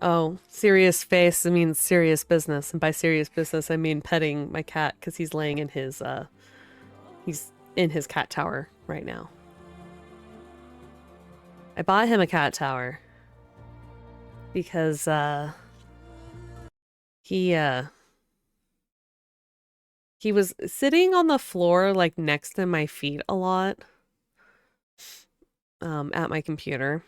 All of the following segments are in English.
Oh, serious face, I mean serious business. And by serious business, I mean petting my cat because he's laying in he's in his cat tower right now. I bought him a cat tower because, he, uh, he was sitting on the floor, like, next to my feet a lot, at my computer.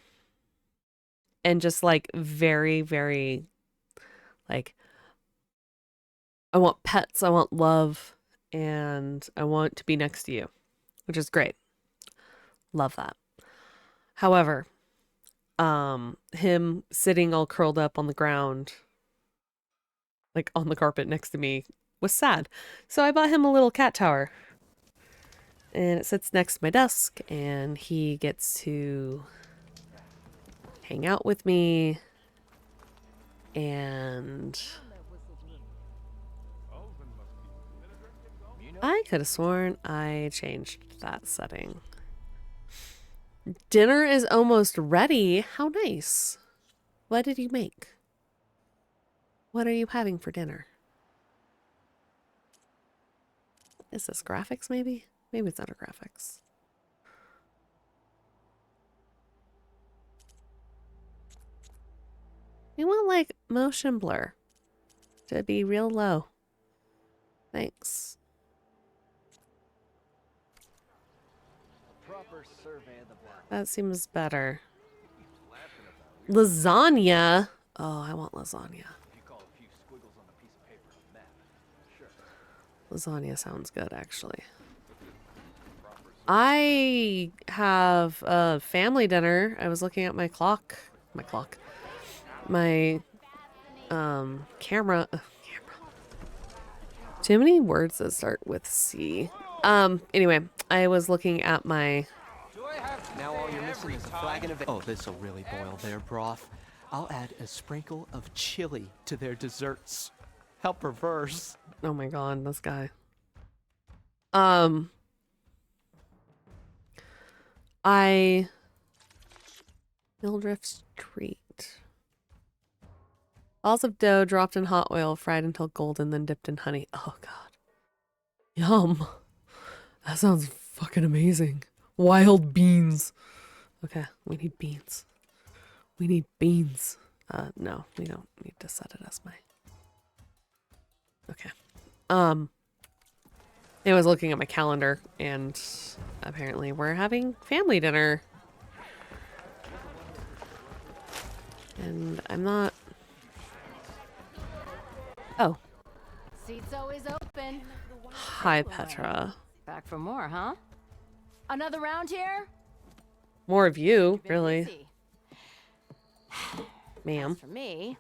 And just, like, very, very, like, I want pets, I want love, and I want to be next to you, which is great. Love that. However, him sitting all curled up on the ground, like on the carpet next to me, was sad. So I bought him a little cat tower. And it sits next to my desk, and he gets to hang out with me. And I could have sworn I changed that setting. Dinner is almost ready. How nice. What did you make? What are you having for dinner? Is this graphics maybe? Maybe it's not graphics. You want like motion blur to be real low. Thanks. That seems better. Lasagna? Oh, I want lasagna. Lasagna sounds good, actually. I have a family dinner. I was looking at my clock. My camera. Too many words that start with C. Anyway, I was looking at my... Now all you're missing is a flagon of... Oh, this'll really boil their broth. I'll add a sprinkle of chili to their desserts. How perverse. Oh my god, this guy. Mildrift's treat. Balls of dough dropped in hot oil, fried until golden, then dipped in honey. Oh god. Yum. That sounds fucking amazing. Wild beans. Okay, we need beans. We need beans. No, we don't need to set it as my... Okay. I was looking at my calendar, and apparently we're having family dinner. And I'm not... Oh. Seat's always open. Hi, Petra. Back for more, huh? Another round here? More of you, really. Ma'am. As for me,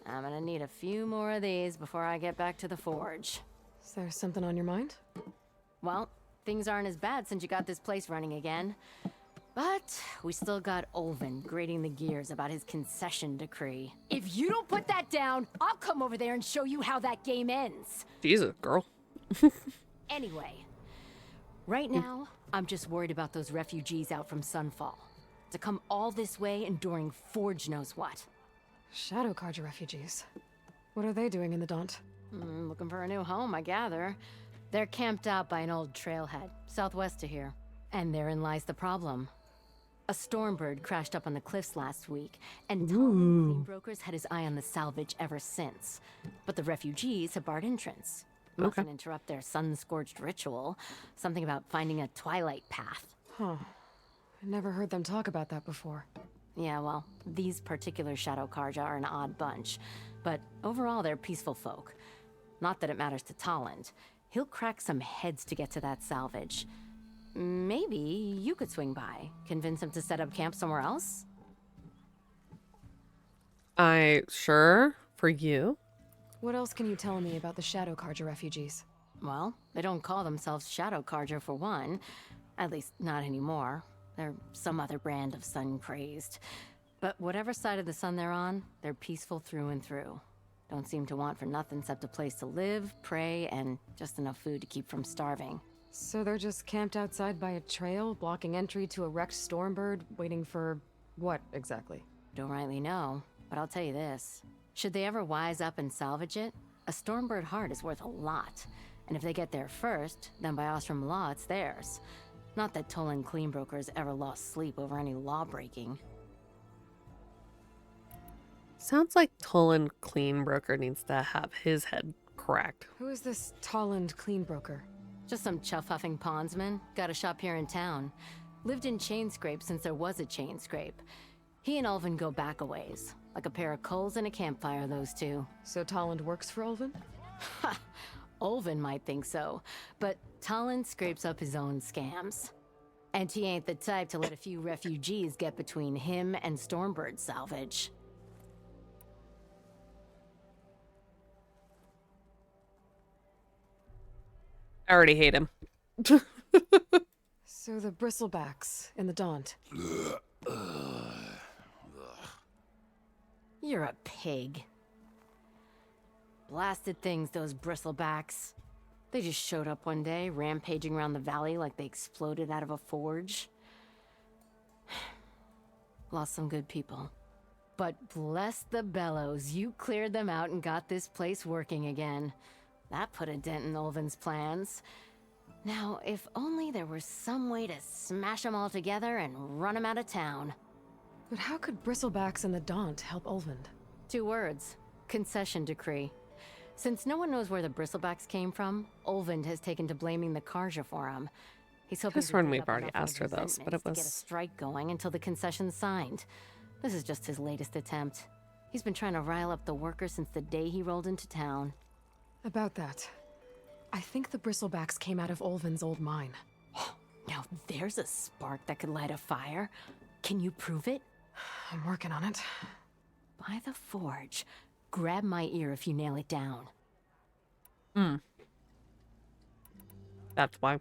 I'm gonna need a few more of these before I get back to the forge. Is there something on your mind? Well, things aren't as bad since you got this place running again. But we still got Olvin grating the gears about his concession decree. If you don't put that down, I'll come over there and show you how that game ends. Jesus, girl. Anyway, right now, I'm just worried about those refugees out from Sunfall. To come all this way enduring Forge knows what. Shadow Carja refugees. What are they doing in the Daunt? Looking for a new home, I gather. They're camped out by an old trailhead, southwest of here. And therein lies the problem. A Stormbird crashed up on the cliffs last week, and Tom Brokers had his eye on the salvage ever since. But the refugees have barred entrance. Mustn't interrupt their sun-scorched ritual. Something about finding a twilight path. Huh. I never heard them talk about that before. Yeah, well, these particular Shadow Karja are an odd bunch. But overall, they're peaceful folk. Not that it matters to Tolland. He'll crack some heads to get to that salvage. Maybe you could swing by, convince him to set up camp somewhere else? Sure, for you. What else can you tell me about the Shadow Carja refugees? Well, they don't call themselves Shadow Karja for one. At least, not anymore. They're some other brand of sun-crazed. But whatever side of the sun they're on, they're peaceful through and through. Don't seem to want for nothing except a place to live, pray, and just enough food to keep from starving. So they're just camped outside by a trail, blocking entry to a wrecked Stormbird, waiting for what, exactly? Don't rightly know. But I'll tell you this. Should they ever wise up and salvage it, a Stormbird heart is worth a lot. And if they get there first, then by Ostrom law, it's theirs. Not that Tolan Cleanbroker's ever lost sleep over any law breaking. Sounds like Tolan Cleanbroker needs to have his head cracked. Who is this Tolland Cleanbroker? Just some chuff-huffing pondsman. Got a shop here in town. Lived in Chainscrape since there was a Chainscrape. He and Ulvin go back a ways. Like a pair of coals and a campfire, those two. So Tolland works for Ulvin? Ha! Ulvin might think so, but Tolland scrapes up his own scams. And he ain't the type to let a few refugees get between him and Stormbird salvage. I already hate him. So the bristlebacks in the Daunt. You're a pig. Blasted things, those bristlebacks. They just showed up one day, rampaging around the valley like they exploded out of a forge. Lost some good people. But bless the bellows, you cleared them out and got this place working again. That put a dent in Ulvin's plans. Now, if only there was some way to smash them all together and run them out of town. But how could bristlebacks in the Daunt help Ulvin? 2 words. Concession decree. Since no one knows where the bristlebacks came from, Ulvin has taken to blaming the Karja for them. He's hoping Could've to sworn dig we've up already enough of asked her his this, but it resentments to get a was- strike going until the concession's signed. This is just his latest attempt. He's been trying to rile up the workers since the day he rolled into town. About that, I think the bristlebacks came out of Ulvin's old mine. Now there's a spark that could light a fire. Can you prove it? I'm working on it. By the forge. Grab my ear if you nail it down. That's why.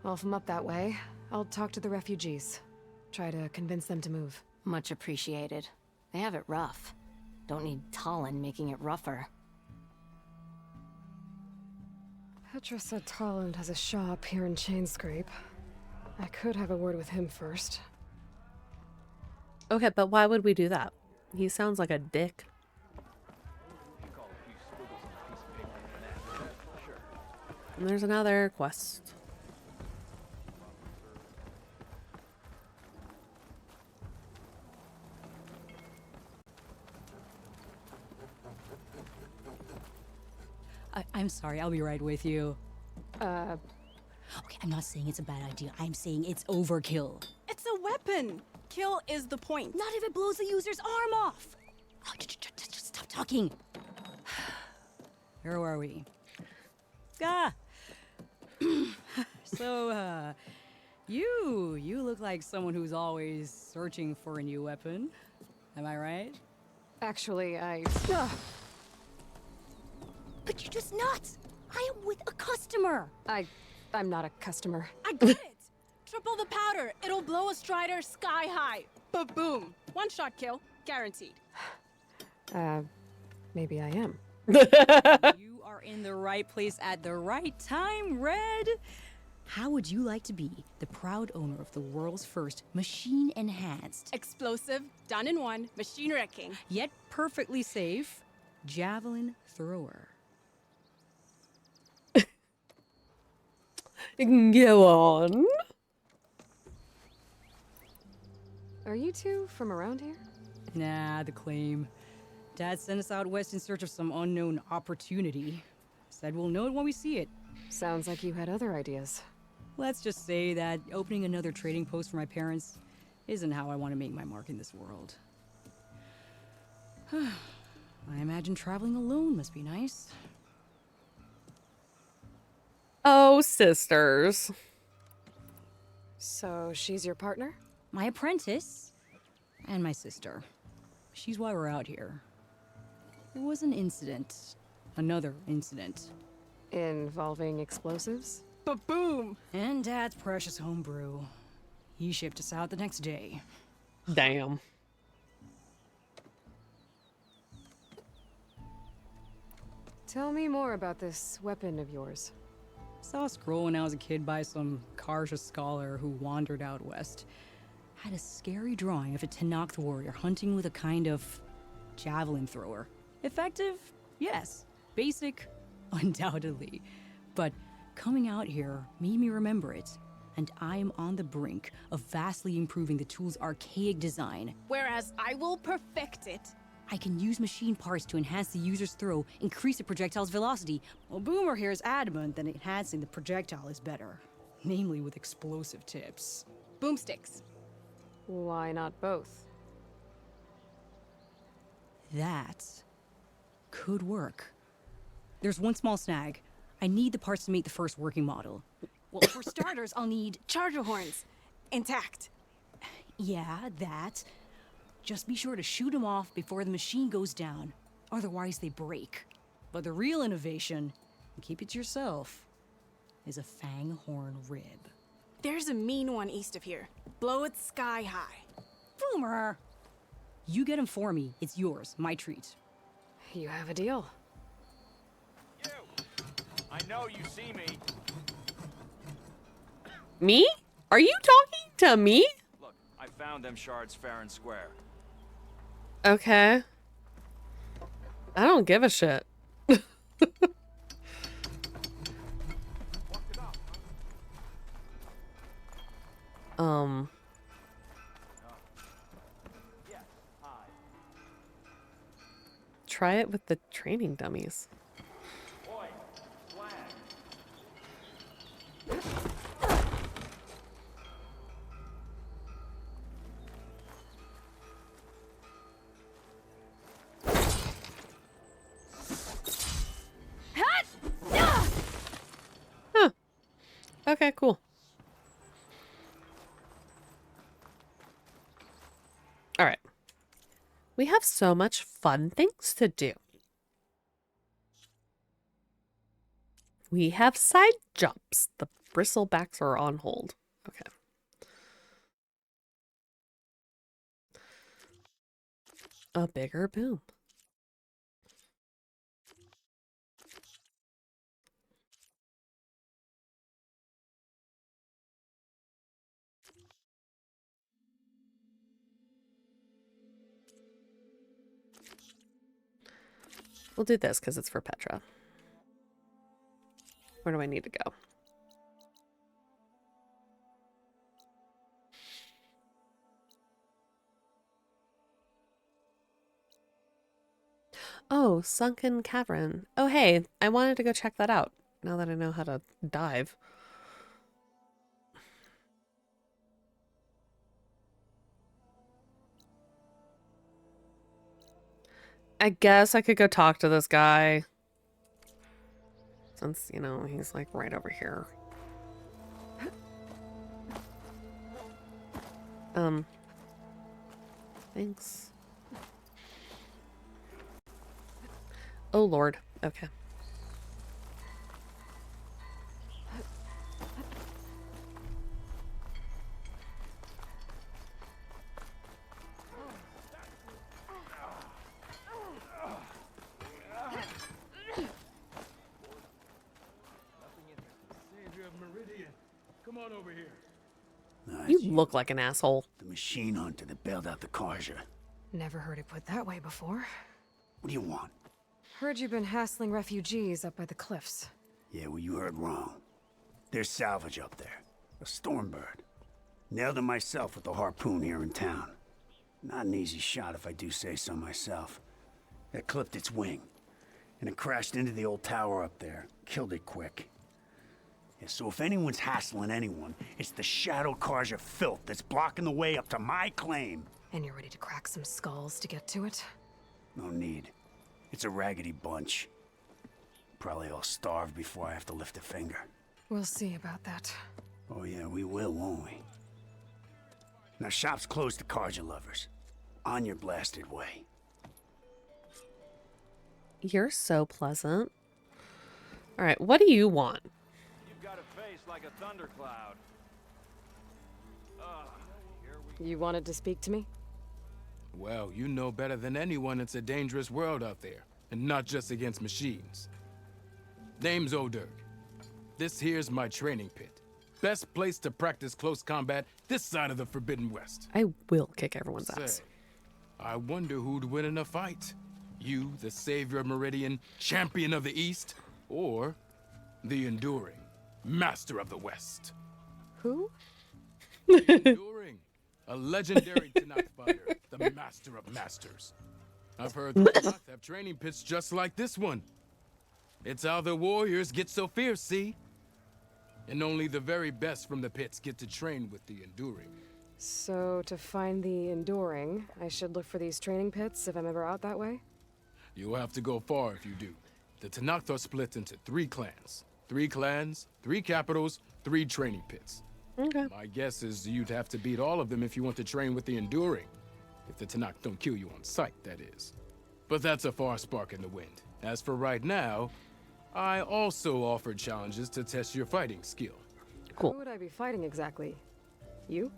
Well, if I'm up that way, I'll talk to the refugees. Try to convince them to move. Much appreciated. They have it rough. Don't need Tolland making it rougher. Petra said Tolland has a shop here in Chainscrape. I could have a word with him first. Okay, but why would we do that? He sounds like a dick. And there's another quest. I'm sorry, I'll be right with you. Okay, I'm not saying it's a bad idea. I'm saying it's overkill. It's a weapon. Kill is the point. Not if it blows the user's arm off. Oh, just stop talking. Where are we? Ah. So, you look like someone who's always searching for a new weapon. Am I right? actually, But you're just nuts. I am with a customer. I'm not a customer. I get it. Triple the powder. It'll blow a Strider sky high. Ba-boom. One shot kill. Guaranteed. Maybe I am. You are in the right place at the right time, Red. How would you like to be the proud owner of the world's first machine-enhanced, Explosive, done in one, machine wrecking. yet perfectly safe, javelin thrower? Go on. Are you two from around here? Nah, the claim. Dad sent us out west in search of some unknown opportunity. Said we'll know it when we see it. Sounds like you had other ideas. Let's just say that opening another trading post for my parents isn't how I want to make my mark in this world. I imagine traveling alone must be nice. Oh, sisters. So she's your partner? My apprentice and my sister. She's why we're out here. There was an incident. Another incident. Involving explosives? Ba-boom. And Dad's precious homebrew. He shipped us out the next day. Damn. Tell me more about this weapon of yours. Saw a scroll when I was a kid by some Karja scholar who wandered out west. Had a scary drawing of a Tenakth warrior hunting with a kind of javelin thrower. Effective? Yes. Basic? Undoubtedly. But coming out here made me remember it. And I am on the brink of vastly improving the tool's archaic design. Whereas I will perfect it. I can use machine parts to enhance the user's throw, increase the projectile's velocity. Well, Boomer here is adamant that enhancing the projectile is better. Namely with explosive tips. Boomsticks. Why not both? That could work. There's one small snag. I need the parts to make the first working model. Well, for starters, I'll need... Charger horns. Intact. Yeah, that. Just be sure to shoot them off before the machine goes down. Otherwise, they break. But the real innovation, and keep it to yourself, is a fang horn rib. There's a mean one east of here. Blow it sky high. Boomer! You get him for me. It's yours. My treat. You have a deal. You! I know you see me. Me? Are you talking to me? Look, I found them shards fair and square. Okay. I don't give a shit. Try it with the training dummies. Huh. Okay, cool. All right. We have so much fun things to do. We have side jumps. The bristlebacks are on hold. Okay. A bigger boom. We'll do this because it's for Petra. Where do I need to go? Oh, Sunken Cavern. Oh, hey, I wanted to go check that out now that I know how to dive. I guess I could go talk to this guy. Since, you know, he's like right over here. Thanks. Oh, Lord. Okay. Come on over here. You look like an asshole. The machine hunter that bailed out the Karja. Never heard it put that way before. What do you want? Heard you've been hassling refugees up by the cliffs. Yeah, well, you heard wrong. There's salvage up there. A stormbird. Nailed it myself with a harpoon here in town. Not an easy shot if I do say so myself. It clipped its wing. And it crashed into the old tower up there. Killed it quick. Yeah, so if anyone's hassling anyone, it's the Shadow Karja filth that's blocking the way up to my claim. And you're ready to crack some skulls to get to it? No need. It's a raggedy bunch. Probably all starved before I have to lift a finger. We'll see about that. Oh yeah, we will, won't we? Now shop's closed to Karja lovers. On your blasted way. You're so pleasant. All right, what do you want? You've got a face like a thundercloud. You wanted to speak to me? Well, you know better than anyone it's a dangerous world out there, and not just against machines. Name's Oderg. This here's my training pit. Best place to practice close combat this side of the Forbidden West. I will kick everyone's ass. Say, I wonder who'd win in a fight. You, the savior of Meridian, champion of the East, or the enduring, master of the West. Who? Enduring, a legendary Tanakh fighter, the master of masters. I've heard the Tanakh have training pits just like this one. It's how the warriors get so fierce, see? And only the very best from the pits get to train with the enduring. So, to find the enduring, I should look for these training pits if I'm ever out that way? You'll have to go far if you do. The Tanakh are split into 3 clans. 3 clans, 3 capitals, 3 training pits. Okay. My guess is you'd have to beat all of them if you want to train with the enduring. If the Tanakh don't kill you on sight, that is. But that's a far spark in the wind. As for right now, I also offered challenges to test your fighting skill. Cool. Who would I be fighting exactly? You?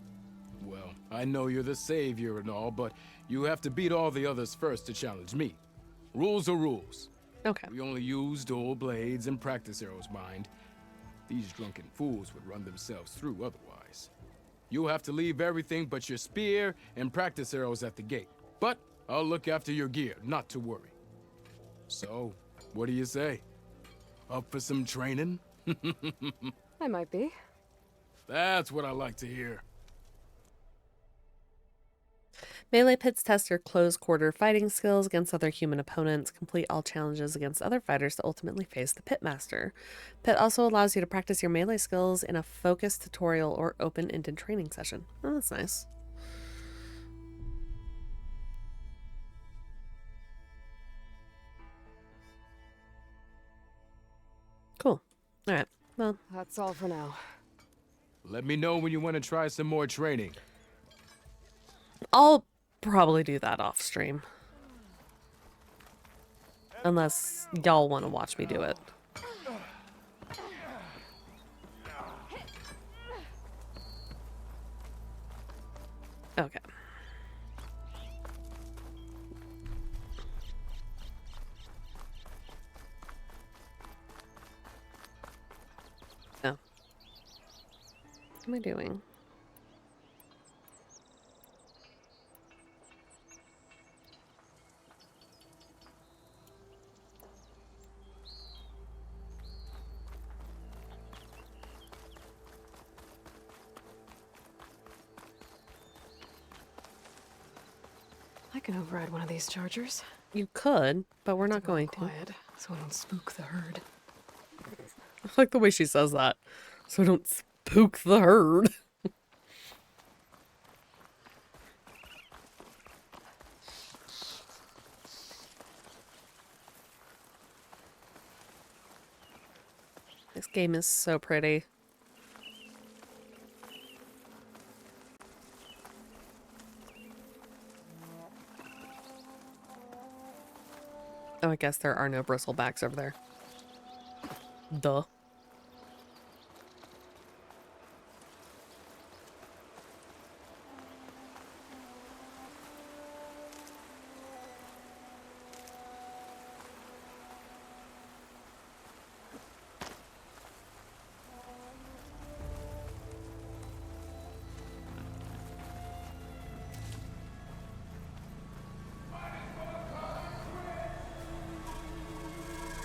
Well, I know you're the savior and all, but you have to beat all the others first to challenge me. Rules are rules. Okay. We only use dual blades and practice arrows, mind. These drunken fools would run themselves through otherwise. You'll have to leave everything but your spear and practice arrows at the gate. But I'll look after your gear, not to worry. So, what do you say? Up for some training? I might be. That's what I like to hear. Melee pits test your close-quarter fighting skills against other human opponents. Complete all challenges against other fighters to ultimately face the pitmaster. Pit also allows you to practice your melee skills in a focused tutorial or open-ended training session. Oh, that's nice. Cool. All right. Well, That's all for now. Let me know when you want to try some more training. I'll probably do that off stream. Unless y'all want to watch me do it. Okay. Oh. What am I doing? I can override one of these chargers. You could, but we're not going to. Quiet, so I don't spook the herd. I like the way she says that. So don't spook the herd. This game is so pretty. Oh, I guess there are no bristlebacks over there. Duh.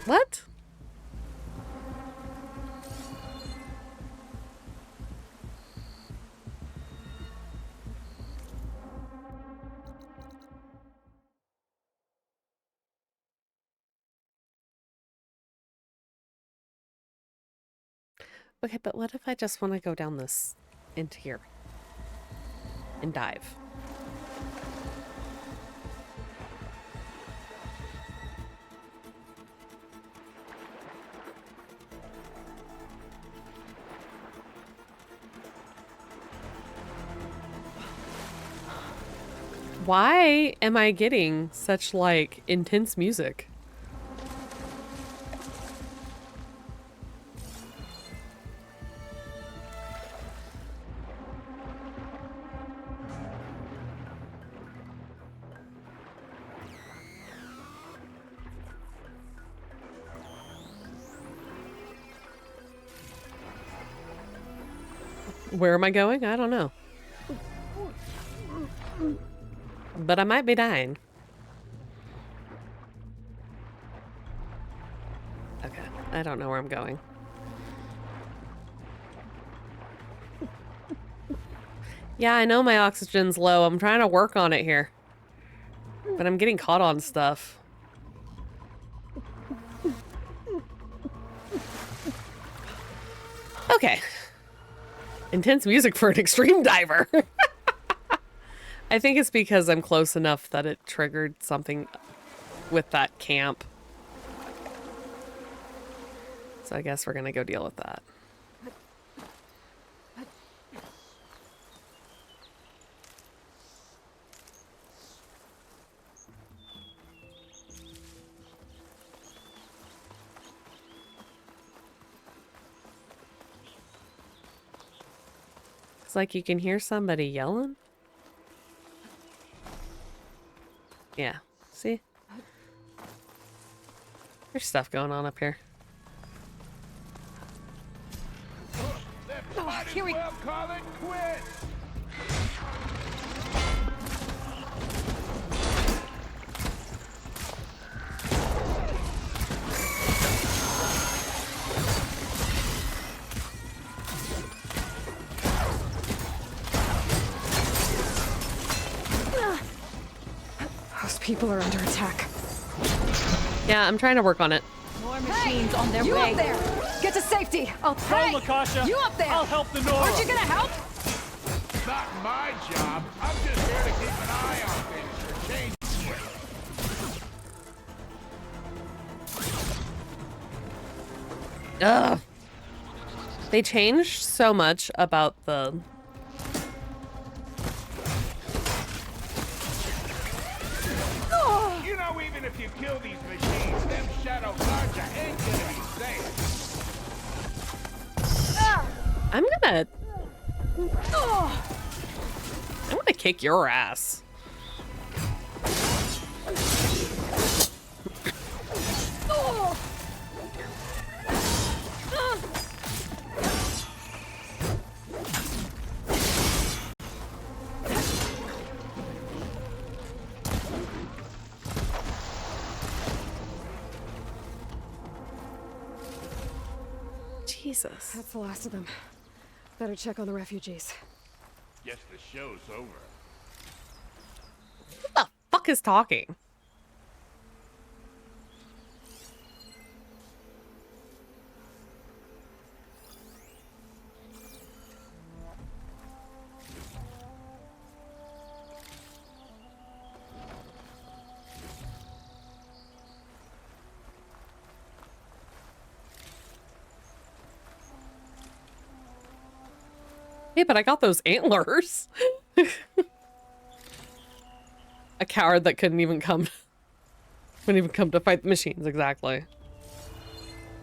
What? Okay, but what if I just want to go down this into here and dive? Why am I getting such, like, intense music? Where am I going? I don't know. but I might be dying. Okay, I don't know where I'm going. Yeah, I know my oxygen's low. I'm trying to work on it here. But I'm getting caught on stuff. Okay. Intense music for an extreme diver. I think it's because I'm close enough that it triggered something with that camp. So I guess we're gonna go deal with that. It's like you can hear somebody yelling. Yeah, see? There's stuff going on up here. Here we go. Call it quits. Those people are under attack. Yeah, I'm trying to work on it. More machines on their You way. up there! Get to safety! I'll pray! Lakasha. You up there! I'll help the North. Aren't you gonna help? Not my job. I'm just here to keep an eye on things for change. Ugh. They changed so much about the... You know, even if you kill these machines, them shadow guards ain't gonna be safe. I'm gonna kick your ass. Jesus. That's the last of them. Better check on the refugees. Guess the show's over. Who the fuck is talking? Hey, but I got those antlers. A coward that couldn't even come to fight the machines, exactly.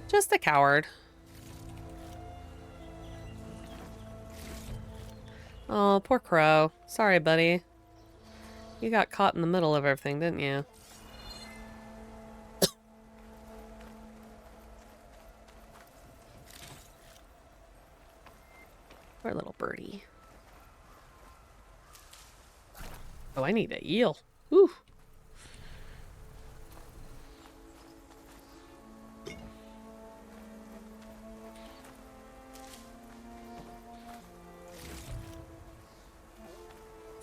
Just a coward. Oh, poor Crow. Sorry, buddy. You got caught in the middle of everything, didn't you? Poor little birdie. Oh, I need a eel. Ooh.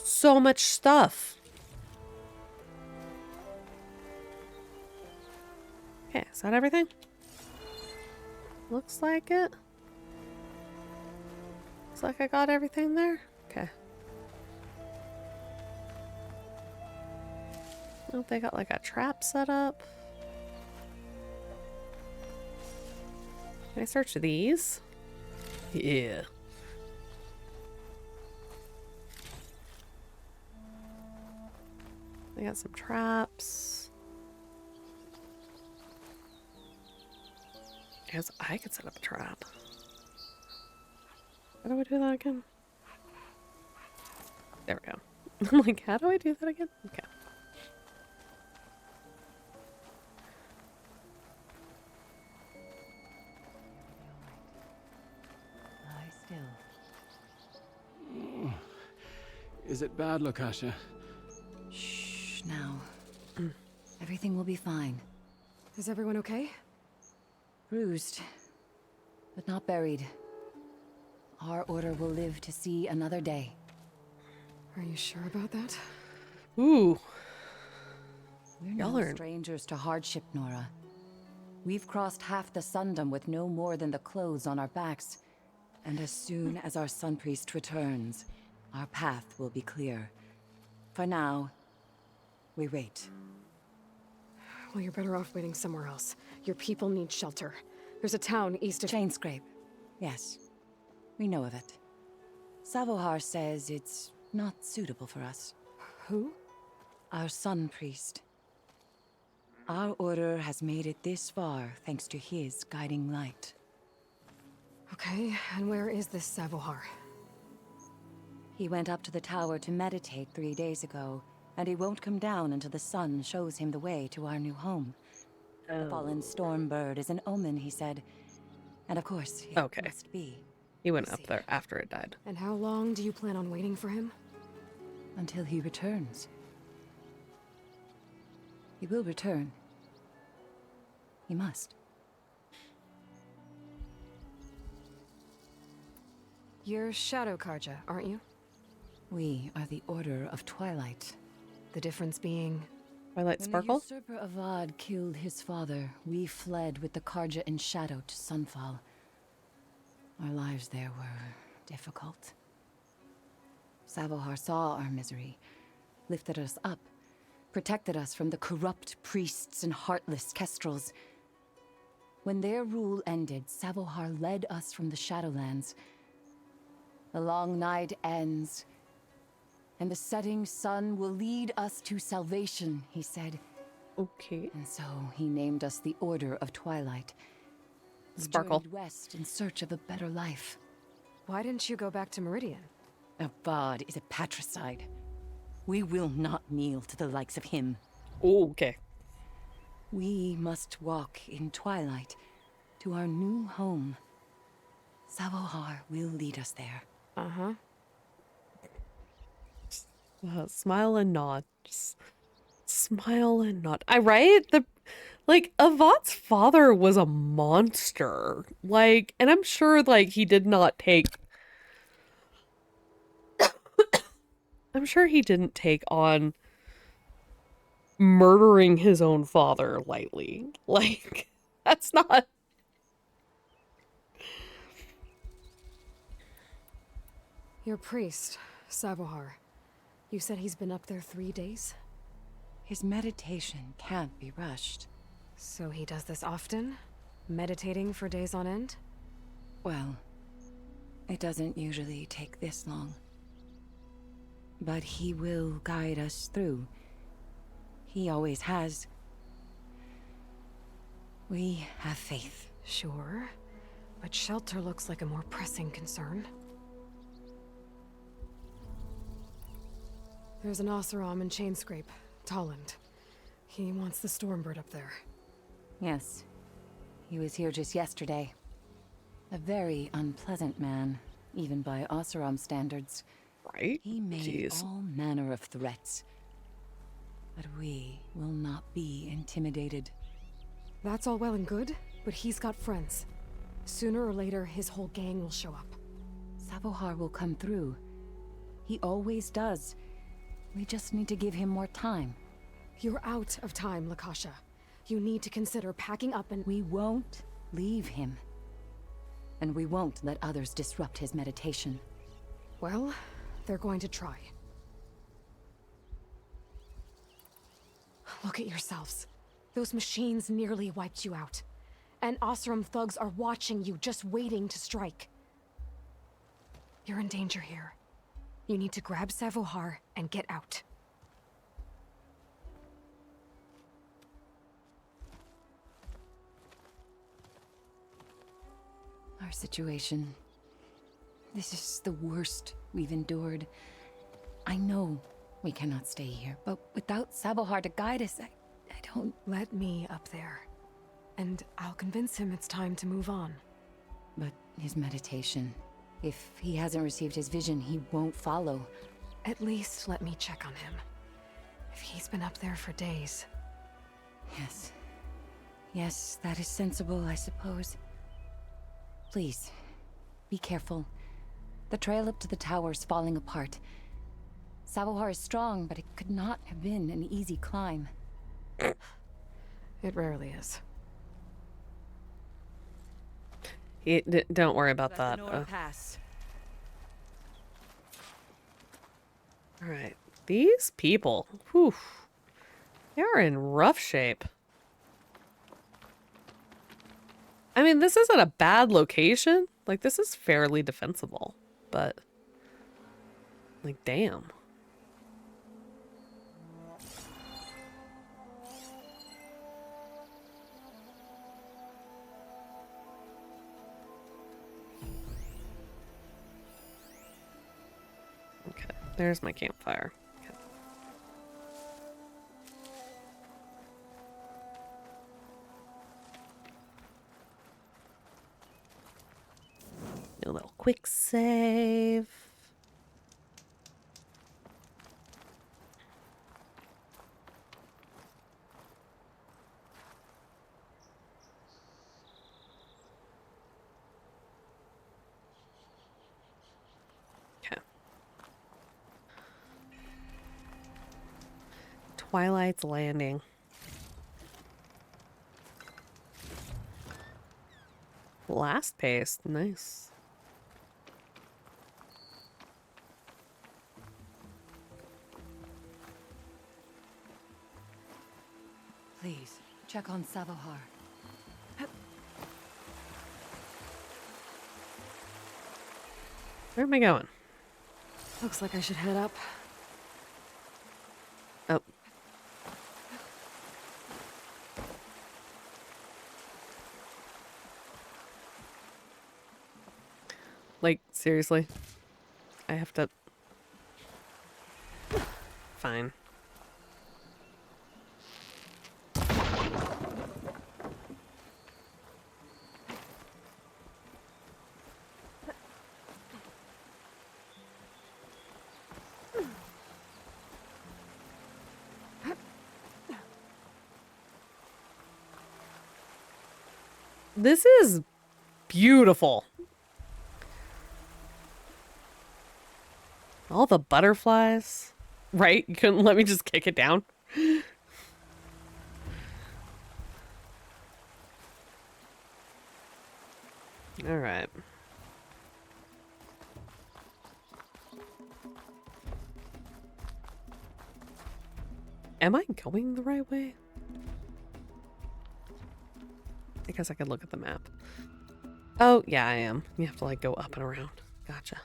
So much stuff. Okay, is that everything? Looks like it. Looks like I got everything there. Okay. Oh, they got like a trap set up. Can I search these? Yeah. They got some traps. I guess I could set up a trap. How do I do that again? There we go. I'm like, how do I do that again? Okay. Lie still. Is it bad, Lakasha? Shh. Hush now. Everything will be fine. Is everyone okay? Bruised, but not buried. Our order will live to see another day. Are you sure about that? Ooh. We're Y'all no are- strangers to hardship, Nora. We've crossed half the Sundom with no more than the clothes on our backs. And as soon as our Sun Priest returns, our path will be clear. For now, we wait. Well, you're better off waiting somewhere else. Your people need shelter. There's a town east of... Chainscrape. Yes. We know of it. Savohar says it's not suitable for us. Who? Our Sun Priest. Our order has made it this far thanks to his guiding light. Okay, and where is this Savohar? He went up to the tower to meditate 3 days ago, and he won't come down until the sun shows him the way to our new home. The fallen storm bird is an omen, he said. And of course, it Okay. must be. He went up there after it died. And how long do you plan on waiting for him? Until he returns. He will return. He must. You're Shadow Karja, aren't you? We are the Order of Twilight. The difference being... Twilight When Sparkle? the usurper Avad killed his father, we fled with the Karja in shadow to Sunfall. Our lives there were difficult. Savohar saw our misery, lifted us up, protected us from the corrupt priests and heartless kestrels. When their rule ended, Savohar led us from the Shadowlands. The long night ends, and the setting sun will lead us to salvation, he said. Okay. And so he named us the Order of Twilight. We Sparkle. journeyed west in search of a better life. Why didn't you go back to Meridian? Avad is a patricide. We will not kneel to the likes of him. Oh, okay. We must walk in twilight to our new home. Savohar will lead us there. Uh-huh. Smile and nod. Just smile and nod. I right? Avat's father was a monster. And I'm sure he did not take I'm sure he didn't take on murdering his own father lightly. That's not... Your priest, Savohar. You said he's been up there 3 days? His meditation can't be rushed. So he does this often? Meditating for days on end? Well, it doesn't usually take this long. But he will guide us through. He always has. We have faith. Sure. But shelter looks like a more pressing concern. There's an Oseram in Chainscrape, Tolland. He wants the Stormbird up there. Yes. He was here just yesterday. A very unpleasant man, even by Oseram standards. Right? He made Jeez. all manner of threats. But we will not be intimidated. That's all well and good, but he's got friends. Sooner or later, his whole gang will show up. Savohar will come through. He always does. We just need to give him more time. You're out of time, Lakasha. You need to consider packing up and... We won't leave him. And we won't let others disrupt his meditation. Well, they're going to try. Look at yourselves. Those machines nearly wiped you out. And Oseram thugs are watching you, just waiting to strike. You're in danger here. You need to grab Savohar and get out. Our situation... This is the worst we've endured. I know we cannot stay here, but without Savohar to guide us, I don't... Let me up there. And I'll convince him it's time to move on. But his meditation... If he hasn't received his vision, he won't follow. At least let me check on him. If he's been up there for days. Yes. Yes, that is sensible, I suppose. Please, be careful. The trail up to the tower is falling apart. Savohar is strong, but it could not have been an easy climb. It rarely is. Don't worry about that. Pass. All right. These people, whew, they are in rough shape. I mean, this isn't a bad location. Like, this is fairly defensible, but like, damn. Okay, there's my campfire. Okay. Do a little quick save. Okay. Twilight's Landing. Last pace, nice. Please, check on Savohar. Where am I going? Looks like I should head up. Oh. Like, seriously? I have to... Fine. This is beautiful. All the butterflies. Right? You couldn't let me just kick it down? All right. Am I going the right way? I guess I could look at the map. Oh, yeah, I am. You have to, like, go up and around. Gotcha.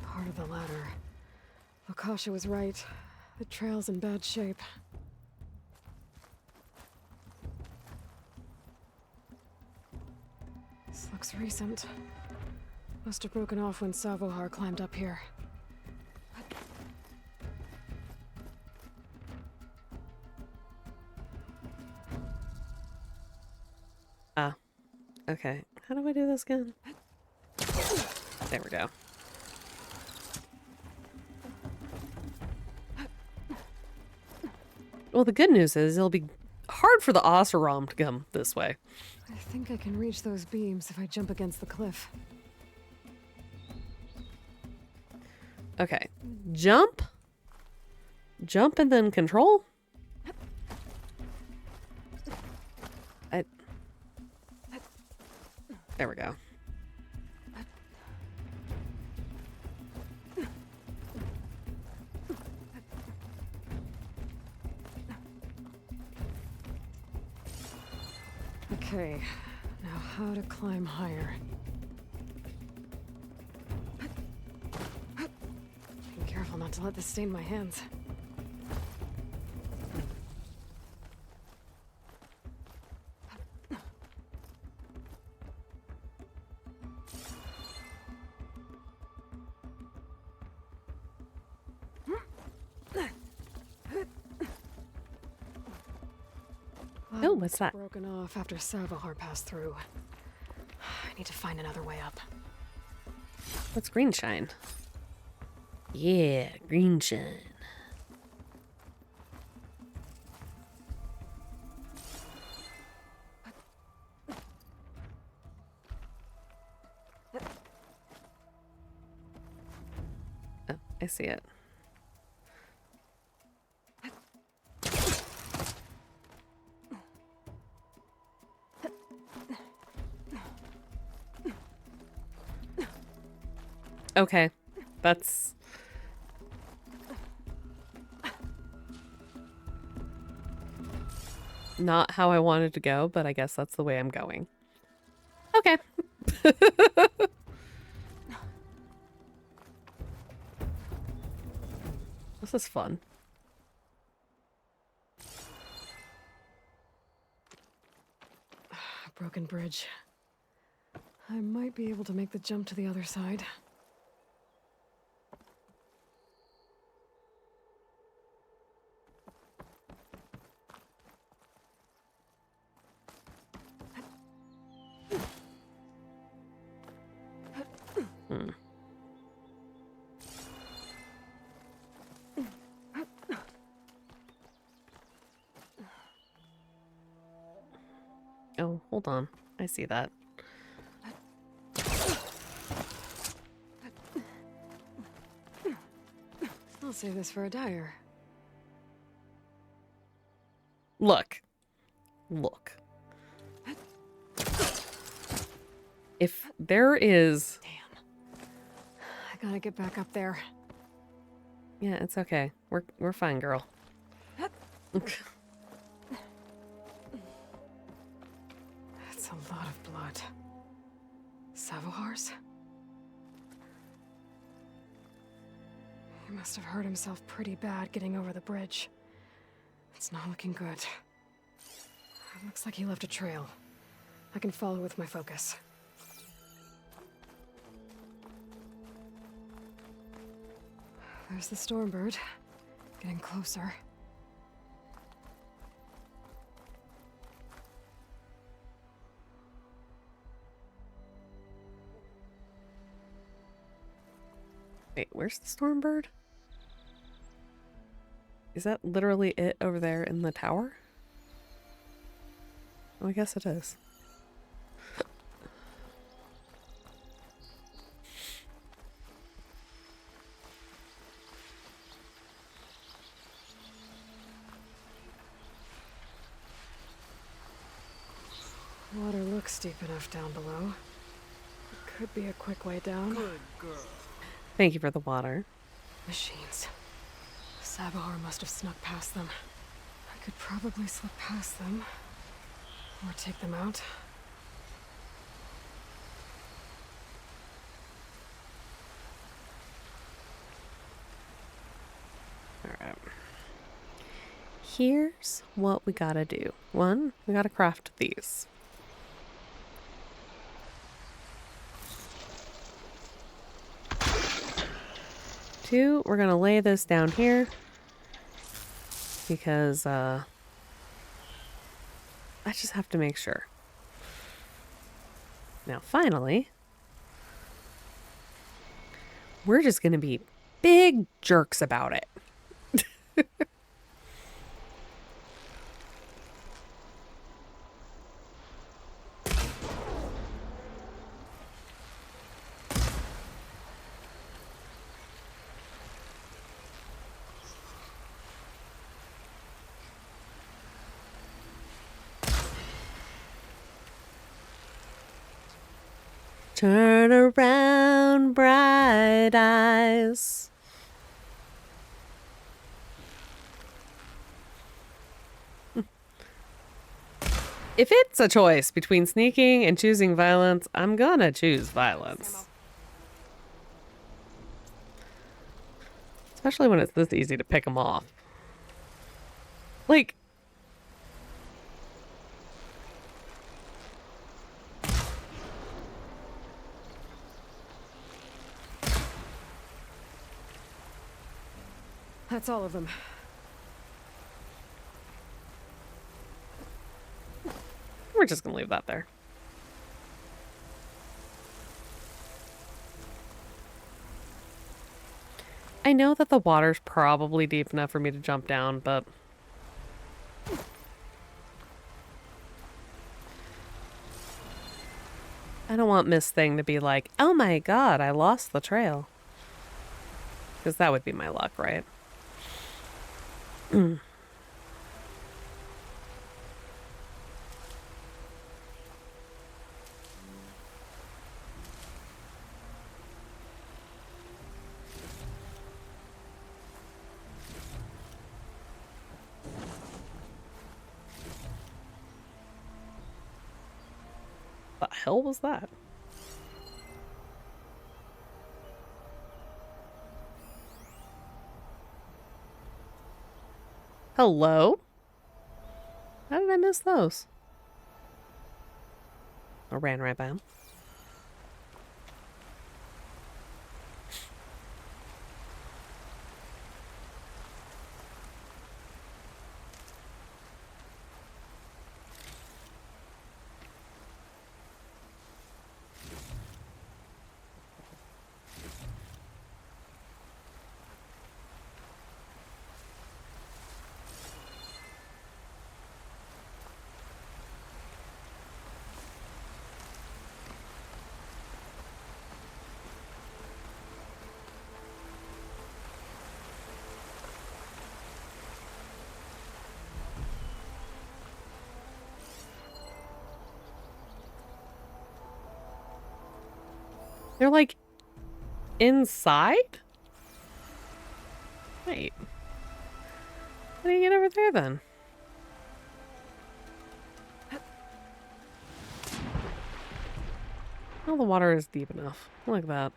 Part of the ladder. Akasha was right. The trail's in bad shape. This looks recent. Must have broken off when Savohar climbed up here. Ah. Okay. How do I do this again? There we go. Well, the good news is it'll be hard for the Oseram to come this way. I think I can reach those beams if I jump against the cliff. Okay. Jump. Jump and then control. There we go. Okay, now how to climb higher. Be careful not to let this stain my hands. what's that? Broken off after Savahar passed through. I need to find another way up. What's green shine? Yeah, green shine. Oh, I see it. Okay, that's... not how I wanted to go, but I guess that's the way I'm going. Okay. This is fun. A broken bridge. I might be able to make the jump to the other side. Oh, hold on. I see that. I'll save this for a dyer. Look. Look. If there is... Damn. I gotta get back up there. Yeah, it's okay. We're fine, girl. That's a lot of blood. Savohar's? He must have hurt himself pretty bad getting over the bridge. It's not looking good. It looks like he left a trail. I can follow with my focus. There's the Stormbird. Getting closer. Wait, where's the Stormbird? Is that literally it over there in the tower? Oh, I guess it is. Water looks steep enough down below. It could be a quick way down. Good girl. Thank you for the water. Machines. Sabahar must have snuck past them. I could probably slip past them. Or take them out. Alright. Here's what we gotta do. One, we gotta craft these. Two, we're gonna lay this down here. Because, I just have to make sure. Now, finally, we're just gonna be big jerks about it. Turn around, bright eyes. If it's a choice between sneaking and choosing violence, I'm gonna choose violence. Especially when it's this easy to pick them off. Like... That's all of them. just gonna leave that there. I know that the water's probably deep enough for me to jump down, but... I don't want Miss Thing to be like, oh my god, I lost the trail. Because that would be my luck, right? The hell was that? Hello? How did I miss those? I ran right by them. They're like inside? Wait. How do you get over there then? Well, the water is deep enough. Look at that.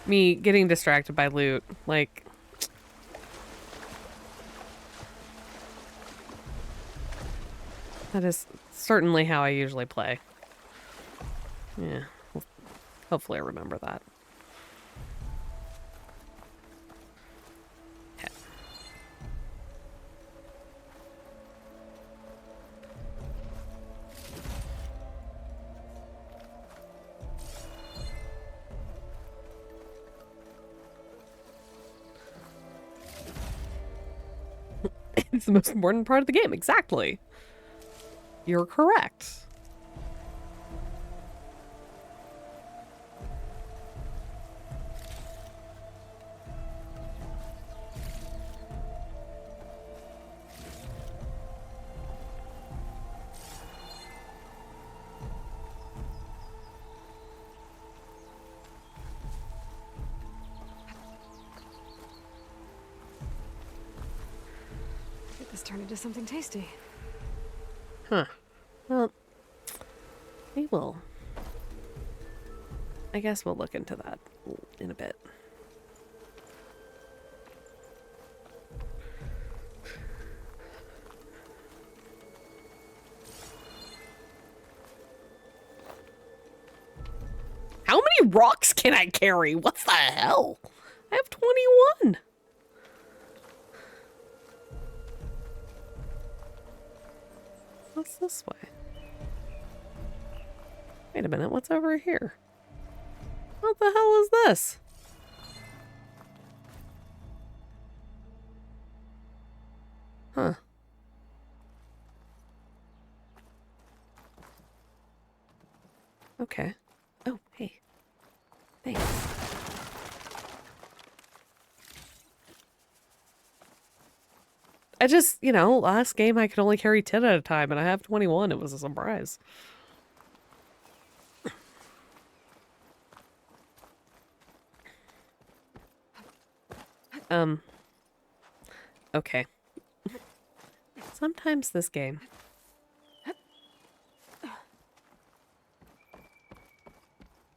Me getting distracted by loot. Like... That is certainly how I usually play. Yeah. Well, hopefully I remember that. Okay. It's the most important part of the game. Exactly. You're correct. Get this turned into something tasty. Huh. Well, we will. I guess we'll look into that in a bit. How many rocks can I carry? What the hell? I have 21. What's this way? Wait a minute, what's over here? What the hell is this? Huh. Okay. Oh, hey. Thanks. I just, you know, last game I could only carry 10 at a time, and I have 21. It was a surprise. Okay. Sometimes this game.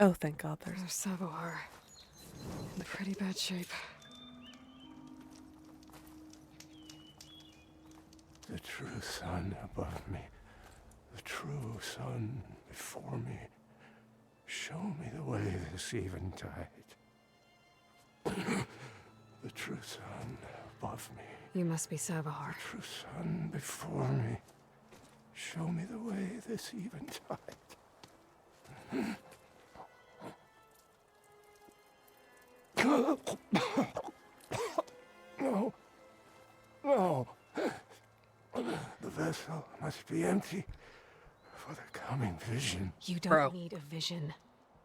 Oh, thank God there's... There's Savoar. In pretty bad shape. The true sun above me, the true sun before me. Show me the way this eventide. true sun above me. You must be Savahar. True sun before me. Show me the way this eventide. No. No. The vessel must be empty for the coming vision. You don't Bro. need a vision.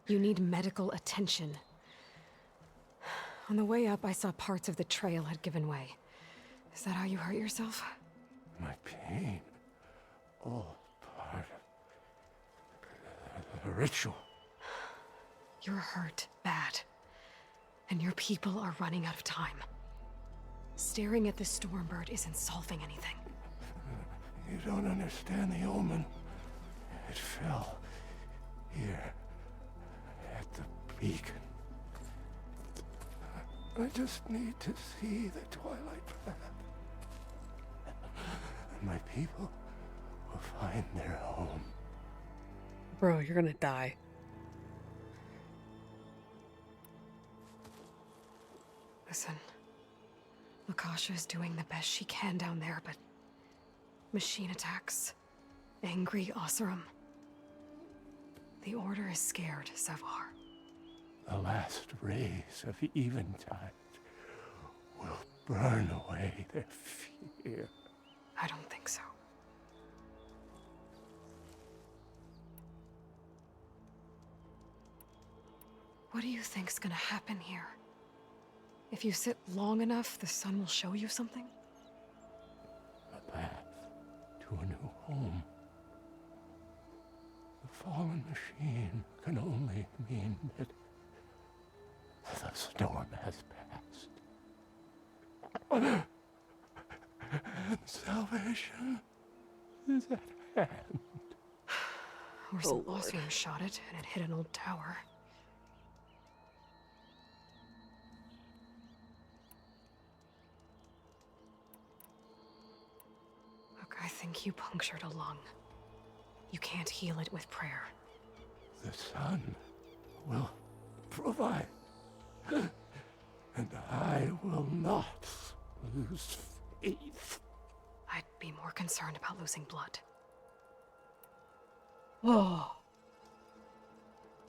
You need medical attention. On the way up, I saw parts of the trail had given way. Is that how you hurt yourself? My pain. All part of the ritual. You're hurt bad. And your people are running out of time. Staring at the Stormbird isn't solving anything. You don't understand the omen. It fell here at the beacon. I just need to see the twilight path. And my people will find their home. Bro, you're gonna die. Listen, Lakasha is doing the best she can down there, but machine attacks, angry Oseram. The Order is scared, Savahar. The last rays of eventide will burn away their fear. I don't think so. What do you think's gonna happen here? If you sit long enough, the sun will show you something? A path to a new home. The fallen machine can only mean that the storm has passed. And salvation is at hand. Or some Oseram shot it, and it hit an old tower. Look, I think you punctured a lung. You can't heal it with prayer. The sun will provide. And I will not lose faith. I'd be more concerned about losing blood. Oh.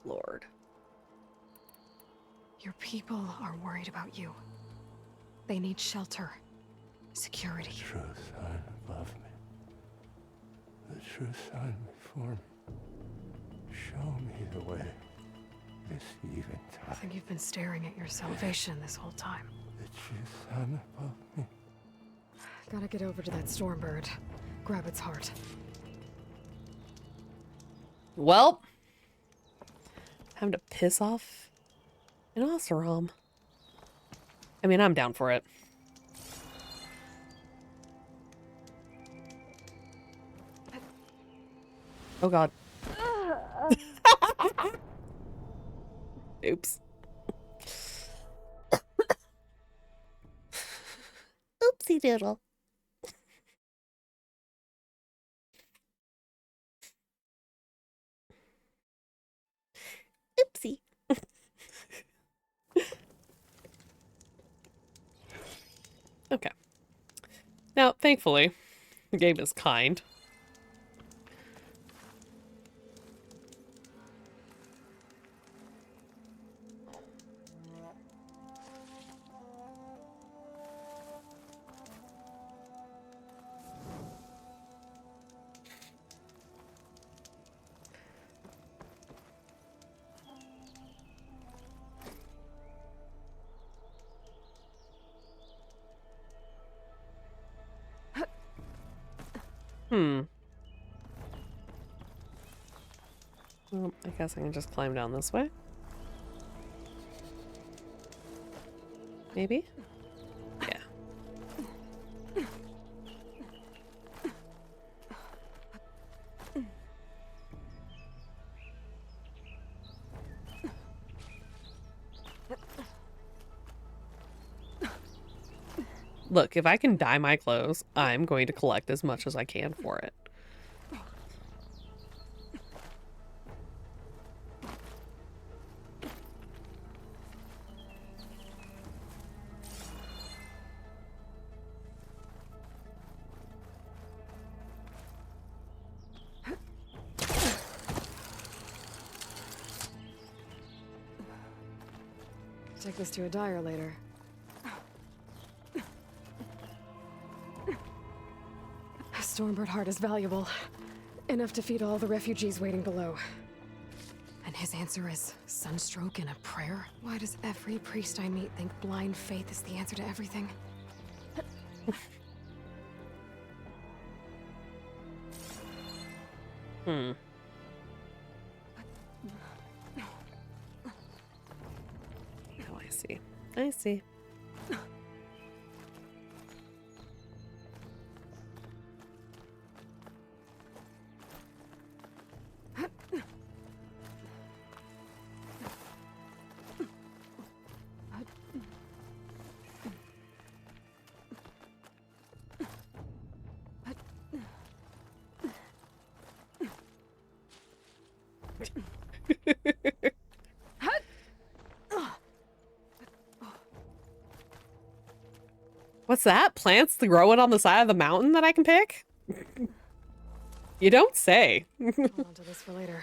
Lord. Your people are worried about you. They need shelter, security. The true sun above me. The true sun before me. Show me the way. This I eventide. think you've been staring at your salvation this whole time. The true sun above me. Gotta get over to that Stormbird. Grab its heart. Well, time to piss off an Oseram. I mean, I'm down for it. Oh god. Oops. Oopsie doodle. Oopsie. Okay. Now, thankfully, the game is kind. Well, I guess I can just climb down this way. Maybe? Yeah. Look, if I can dye my clothes, I'm going to collect as much as I can for it. Take this to a dyer later. A Stormbird heart is valuable. Enough to feed all the refugees waiting below. And his answer is sunstroke and a prayer? Why does every priest I meet think blind faith is the answer to everything? Hmm. Oh, I see. I see. What's that? Plants growing on the side of the mountain that I can pick? You don't say. Hold on to this for later.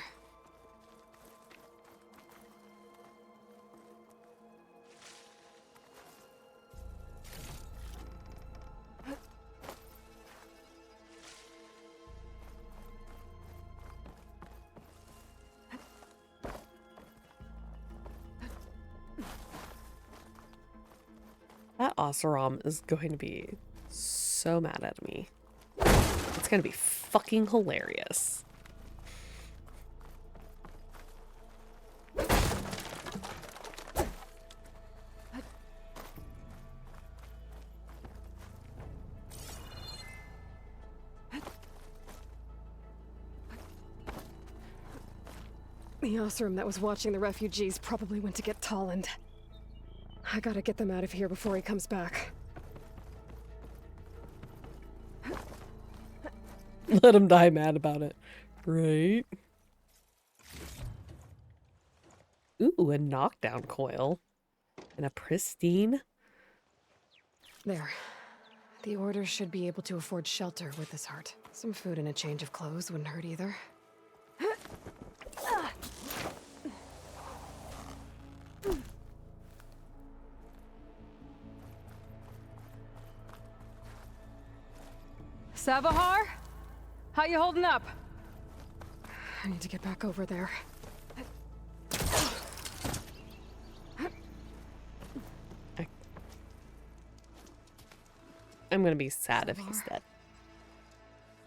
That Oseram is going to be so mad at me. It's going to be fucking hilarious. The Oseram that was watching the refugees probably went to get Tolland. I gotta get them out of here before he comes back. Let him die mad about it. Right? Ooh, a knockdown coil. And a pristine. There. The Order should be able to afford shelter with this heart. Some food and a change of clothes wouldn't hurt either. Savahar? How you holding up? I need to get back over there. I'm gonna be sad if he's dead.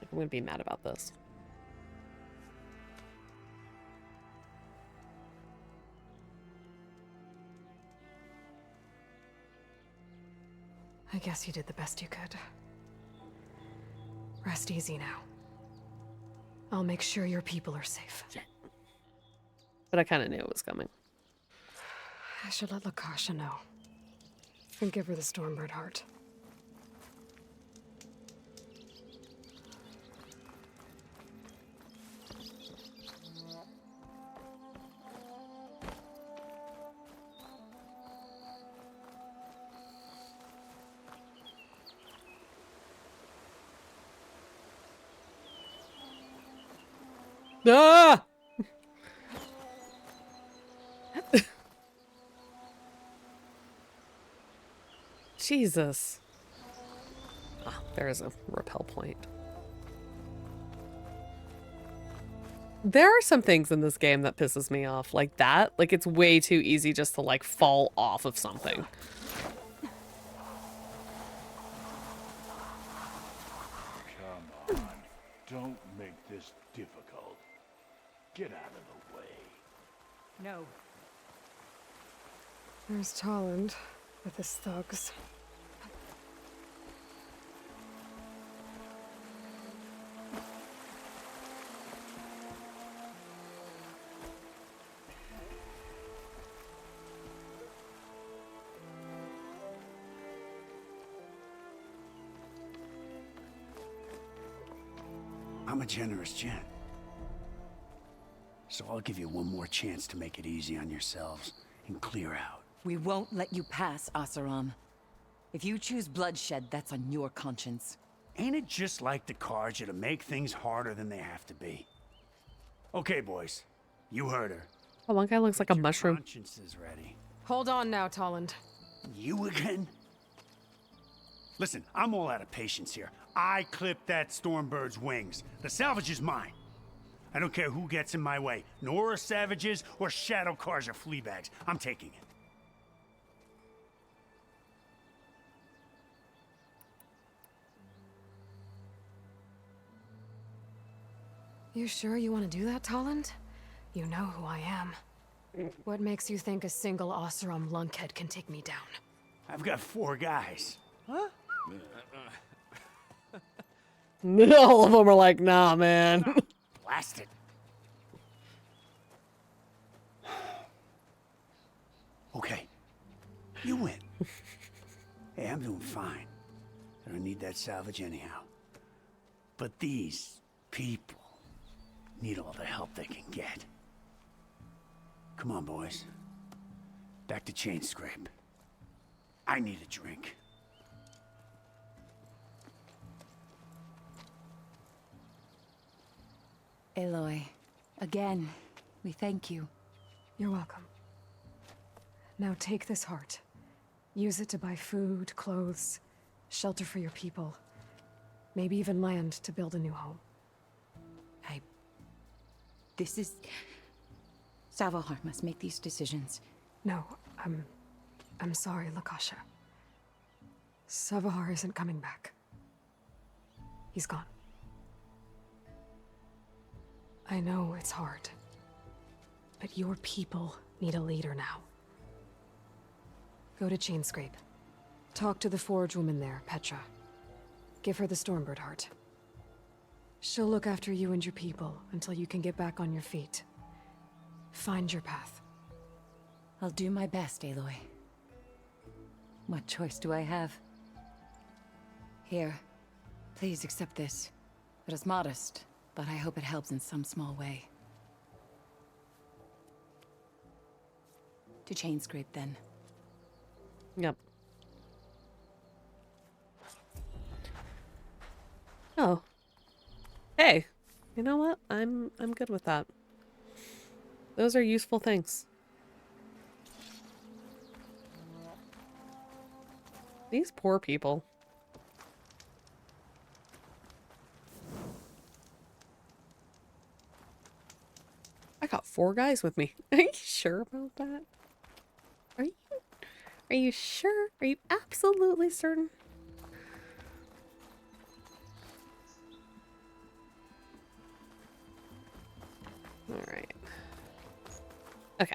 I'm gonna be mad about this. I guess you did the best you could. Rest easy now. I'll make sure your people are safe. But I kind of knew it was coming. I should let Lakasha know. And give her the Stormbird heart. Ah! Jesus. Oh, there is a repel point. There are some things in this game that pisses me off like that. Like, it's way too easy just to, like, fall off of something. Come on. Don't make this difficult. Get out of the way. No. There's Tolland with his thugs. I'm a generous gent. So I'll give you one more chance to make it easy on yourselves and clear out. We won't let you pass, Oseram. If you choose bloodshed, that's on your conscience. Ain't it just like the Carja to make things harder than they have to be? Okay, boys. You heard her. Oh, one guy looks like a Your mushroom. conscience is ready. Hold on now, Tolland. You again? Listen, I'm all out of patience here. I clipped that Stormbird's wings. The salvage is mine. I don't care who gets in my way. Nora savages or shadow cars or flea bags. I'm taking it. You sure you want to do that, Tolland? You know who I am. What makes you think a single Oseram lunkhead can take me down? I've got 4 guys. All of them are like, nah, man. Blast it. Okay. You win. Hey, I'm doing fine. I don't need that salvage anyhow. But these people need all the help they can get. Come on, boys. Back to Chain Scrape. I need a drink. Aloy, again, we thank you. You're welcome. Now take this heart. Use it to buy food, clothes, shelter for your people. Maybe even land to build a new home. This is... Savahar must make these decisions. No, I'm sorry, Lakasha. Savahar isn't coming back. He's gone. I know it's hard, but your people need a leader now. Go to Chainscrape. Talk to the forge woman there, Petra. Give her the Stormbird heart. She'll look after you and your people until you can get back on your feet. Find your path. I'll do my best, Aloy. What choice do I have? Here, please accept this. It is modest, but I hope it helps in some small way. To Chainscrape, then. Yep. Oh. Hey, you know what? I'm good with that. Those are useful things. These poor people. I got 4 guys with me. Are you sure about that? Are you sure? Are you absolutely certain? All right. Okay.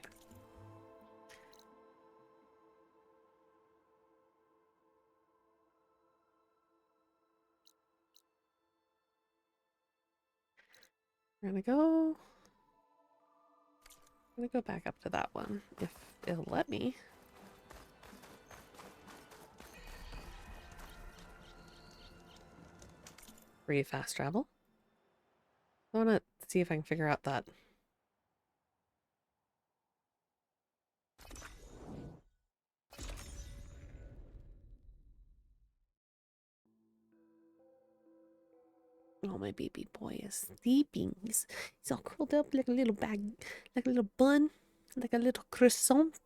We're gonna go back up to that one if it'll let me. Free fast travel. I want to see if I can figure out that. Oh, my baby boy is sleeping. He's all curled up like a little bag, like a little bun, like a little croissant.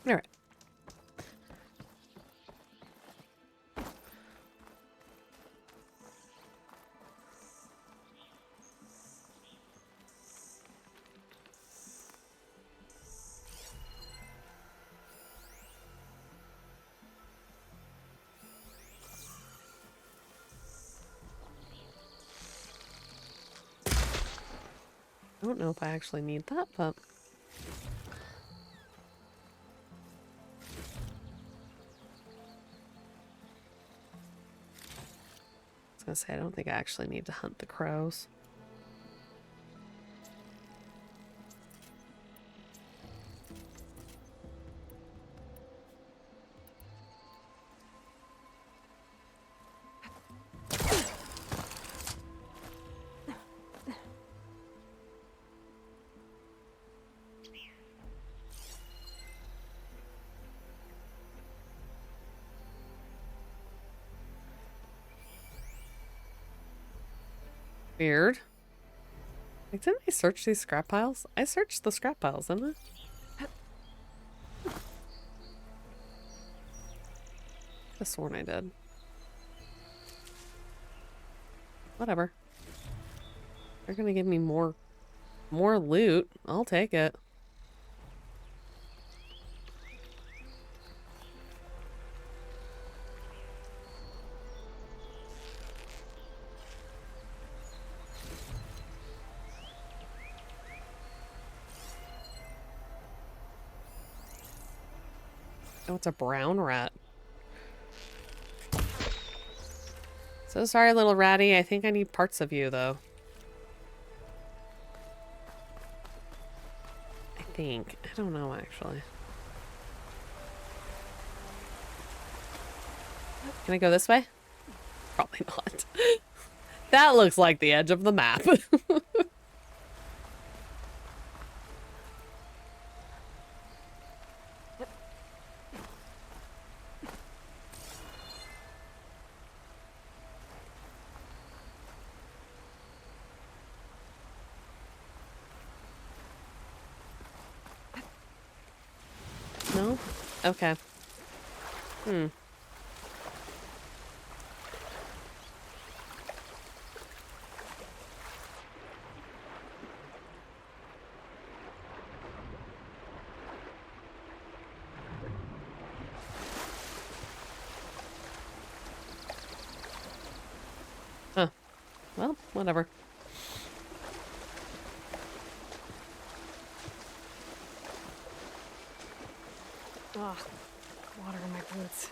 All right. I don't know if I actually need that, but... I was gonna say, I don't think I actually need to hunt the crows. Weird. Like, didn't I search these scrap piles? I searched the scrap piles, didn't I? I sworn I did. Whatever. They're gonna give me more loot. I'll take it. Oh, it's a brown rat. So sorry, little ratty. I think I need parts of you, though. I think. I don't know, actually. Can I go this way? Probably not. That looks like the edge of the map. No? Okay. Hmm. Huh. Well, whatever. Ugh, water in my boots.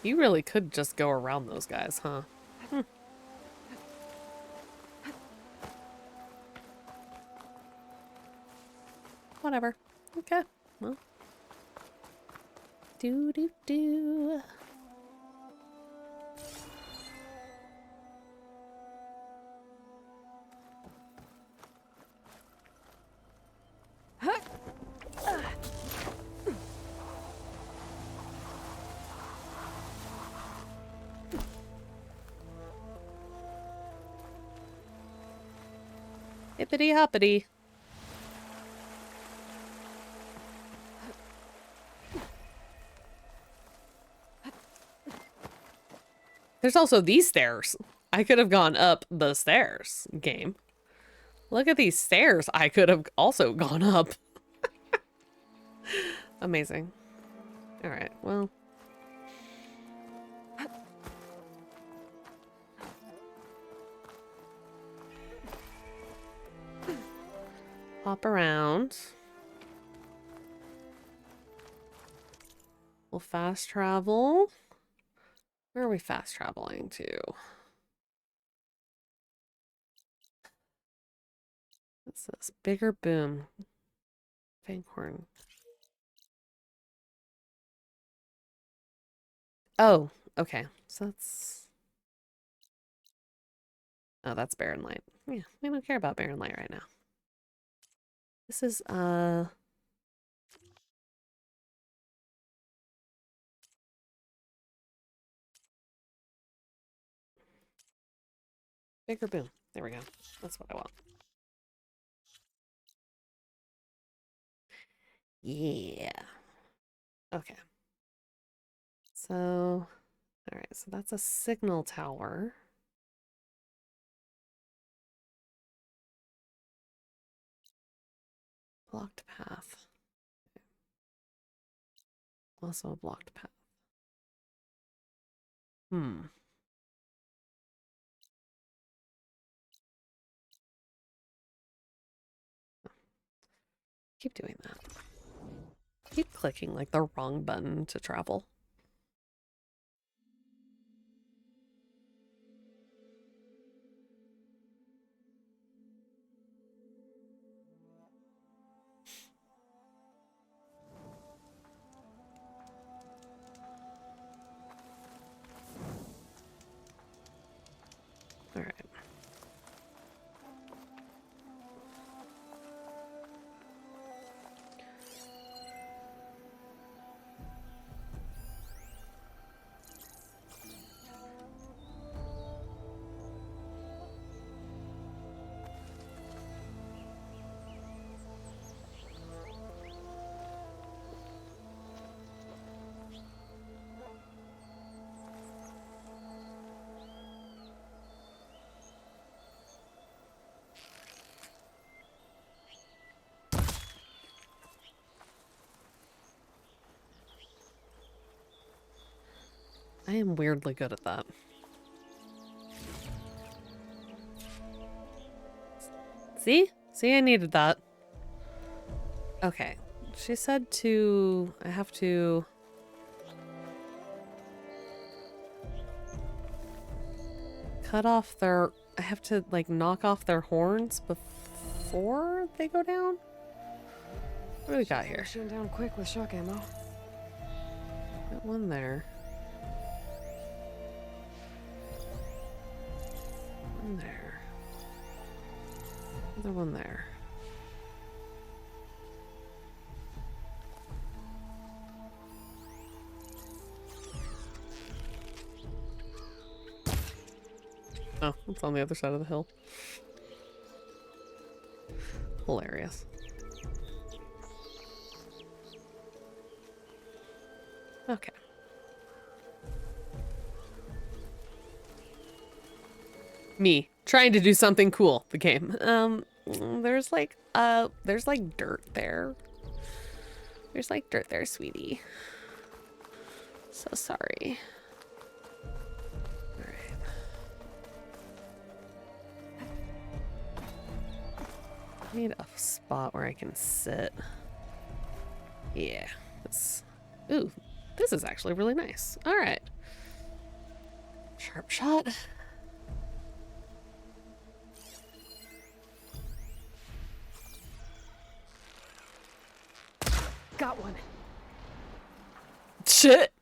You really could just go around those guys, huh? Hmm. Whatever. Okay. Well. Do do do. Hippity hoppity. There's also these stairs. I could have gone up the stairs, game. Look at these stairs. I could have also gone up. Amazing. All right, well. Hop around. We'll fast travel. Where are we fast traveling to? What's this? Bigger boom. Fanghorn. Oh, okay. So that's... Oh, that's Barren Light. Yeah, we don't care about Barren Light right now. This is, bigger boom. There we go. That's what I want. Yeah. Okay. So, all right. So that's a signal tower. Blocked path. Also a blocked path. Hmm. Keep doing that. Keep clicking like the wrong button to travel. am weirdly good at that. See? See, I needed that. Okay. She said I have to... cut off their... I have to, like, knock off their horns before they go down? What do we got here? Machine down quick with shock ammo. Got one there. One there. Another one there. Oh, it's on the other side of the hill. Hilarious. Okay. Me trying to do something cool. The game. There's like dirt there. There's like dirt there, sweetie. So sorry. All right. I need a spot where I can sit. Yeah. Ooh, this is actually really nice. All right. Sharp shot. Got one. Shit.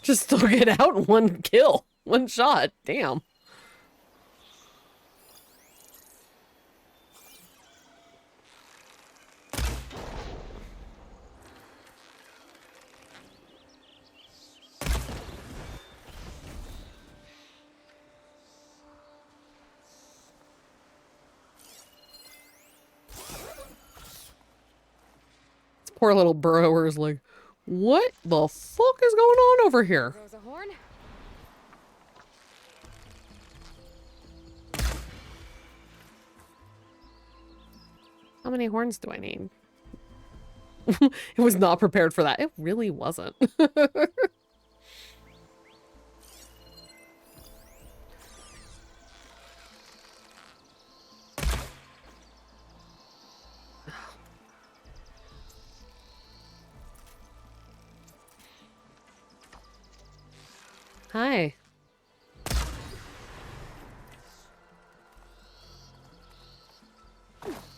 Just took it out in one kill. One shot. Damn. Poor little burrower is like, what the fuck is going on over here? There's a horn. How many horns do I need? It was not prepared for that. It really wasn't. Hi.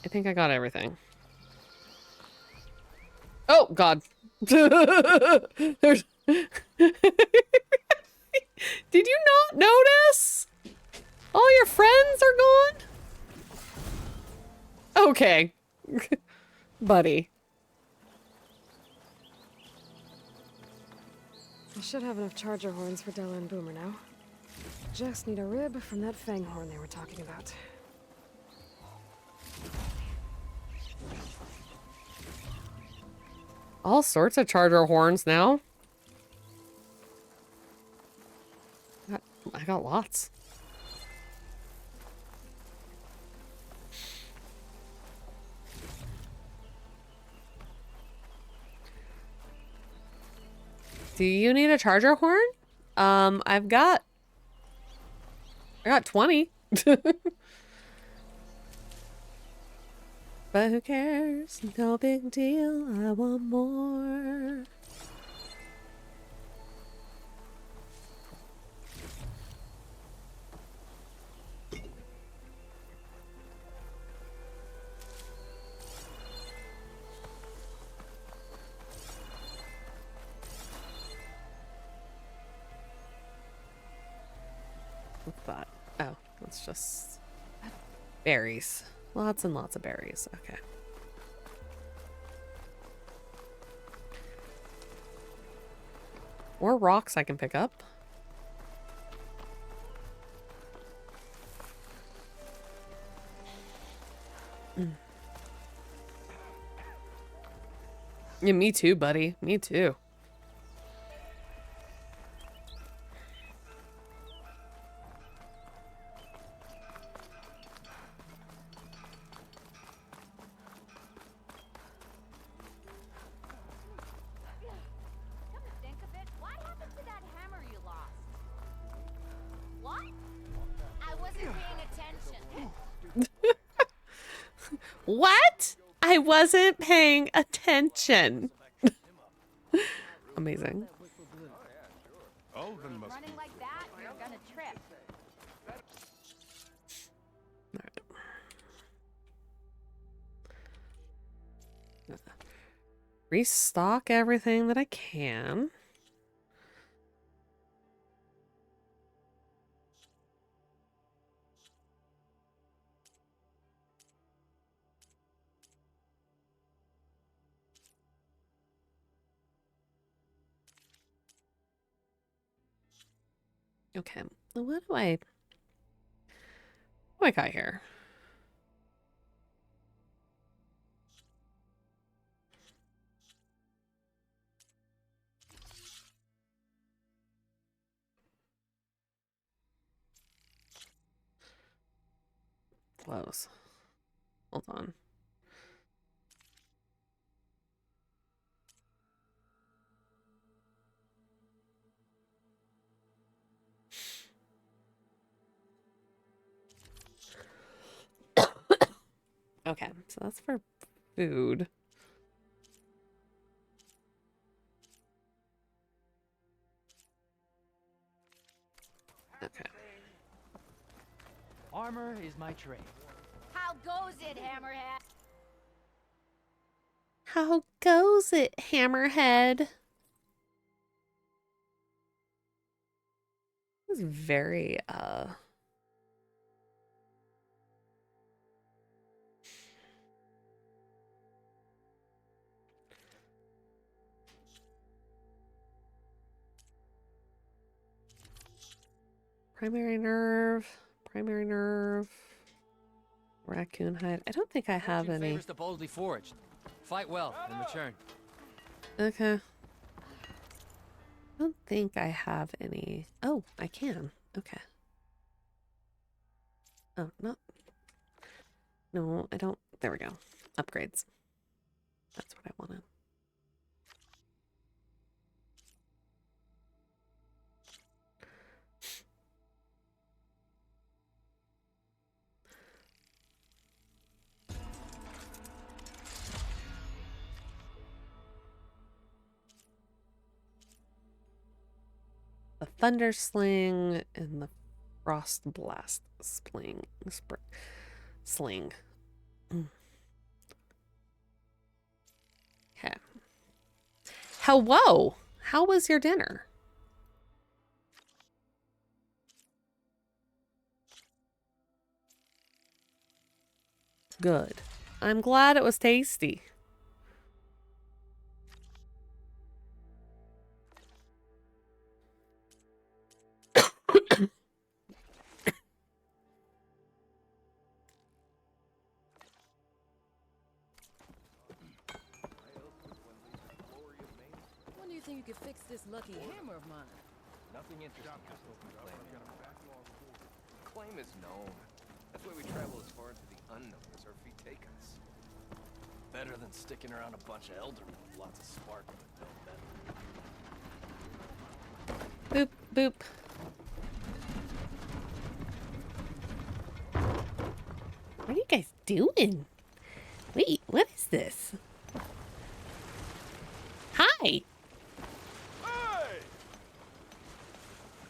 I think I got everything. Oh, God. There's... Did you not notice? All your friends are gone? Okay. Buddy. I should have enough charger horns for Della and Boomer now. Just need a rib from that fang horn they were talking about. All sorts of charger horns now. I got lots. Do you need a charger horn? I got 20. But who cares? No big deal. I want more. What's that? Oh, that's just berries. Lots and lots of berries. Okay. More rocks I can pick up. Yeah, me too, buddy. Me too. What? I wasn't paying attention. Amazing. Alvin must Running be. like that, you're gonna trip. Restock everything that I can. Okay, what do I got here? Close. Hold on. Okay, so that's for food. Okay. Armor is my trade. How goes it, Hammerhead? How goes it, Hammerhead? This is very, primary nerve, raccoon hide. I don't think I have Fortune any. favors the boldly forged. Fight well in return. Okay. I don't think I have any. Oh, I can. Okay. Oh, no. No, I don't. There we go. Upgrades. That's what I wanted. The Thunder Sling and the Frost Blast Sling. Sling. Okay. Hello. How was your dinner? Good. I'm glad it was tasty. When do you think you could fix this lucky hammer of mine? Nothing interesting has to complain. Claim is known. That's why we travel as far into the unknown as our feet take us. Better than sticking around a bunch of eldermen with lots of spark when it don't matter. Boop, boop. What are you guys doing? Wait, what is this? Hi! Hey!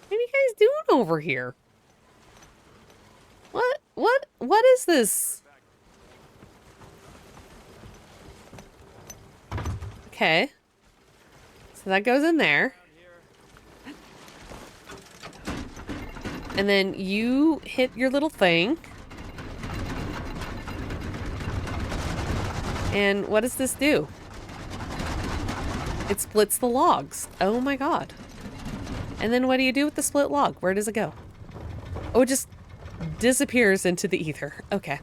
What are you guys doing over here? What is this? Okay. So that goes in there. And then you hit your little thing. And what does this do? It splits the logs. Oh my god. And then what do you do with the split log? Where does it go? Oh, it just disappears into the ether. Okay.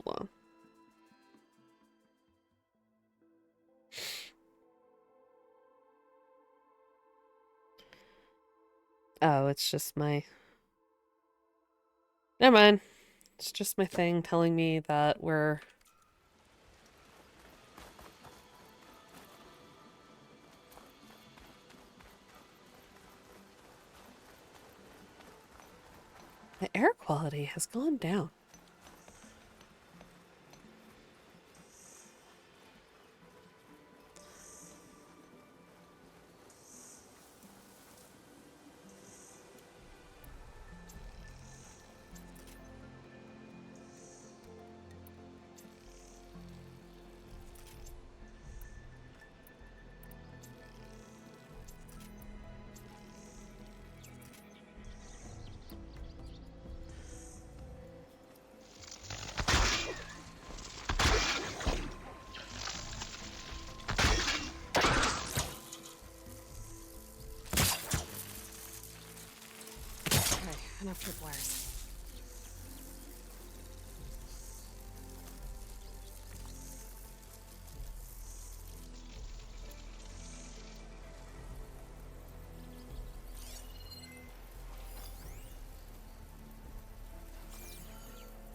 Hold on. Oh, it's just my... Never mind. It's just my thing telling me that we're... The air quality has gone down. Enough tripwires.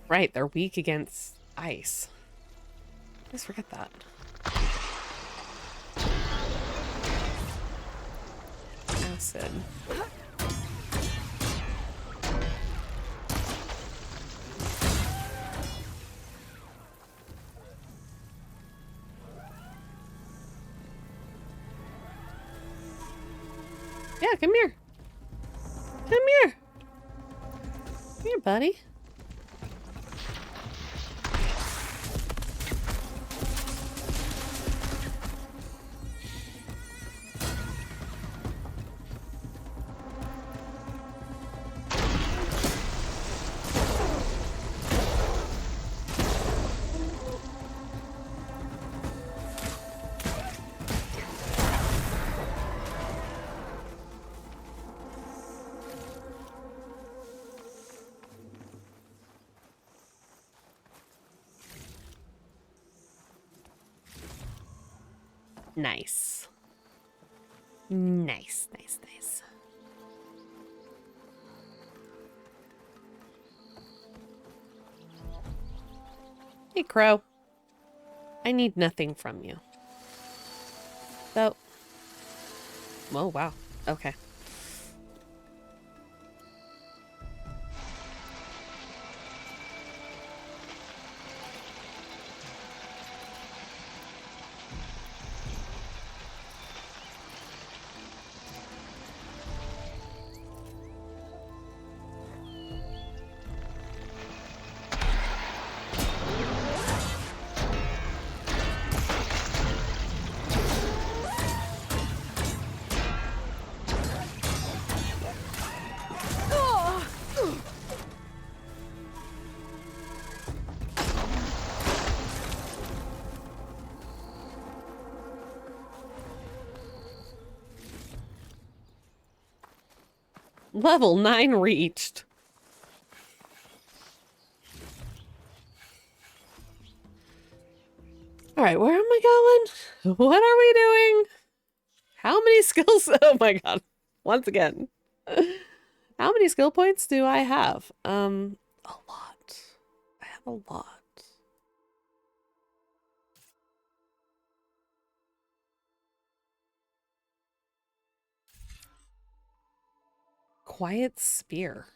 Right, they're weak against ice. I always forget that. Acid. Yeah, come here. Come here. Come here, buddy. Nice. Nice, nice, nice. Hey, Crow. I need nothing from you. So... Oh, wow. Okay. Level 9 reached. Alright, where am I going? What are we doing? How many skills? Oh my god. Once again. How many skill points do I have? A lot. I have a lot. Quiet Spear.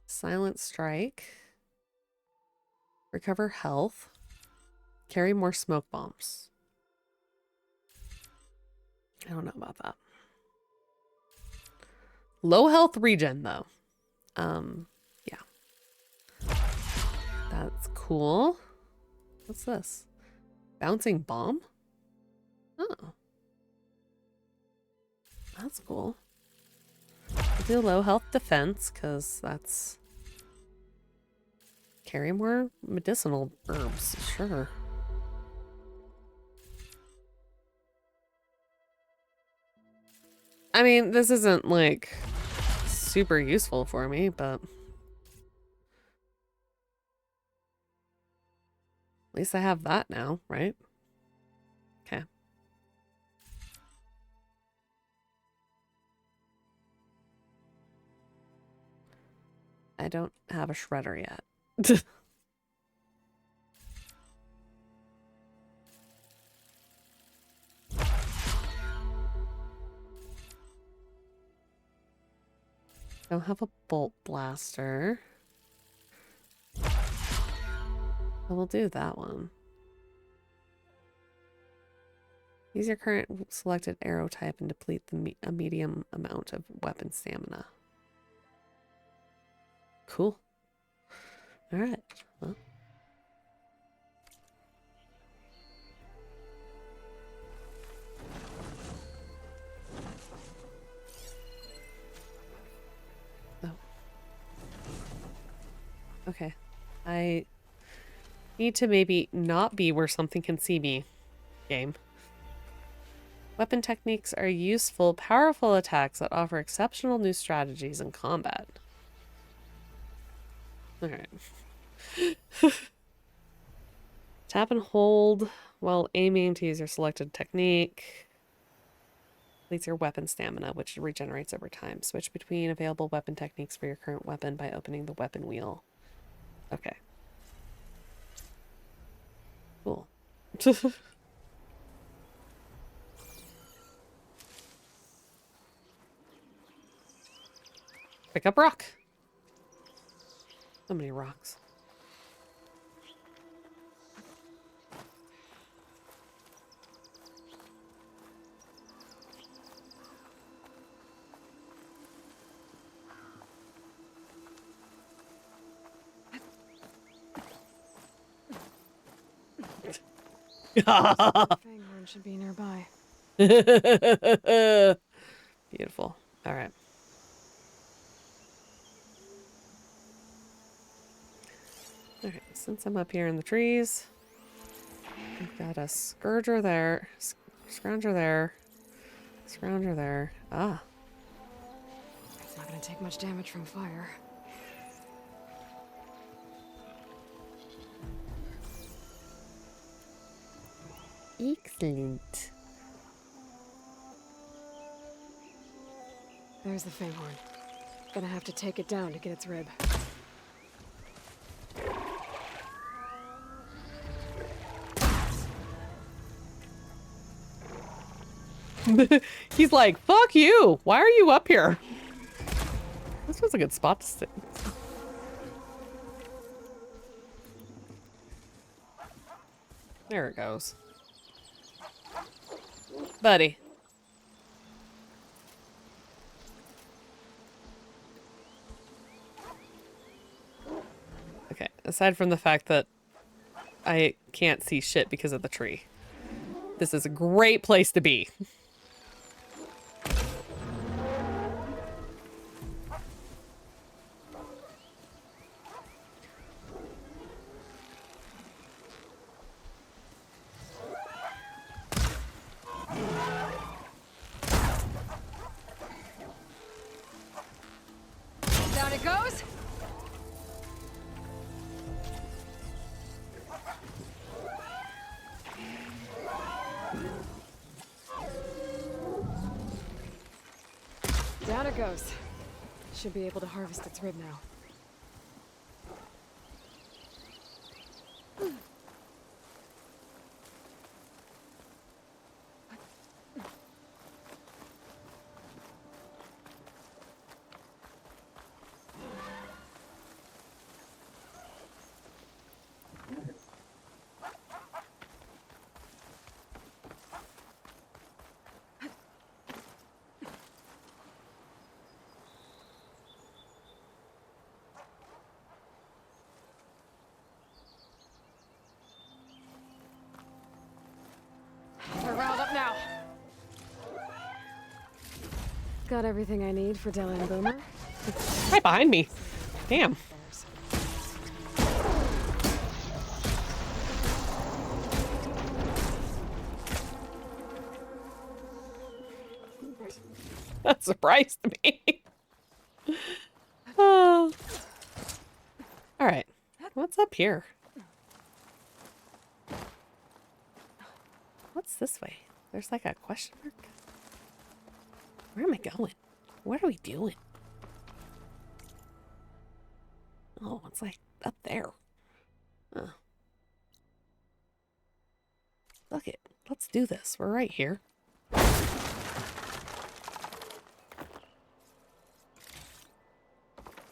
Silent Strike. Recover health. Carry more smoke bombs. I don't know about that. Low health regen though. Yeah. That's cool. What's this? Bouncing bomb? Oh. That's cool. I'll do low health defense because that's... Carry more medicinal herbs, sure. I mean, this isn't like super useful for me, but At least I have that now, right? Okay. I don't have a shredder yet. Don't have a bolt blaster. I will do that one. Use your current selected arrow type and deplete a medium amount of weapon stamina. Cool. All right. Well. Oh. Okay. I need to maybe not be where something can see me. Game. Weapon techniques are useful, powerful attacks that offer exceptional new strategies in combat. Alright. Tap and hold while aiming to use your selected technique. Depletes your weapon stamina, which regenerates over time. Switch between available weapon techniques for your current weapon by opening the weapon wheel. Okay. Cool. Pick up rock. So many rocks. Fanghorn should be nearby. Beautiful. All right. All right. Since I'm up here in the trees, I've got a scourger there, scrounger there, scrounger there. Ah. It's not gonna take much damage from fire. Excellent. There's the Fanghorn. Gonna have to take it down to get its rib. He's like, fuck you. Why are you up here? This was a good spot to sit. There it goes. Buddy. Okay, aside from the fact that I can't see shit because of the tree, this is a great place to be. Down it goes! Down it goes. Should be able to harvest its rib now. We're riled up now. Got everything I need for Della and Boomer. Right behind me. Damn. That surprised me. Oh. All right. What's up here? What's this way? There's like a question mark. Where am I going? What are we doing? Oh, it's like up there. Huh. Look it. Let's do this. We're right here.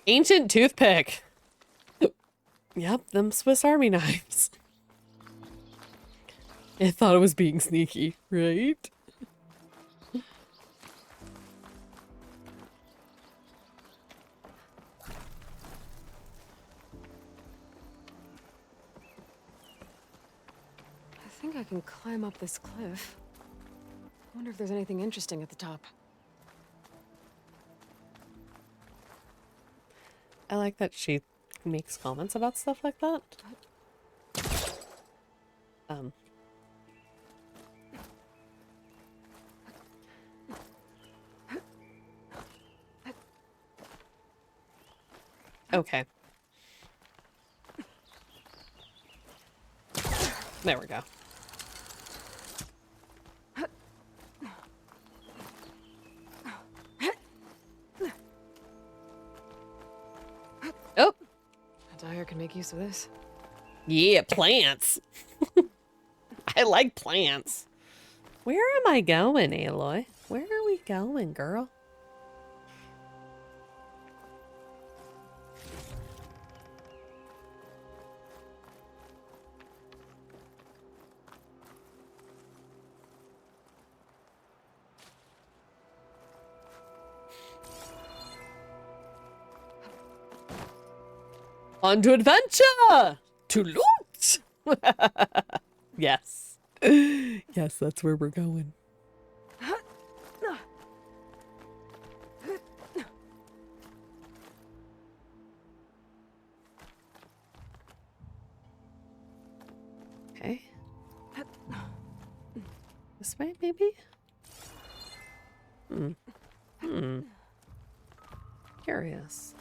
Ancient toothpick. Yep, them Swiss Army knives. I thought it was being sneaky, right? I think I can climb up this cliff. I wonder if there's anything interesting at the top. I like that she makes comments about stuff like that. Okay. There we go. Oh! A dyer can make use of this. Yeah, plants! I like plants. Where am I going, Aloy? Where are we going, girl? On to adventure! To loot! Yes. Yes, that's where we're going. Okay. This way, maybe? Curious.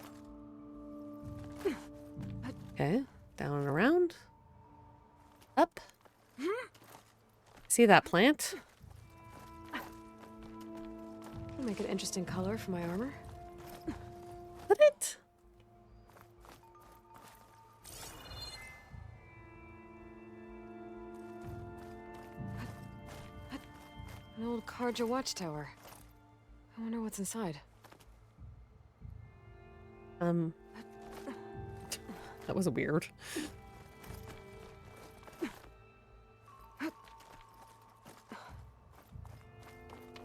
Okay, down and around. Up. See that plant? It'll make an interesting color for my armor. Would it? An old Karja watchtower. I wonder what's inside. That was weird.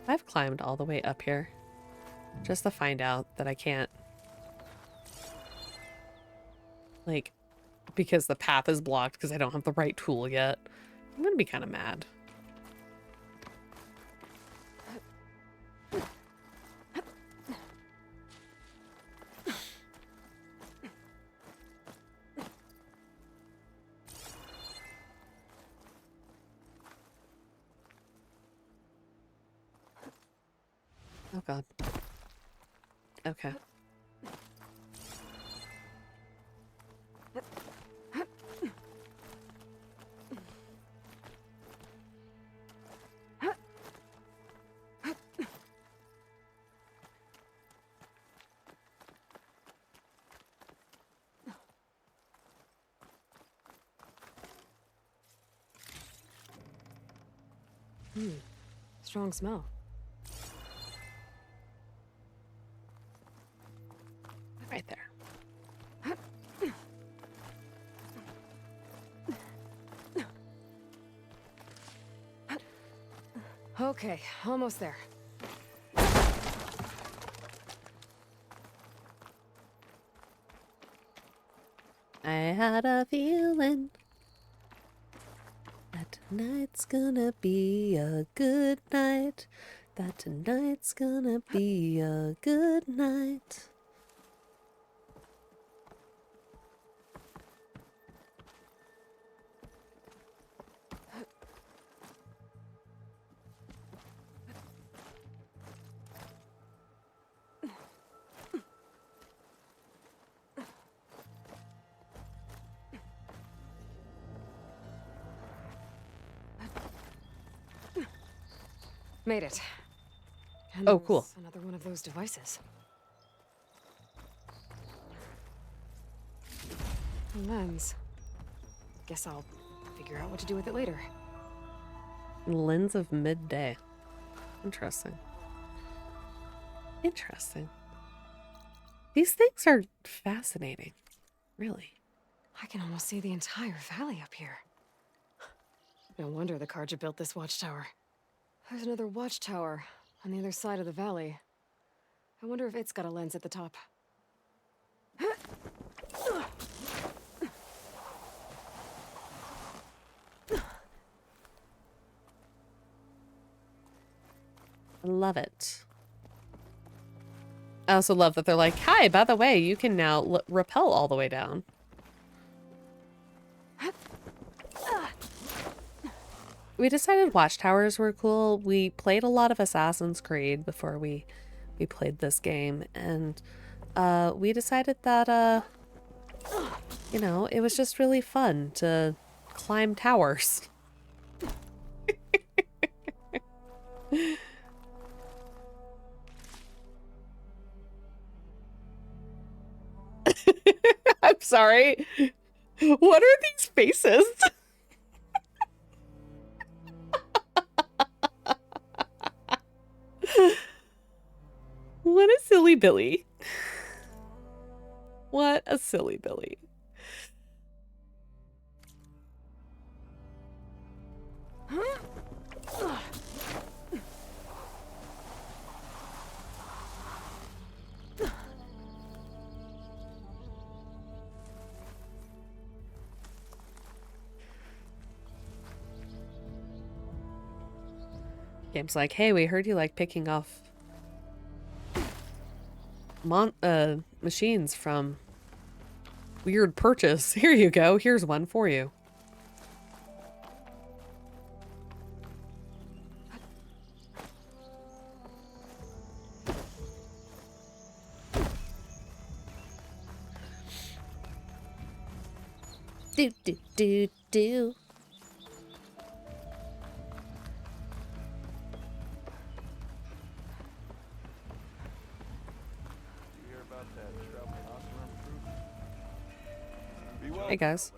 I've climbed all the way up here just to find out that I can't, like, because the path is blocked because I don't have the right tool yet. I'm gonna be kind of mad. Oh god. Okay. Strong smell. Right there. Okay, almost there. I had a feeling that tonight's gonna be a good night. That tonight's gonna be a good night. Made it. And Oh, there's cool. another one of those devices. A lens. Guess I'll figure out what to do with it later. Lens of midday. Interesting. Interesting. These things are fascinating. Really. I can almost see the entire valley up here. No wonder the Carja built this watchtower. There's another watchtower on the other side of the valley. I wonder if it's got a lens at the top. I love it. I also love that they're like, hi, by the way, you can now rappel all the way down. We decided watchtowers were cool. We played a lot of Assassin's Creed before we played this game, and we decided that you know, it was just really fun to climb towers. I'm sorry. What are these faces? What a silly Billy. What a silly Billy. Game's like, hey, we heard you like picking off machines from weird purchase. Here you go. Here's one for you. Do do do do. Hey guys.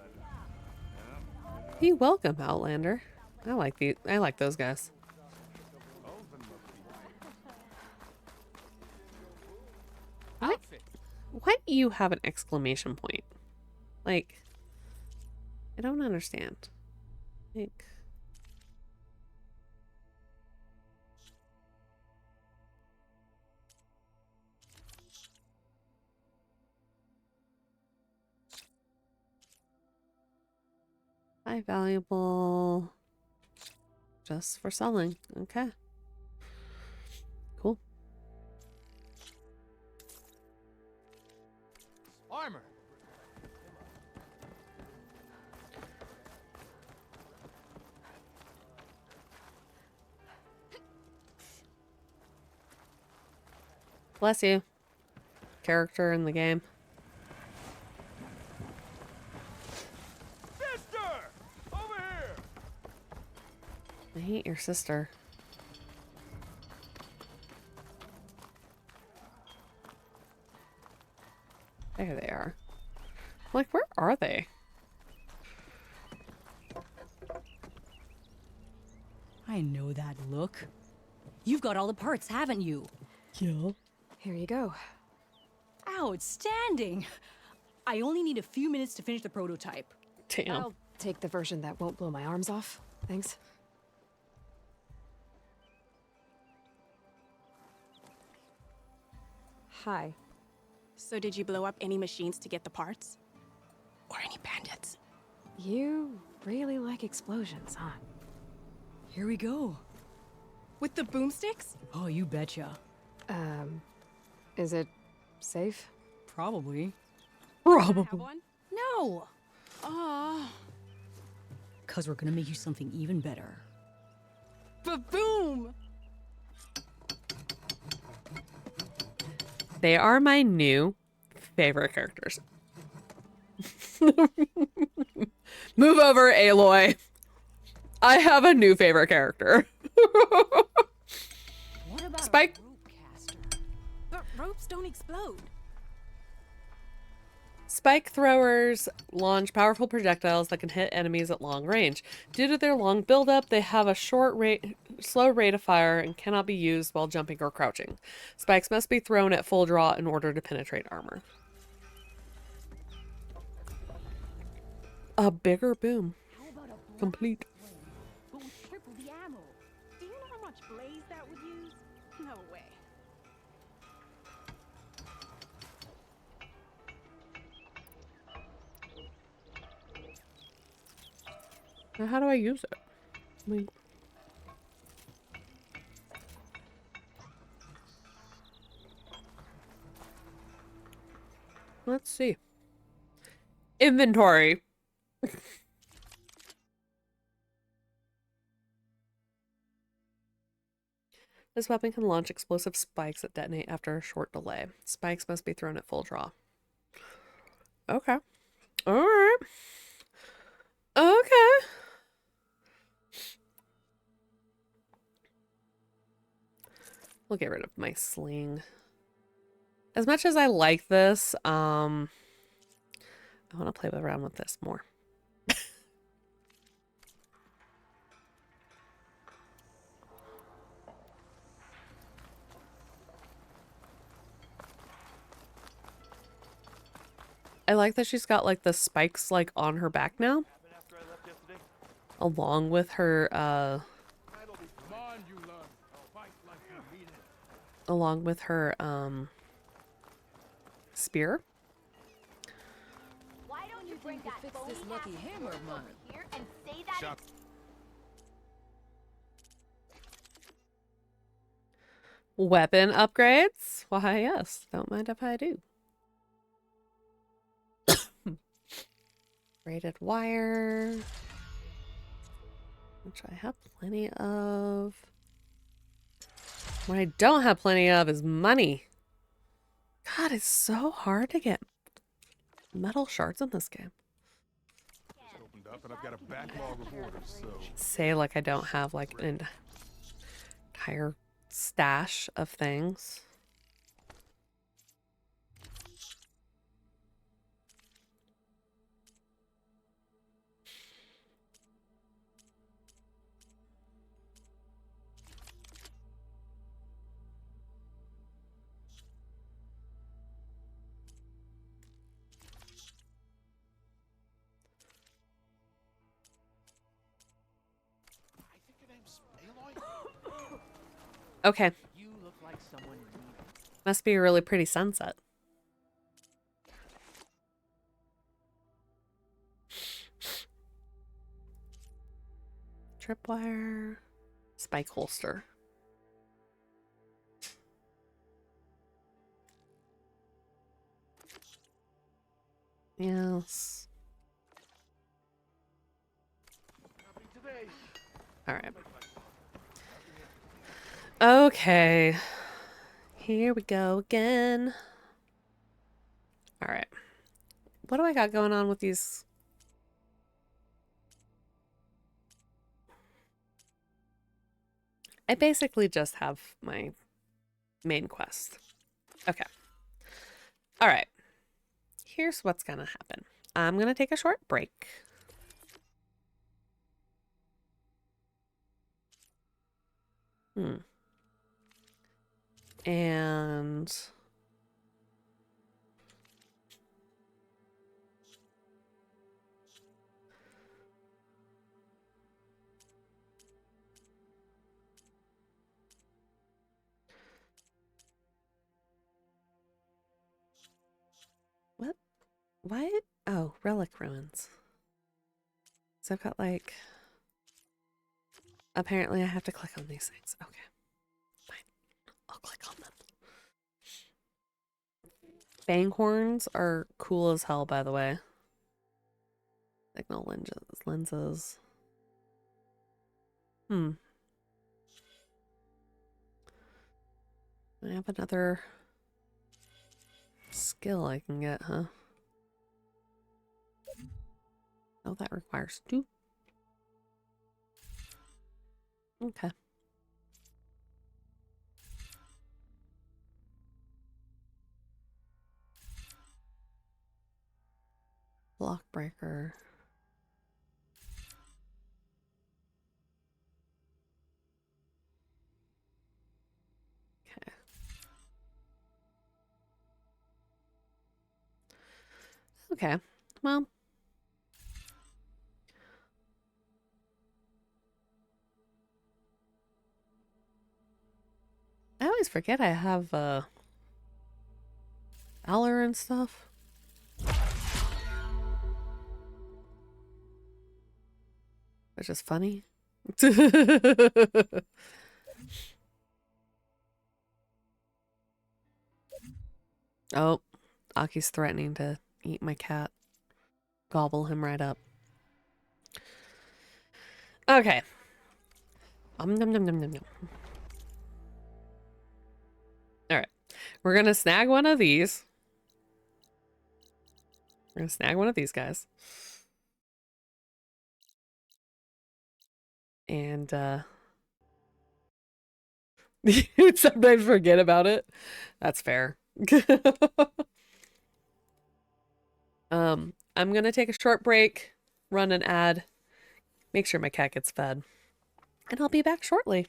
Be welcome, Outlander. I like those guys. Why do you have an exclamation point? Like, I don't understand. Like, high valuable, just for selling. Okay. Cool. Armor. Bless you. Character in the game. Sister! Over here! I hate your sister. There they are. Like, where are they? I know that look. You've got all the parts, haven't you? Yeah. Here you go. Outstanding! I only need a few minutes to finish the prototype. Damn. I'll take the version that won't blow my arms off. Thanks. Hi. So did you blow up any machines to get the parts? Or any bandits? You really like explosions, huh? Here we go. With the boomsticks? Oh, you betcha. Is it safe? Probably. Have one? No. Cause we're gonna make you something even better. Ba-boom! They are my new favorite characters. Move over, Aloy. I have a new favorite character. Spike. But ropes don't explode. Spike throwers launch powerful projectiles that can hit enemies at long range. Due to their long buildup, they have a slow rate of fire and cannot be used while jumping or crouching. Spikes must be thrown at full draw in order to penetrate armor. A bigger boom. Complete. Triple the ammo. Do you know how much blaze that would use? No way. Now, how do I use it? Wait. Let's see. Inventory. This weapon can launch explosive spikes that detonate after a short delay. Spikes must be thrown at full draw. Okay. Alright. Okay. We'll get rid of my sling. As much as I like this, I want to play around with this more. I like that she's got like the spikes like on her back now. Along with her spear. Why don't you bring that Fix phony this lucky ass hammer of mine. over here and say that Weapon upgrades? Why, yes. Don't mind if I do. Braided wire. Which I have plenty of. What I don't have plenty of is money. God, it's so hard to get metal shards in this game. Opened up and I've got a backlog of orders, so Say like I don't have like an entire stash of things. Okay. You look like someone Must be a really pretty sunset. Tripwire. Spike holster. Yes. All right. Okay. Here we go again. All right. What do I got going on with these? I basically just have my main quest. Okay. All right. Here's what's going to happen. I'm going to take a short break. And what? What? Oh, relic ruins. So I've got like, apparently I have to click on these things. Okay. Fine. I'll click on them. Fanghorns are cool as hell, by the way. Signal lenses. I have another skill I can get, huh? Oh, that requires 2. Okay. Lockbreaker. Okay. Okay. Well. I always forget I have Valor and stuff. Which is funny. Oh, Aki's threatening to eat my cat. Gobble him right up. Okay. Nom nom nom nom nom. Alright. We're gonna snag one of these. We're gonna snag one of these guys. And you sometimes forget about it. That's fair. I'm gonna take a short break, run an ad, make sure my cat gets fed, and I'll be back shortly.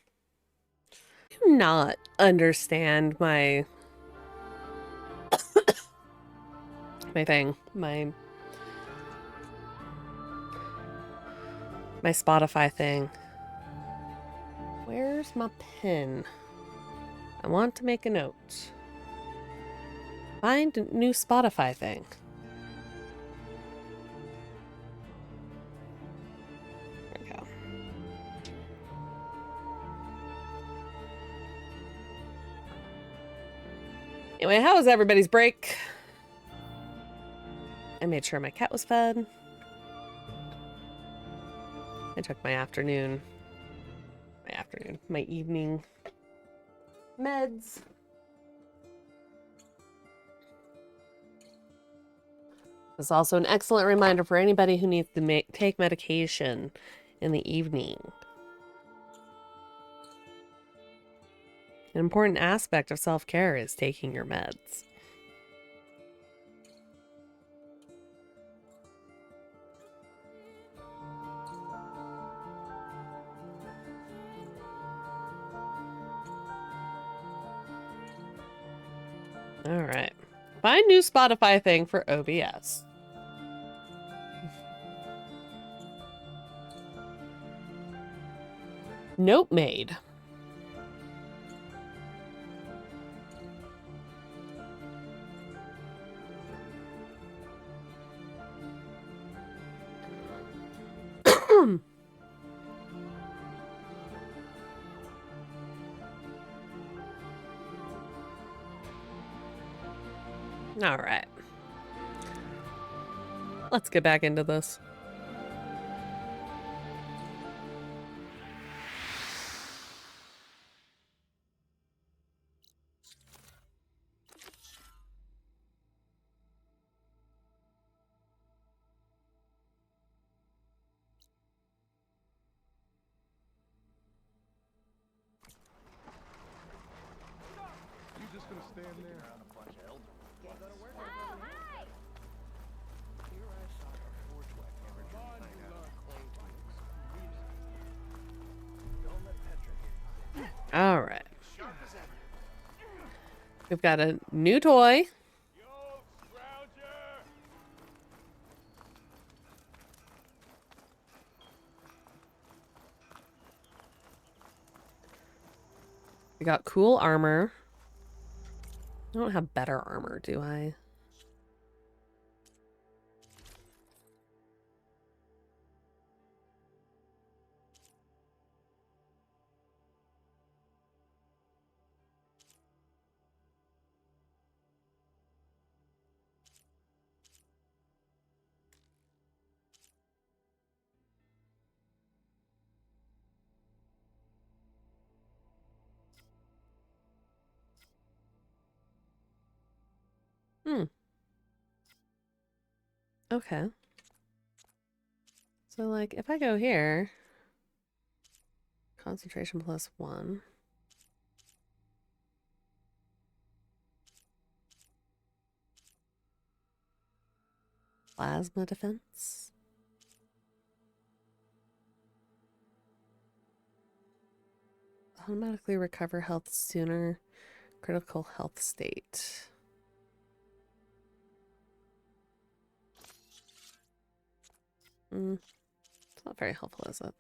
Do not understand my my Spotify thing. Where's my pen? I want to make a note. Find new Spotify thing. There we go. Anyway, how was everybody's break? I made sure my cat was fed. I took my evening meds. It's also an excellent reminder for anybody who needs to take medication in the evening. An important aspect of self-care is taking your meds. All right. Find new Spotify thing for OBS. Note made. All right. Let's get back into this. You just gonna stand there? Around a bunch of elders. All right. We've got a new toy. We got cool armor. I don't have better armor, do I? Okay. So, like, if I go here, concentration +1. Plasma defense. Automatically recover health sooner. Critical health state. It's not very helpful, is it?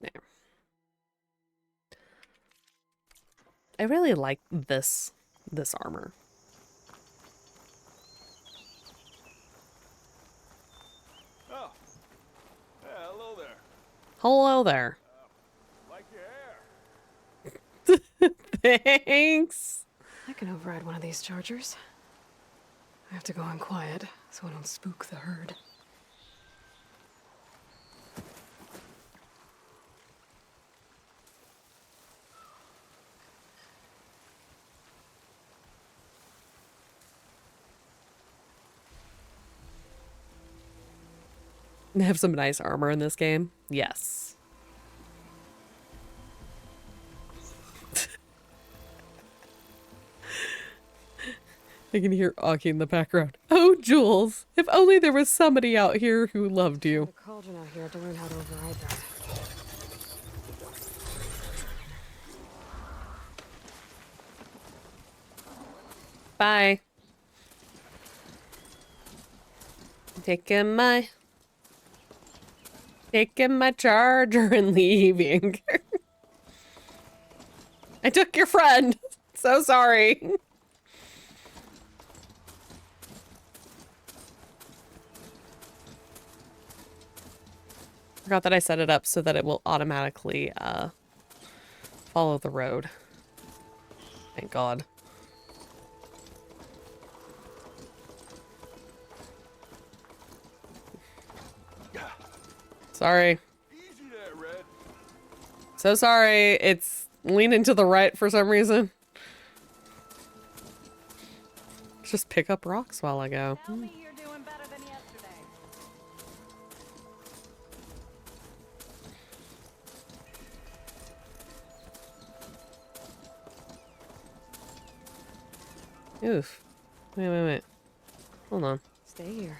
There. I really like this armor. Oh. Yeah, hello there. Hello there. Like your hair. Thanks. I can override one of these chargers. I have to go in quiet so I don't spook the herd. They have some nice armor in this game. Yes. I can hear Aki in the background. Oh, Jules, if only there was somebody out here who loved you. A cauldron out here to learn how to override that. Bye. Taking my charger and leaving. I took your friend. So sorry. Forgot that I set it up so that it will automatically follow the road. Thank God. Sorry. Easy there, Red. So sorry. It's leaning to the right for some reason. Just pick up rocks while I go. Tell me you're doing better than yesterday. Oof. Wait. Hold on. Stay here.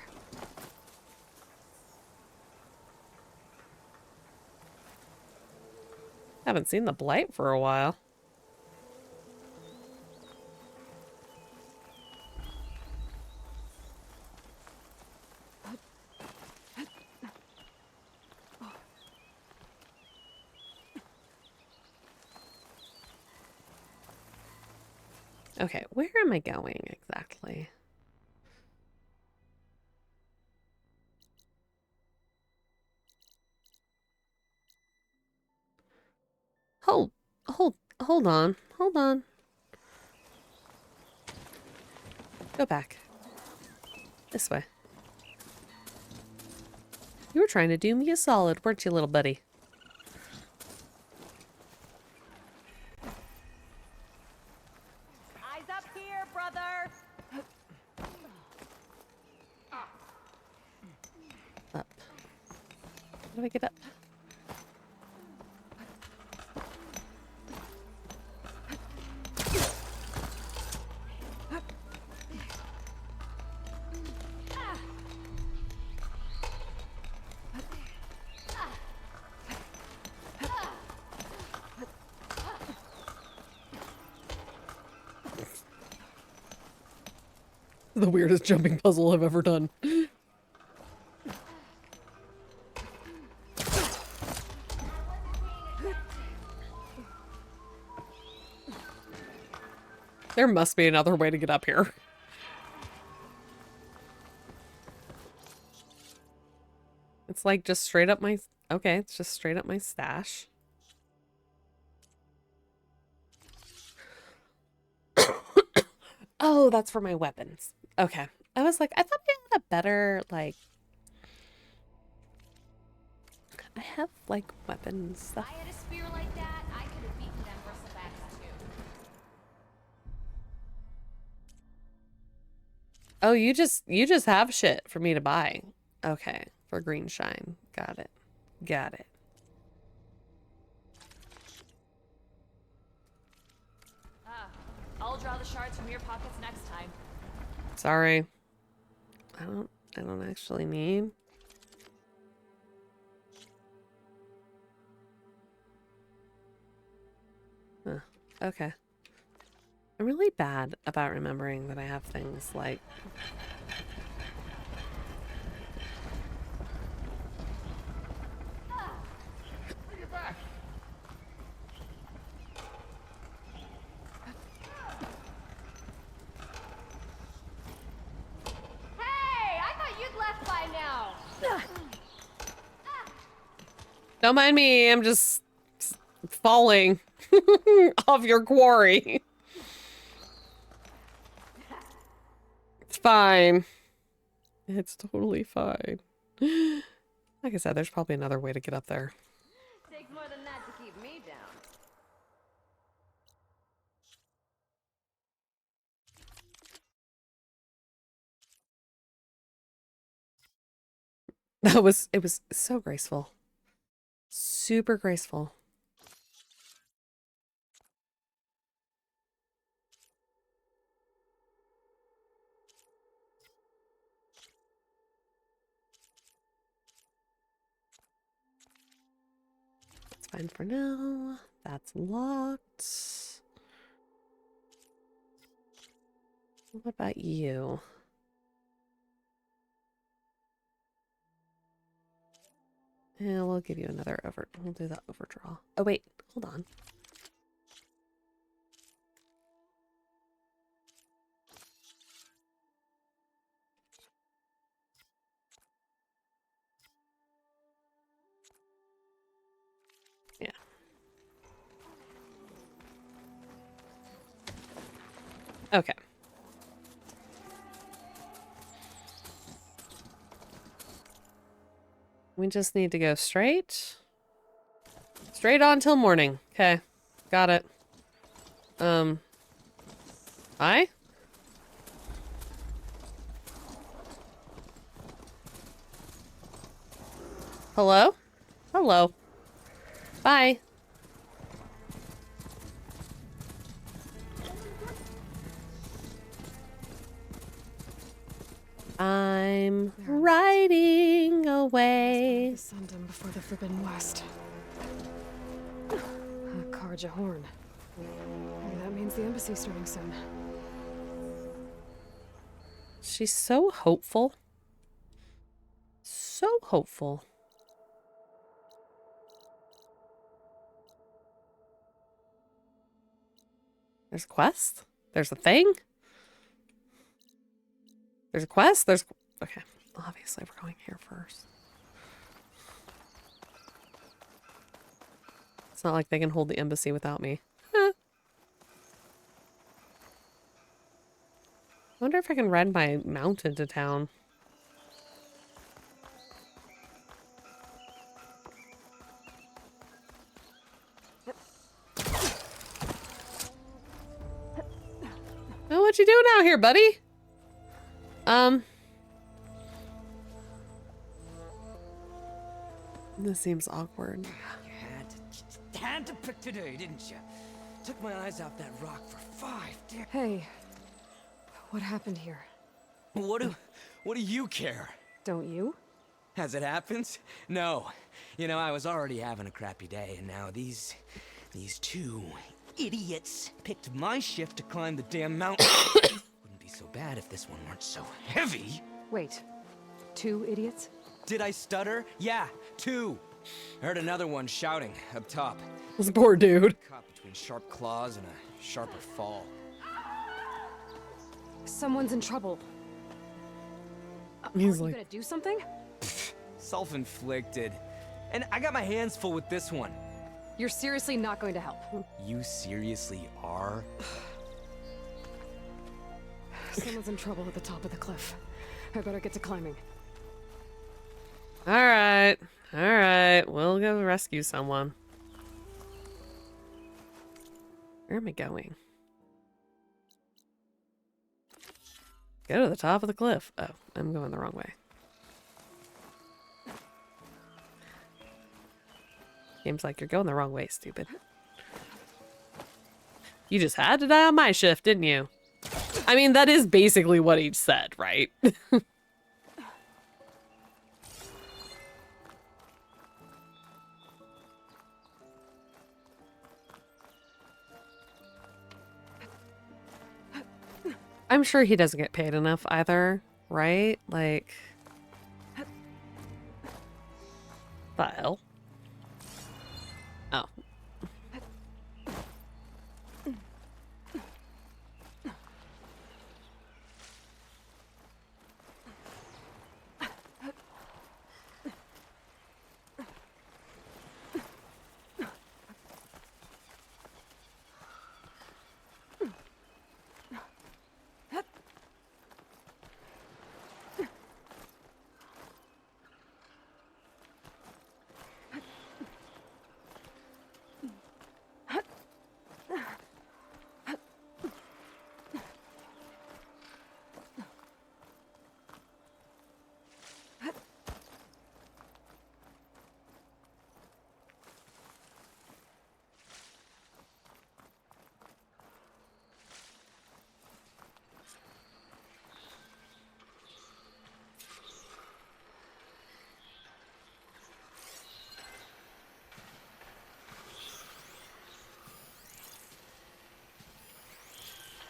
Haven't seen the blight for a while. Okay, where am I going exactly? Hold on. Hold on. Go back. This way. You were trying to do me a solid, weren't you, little buddy? Eyes up here, brother. Up. How do I get up? The weirdest jumping puzzle I've ever done. There must be another way to get up here. It's like just straight up my... Okay, it's just straight up my stash. Oh, that's for my weapons. Okay. I was like, I thought I had a better, like... I have, like, weapons stuff. I had a spear like that, I could have beaten them bristlebacks too. Oh, you just have shit for me to buy. Okay, for green shine. Got it. Got it. I'll draw the shards from your pockets next time. Sorry. I don't actually need. Huh. Okay. I'm really bad about remembering that I have things like... Bring it back. Hey, I thought you'd left by now. Don't mind me, I'm just falling off your quarry. It's fine. It's totally fine. Like I said, there's probably another way to get up there. Takes more than that to keep me down. It was so graceful. Super graceful. That's fine for now. That's locked. What about you? Yeah, we'll give you another we'll do the overdraw. Oh wait, hold on. Yeah. Okay. We just need to go straight. Straight on till morning. Okay. Got it. Hi? Hello? Hello. Bye. I'm riding away. The Sundom before the Forbidden West. Karja Horn. Maybe that means the embassy's starting soon. She's so hopeful. So hopeful. There's a quest? There's a thing? There's a quest? There's... Okay. Obviously, we're going here first. It's not like they can hold the embassy without me. I wonder if I can ride my mount into town. Oh, what you doing out here, buddy? This seems awkward. You had to pick today, didn't you? Took my eyes off that rock for 5 days. Hey, what happened here? What do you care? Don't you? As it happens? No. You know, I was already having a crappy day, and now these two idiots picked my shift to climb the damn mountain. Wouldn't be so bad if this one weren't so heavy. Wait, 2 idiots? Did I stutter? Yeah, 2. Heard another one shouting up top. This poor dude. Caught between sharp claws and a sharper fall. Someone's in trouble. He's Are like, you gonna do something? Self-inflicted. And I got my hands full with this one. You're seriously not going to help. You seriously are? Someone's in trouble at the top of the cliff. I better get to climbing. all right. All right. We'll go rescue someone. Where am I going? Go to the top of the cliff. Oh, I'm going the wrong way. Seems like you're going the wrong way, stupid. You just had to die on my shift, didn't you? I mean, that is basically what he said, right? I'm sure he doesn't get paid enough either, right? Like... File. Oh.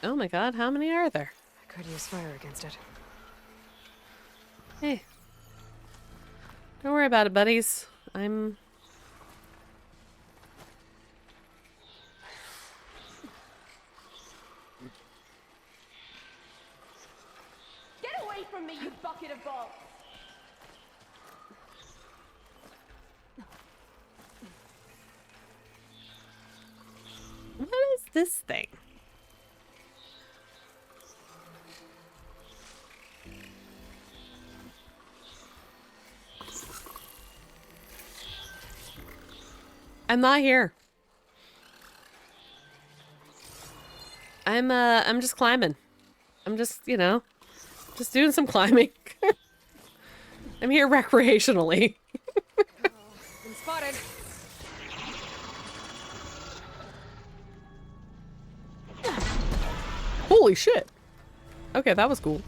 Oh my god, how many are there? I could use fire against it. Hey. Don't worry about it, buddies. I'm... Get away from me, you bucket of balls! What is this thing? I'm not here. I'm just climbing. I'm just, you know, just doing some climbing. I'm here recreationally. Been spotted. Holy shit. Okay, that was cool.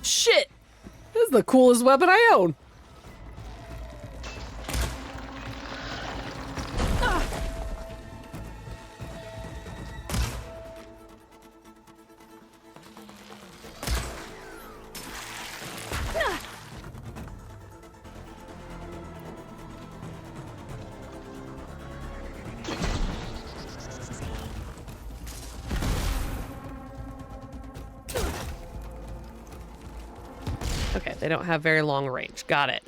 Shit! This is the coolest weapon I own. Okay, they don't have very long range. Got it.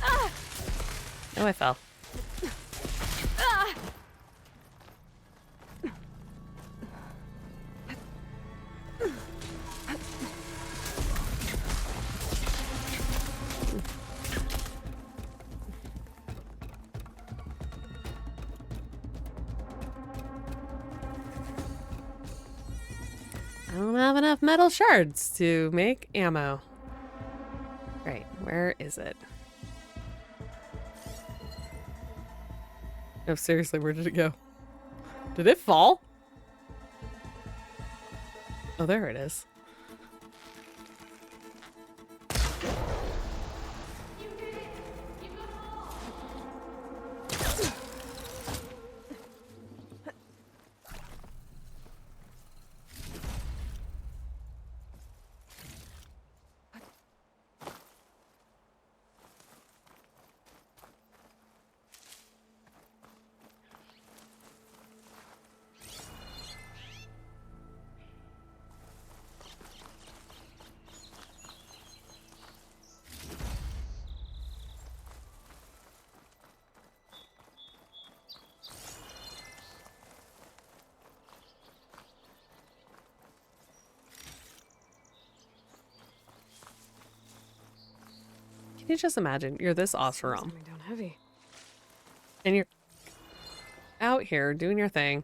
Oh, I fell. I don't have enough metal shards to make ammo. Right, where is it? No, seriously, where did it go? Did it fall? Oh, there it is. Can you just imagine? You're this awesome. Coming down heavy. And you're out here doing your thing.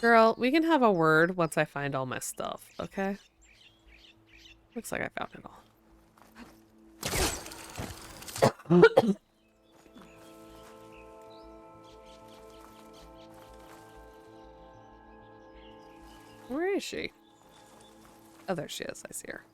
Girl, we can have a word once I find all my stuff, okay? Looks like I found it all. Where is she? Oh, there she is. I see her.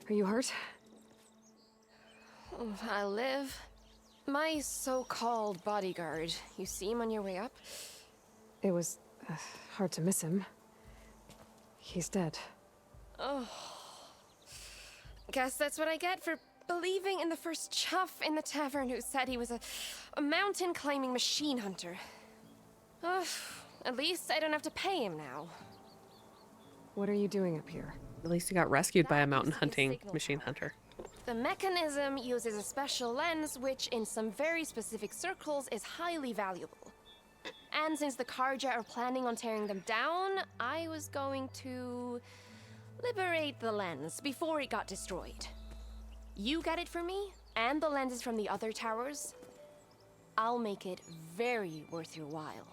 Are you hurt? I live. My so-called bodyguard. You see him on your way up? It was hard to miss him. He's dead. Oh. Guess that's what I get for believing in the first chuff in the tavern who said he was a mountain-climbing machine hunter. At least I don't have to pay him now. What are you doing up here? At least you got rescued by a mountain hunting machine hunter. The mechanism uses a special lens which in some very specific circles is highly valuable. And since the Karja are planning on tearing them down, I was going to liberate the lens before it got destroyed. You get it for me, and the lenses from the other towers. I'll make it very worth your while.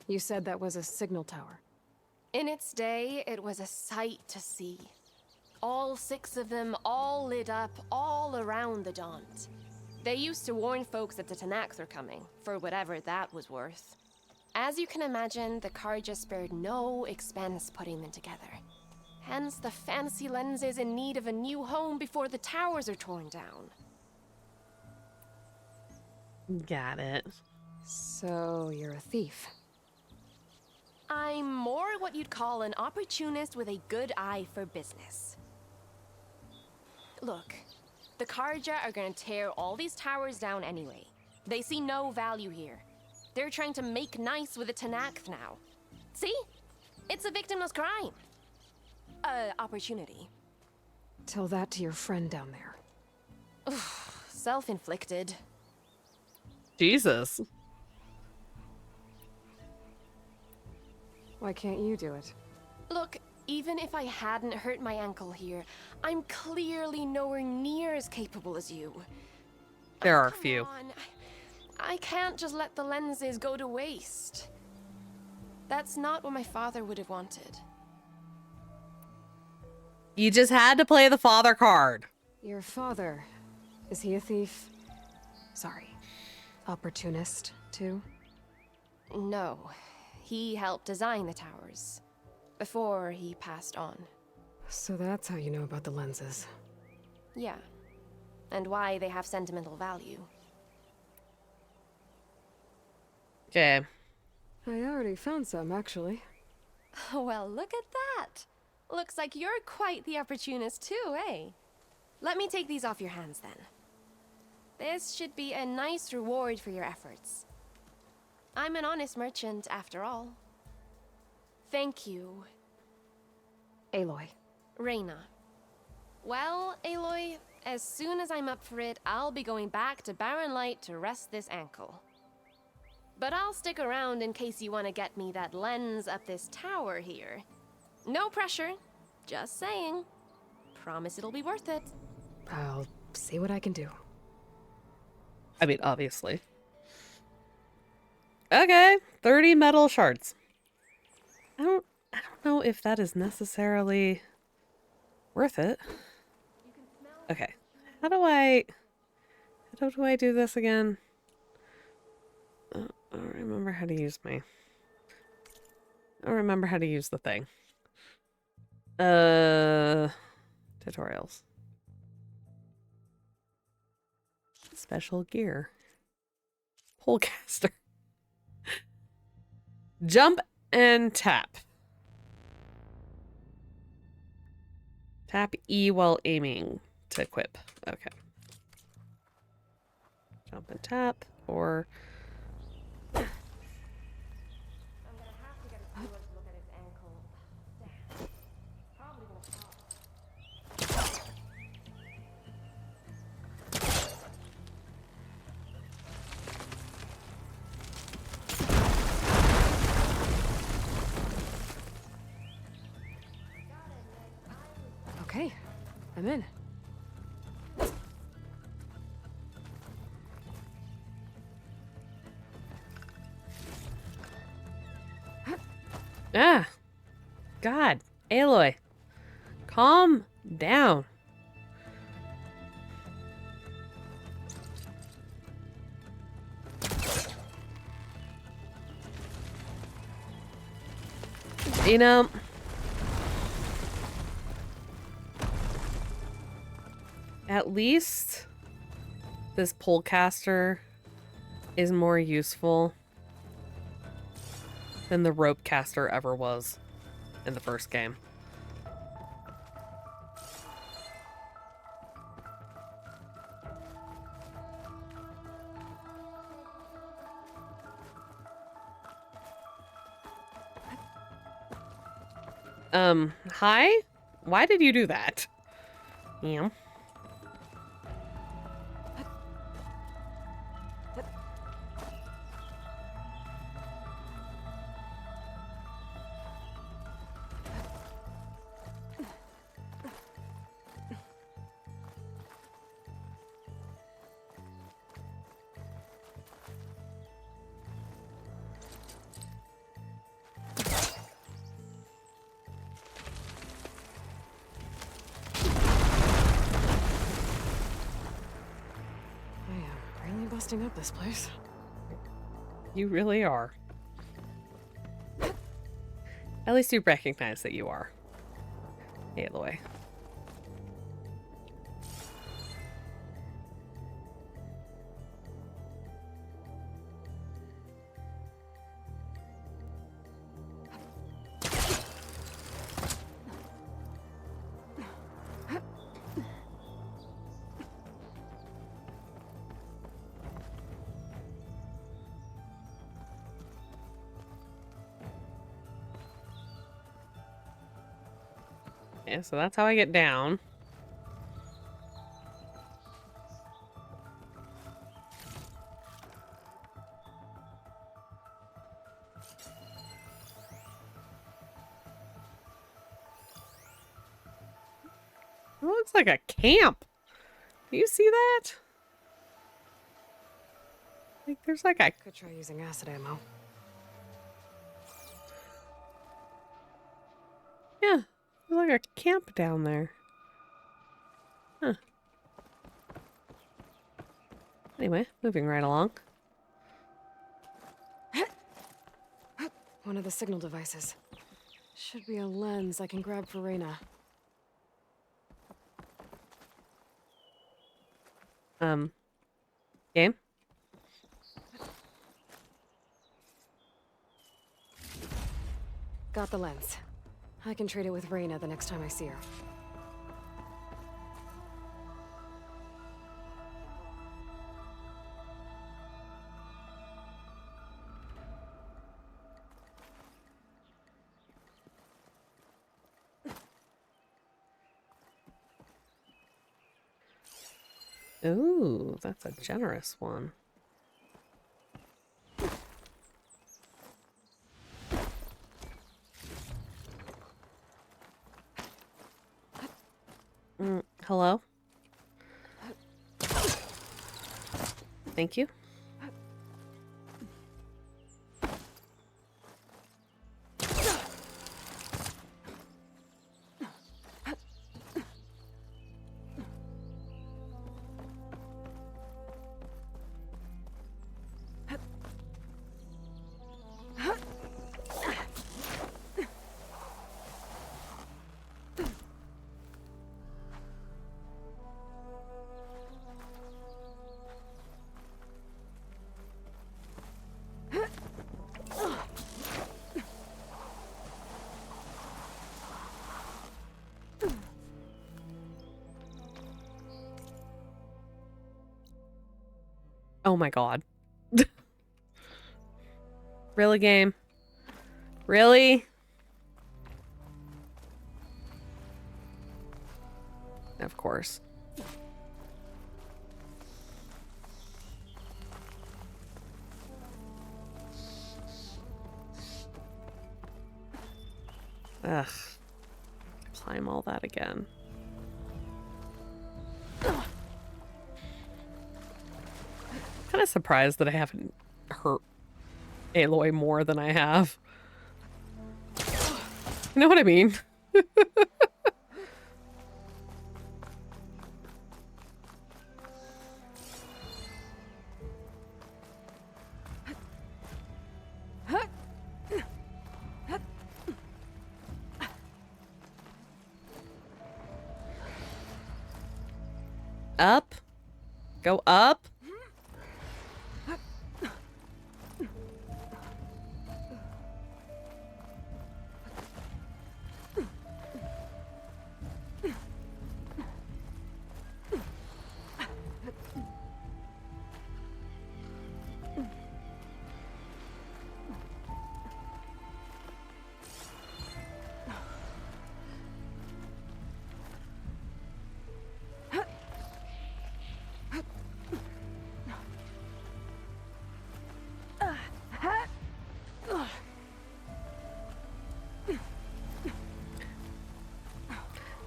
You said that was a signal tower. In its day, it was a sight to see. All 6 of them, all lit up, all around the Daunt. They used to warn folks that the Tanax were coming, for whatever that was worth. As you can imagine, the Karja spared no expense putting them together. Hence the fancy lenses in need of a new home before the towers are torn down. Got it. So, you're a thief. I'm more what you'd call an opportunist with a good eye for business. Look, the Karja are gonna tear all these towers down anyway. They see no value here. They're trying to make nice with the Tanax now. See? It's a victimless crime. Opportunity. Tell that to your friend down there. Self-inflicted. Jesus. Why can't you do it? Look, even if I hadn't hurt my ankle here, I'm clearly nowhere near as capable as you. There are a few. On. I can't just let the lenses go to waste. That's not what my father would have wanted. You just had to play the father card. Your father, is he a thief? Sorry, opportunist, too? No. He helped design the towers before he passed on. So that's how you know about the lenses. Yeah. And why they have sentimental value. Okay. I already found some, actually. Well, look at that. Looks like you're quite the opportunist too, eh? Let me take these off your hands then. This should be a nice reward for your efforts. I'm an honest merchant, after all. Thank you. Aloy. Reyna. Well, Aloy, as soon as I'm up for it, I'll be going back to Barren Light to rest this ankle. But I'll stick around in case you want to get me that lens up this tower here. No pressure. Just saying. Promise it'll be worth it. I'll see what I can do. I mean, obviously. Okay, 30 metal shards. I don't know if that is necessarily worth it. Okay. How do I do this again? I don't remember how to use I don't remember how to use the thing. Tutorials. Special gear. Polecaster. Jump and tap. Tap E while aiming to equip. Okay. Jump and tap, or Come in. Ah, God, Aloy, calm down. You know, at least this polecaster is more useful than the rope caster ever was in the first game. Hi? Why did you do that? Yeah. Busting up this place. You really are. At least you recognize that you are. Aloy. Yeah, so that's how I get down. It looks like a camp. Do you see that? Like, there's like a... Could try using acid ammo. Yeah, there's like a camp down there. Huh. Anyway, moving right along. One of the signal devices. Should be a lens I can grab for Reyna. Game? Got the lens. I can trade it with Reyna the next time I see her. Ooh, that's a generous one. Hello? Thank you. Oh my god. Really, game? Really? Of course. Ugh. Climb all that again. kind of surprised that I haven't hurt Aloy more than I have. You know what I mean? Up. Go up.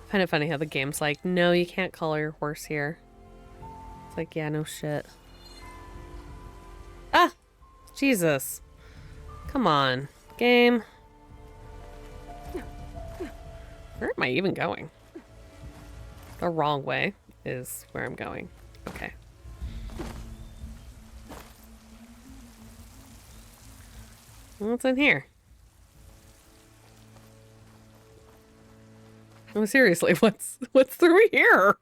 Find it funny how the game's like, no, you can't color your horse here. It's like, yeah, no shit. Ah! Jesus. Come on, game. Where am I even going? The wrong way is where I'm going. Okay. What's in here? Oh, seriously, what's through here?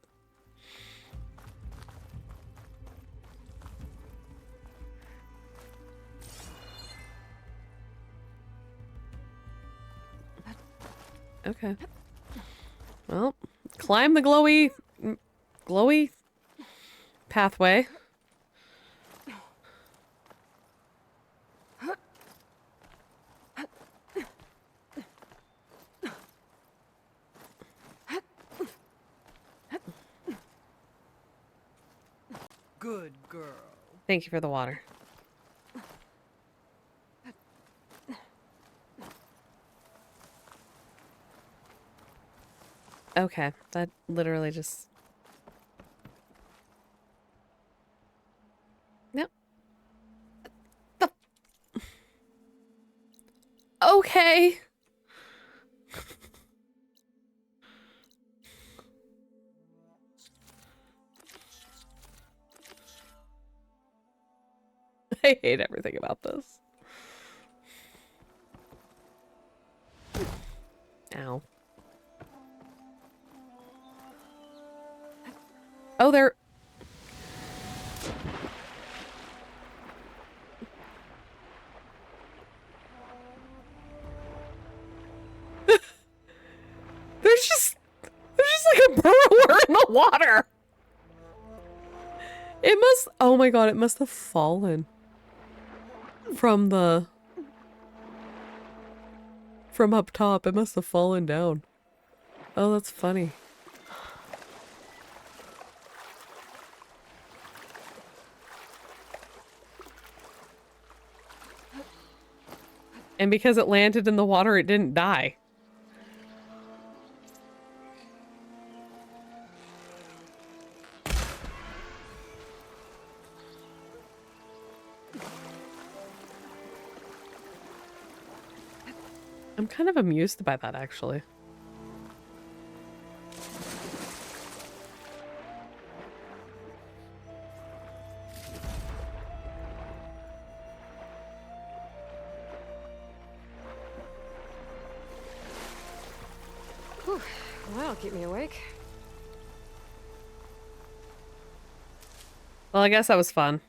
Okay. Well, climb the glowy pathway. Good girl. Thank you for the water. Okay, that literally just... Yep. Okay. I hate everything about this. Ow. Oh, they're... There's just like a burrower in the water. It must... Oh my god, it must have fallen. From up top. It must have fallen down. Oh, that's funny. And because it landed in the water, it didn't die. I'm kind of amused by that, actually. Whew. Well, that'll keep me awake. Well, I guess that was fun.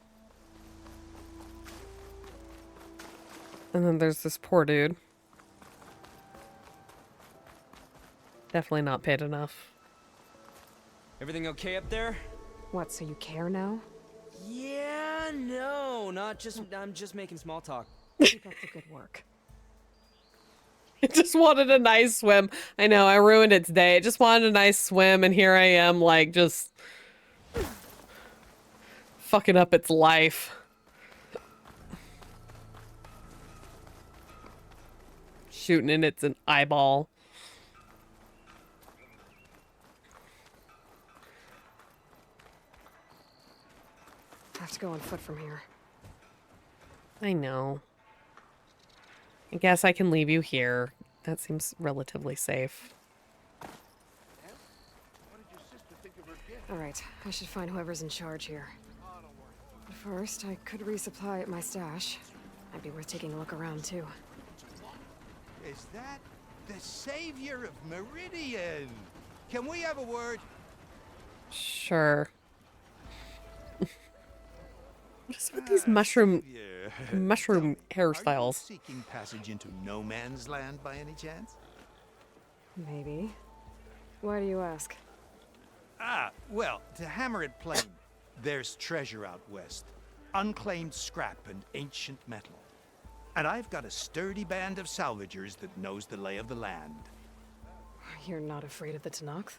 And then there's this poor dude. Definitely not paid enough. Everything okay up there? What, so you care now? Yeah, no, not just... I'm just making small talk. Keep up the good work. It just wanted a nice swim. I know, I ruined its day. It just wanted a nice swim, and here I am, like, just... fucking up its life. Shooting in its an eyeball. have to go on foot from here. I know. I guess I can leave you here. That seems relatively safe. Alright, I should find whoever's in charge here. But first, I could resupply at my stash. Might be worth taking a look around, too. Is that the savior of Meridian? Can we have a word? Sure. What is with these mushroom hairstyles? Seeking passage into no man's land by any chance? Maybe. Why do you ask? Ah, well, to hammer it plain, there's treasure out west. Unclaimed scrap and ancient metal. And I've got a sturdy band of salvagers that knows the lay of the land. You're not afraid of the Tanakh?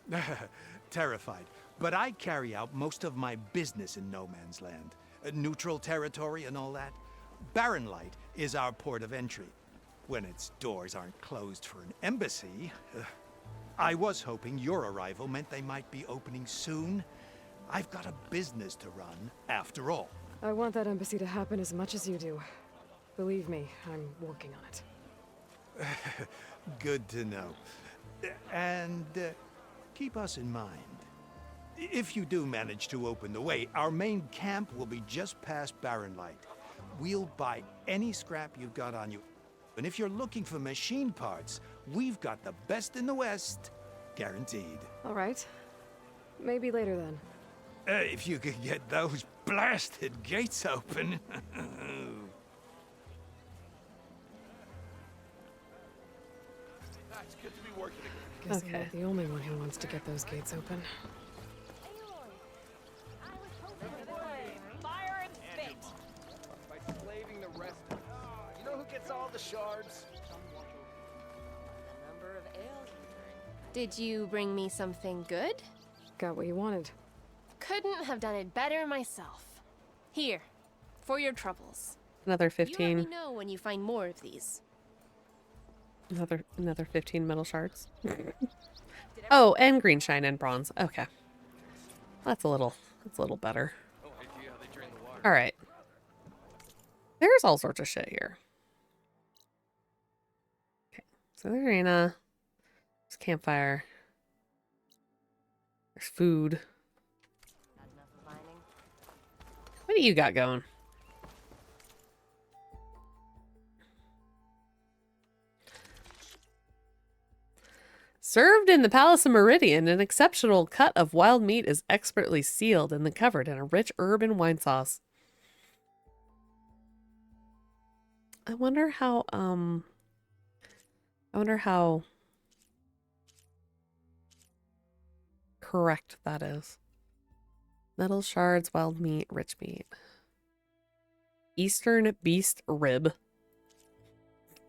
Terrified. But I carry out most of my business in no man's land. Neutral territory and all that. Barren Light is our port of entry. When its doors aren't closed for an embassy. I was hoping your arrival meant they might be opening soon. I've got a business to run, after all. I want that embassy to happen as much as you do. Believe me, I'm working on it. Good to know. And keep us in mind. If you do manage to open the way, our main camp will be just past Barren Light. We'll buy any scrap you've got on you. And if you're looking for machine parts, we've got the best in the West. Guaranteed. All right. Maybe later then. If you could get those blasted gates open. It's good to be working again. Guess I'm not the only one who wants to get those gates open. Fire and spit. By slaving the rest of us. You know who gets all the shards? Number of ales you drink. Did you bring me something good? Got what you wanted. Couldn't have done it better myself. Here, for your troubles. Another You 15. let me know when you find more of these. Another 15 metal shards. Oh, and green shine and bronze. Okay. That's a little better. All right. There's all sorts of shit here. Okay. So there's arena. There's campfire. There's food. What do you got going? Served in the Palace of Meridian, an exceptional cut of wild meat is expertly sealed and then covered in a rich herb and wine sauce. I wonder how correct that is. Metal shards, wild meat, rich meat. Eastern beast rib.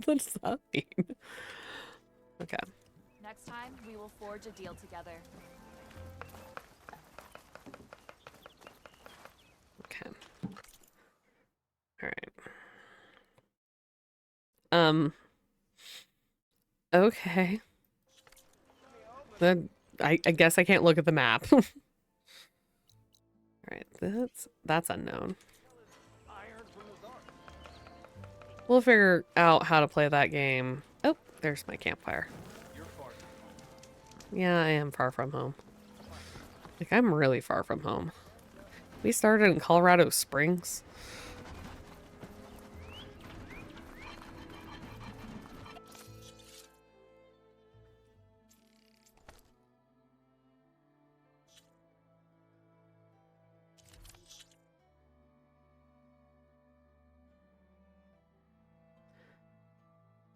What does that mean? Okay. Next time, we will forge a deal together. Okay. All right. Okay. Then I guess I can't look at the map. All right, that's unknown. We'll figure out how to play that game. Oh, there's my campfire. Yeah, I am far from home. Like, I'm really far from home. We started in Colorado Springs.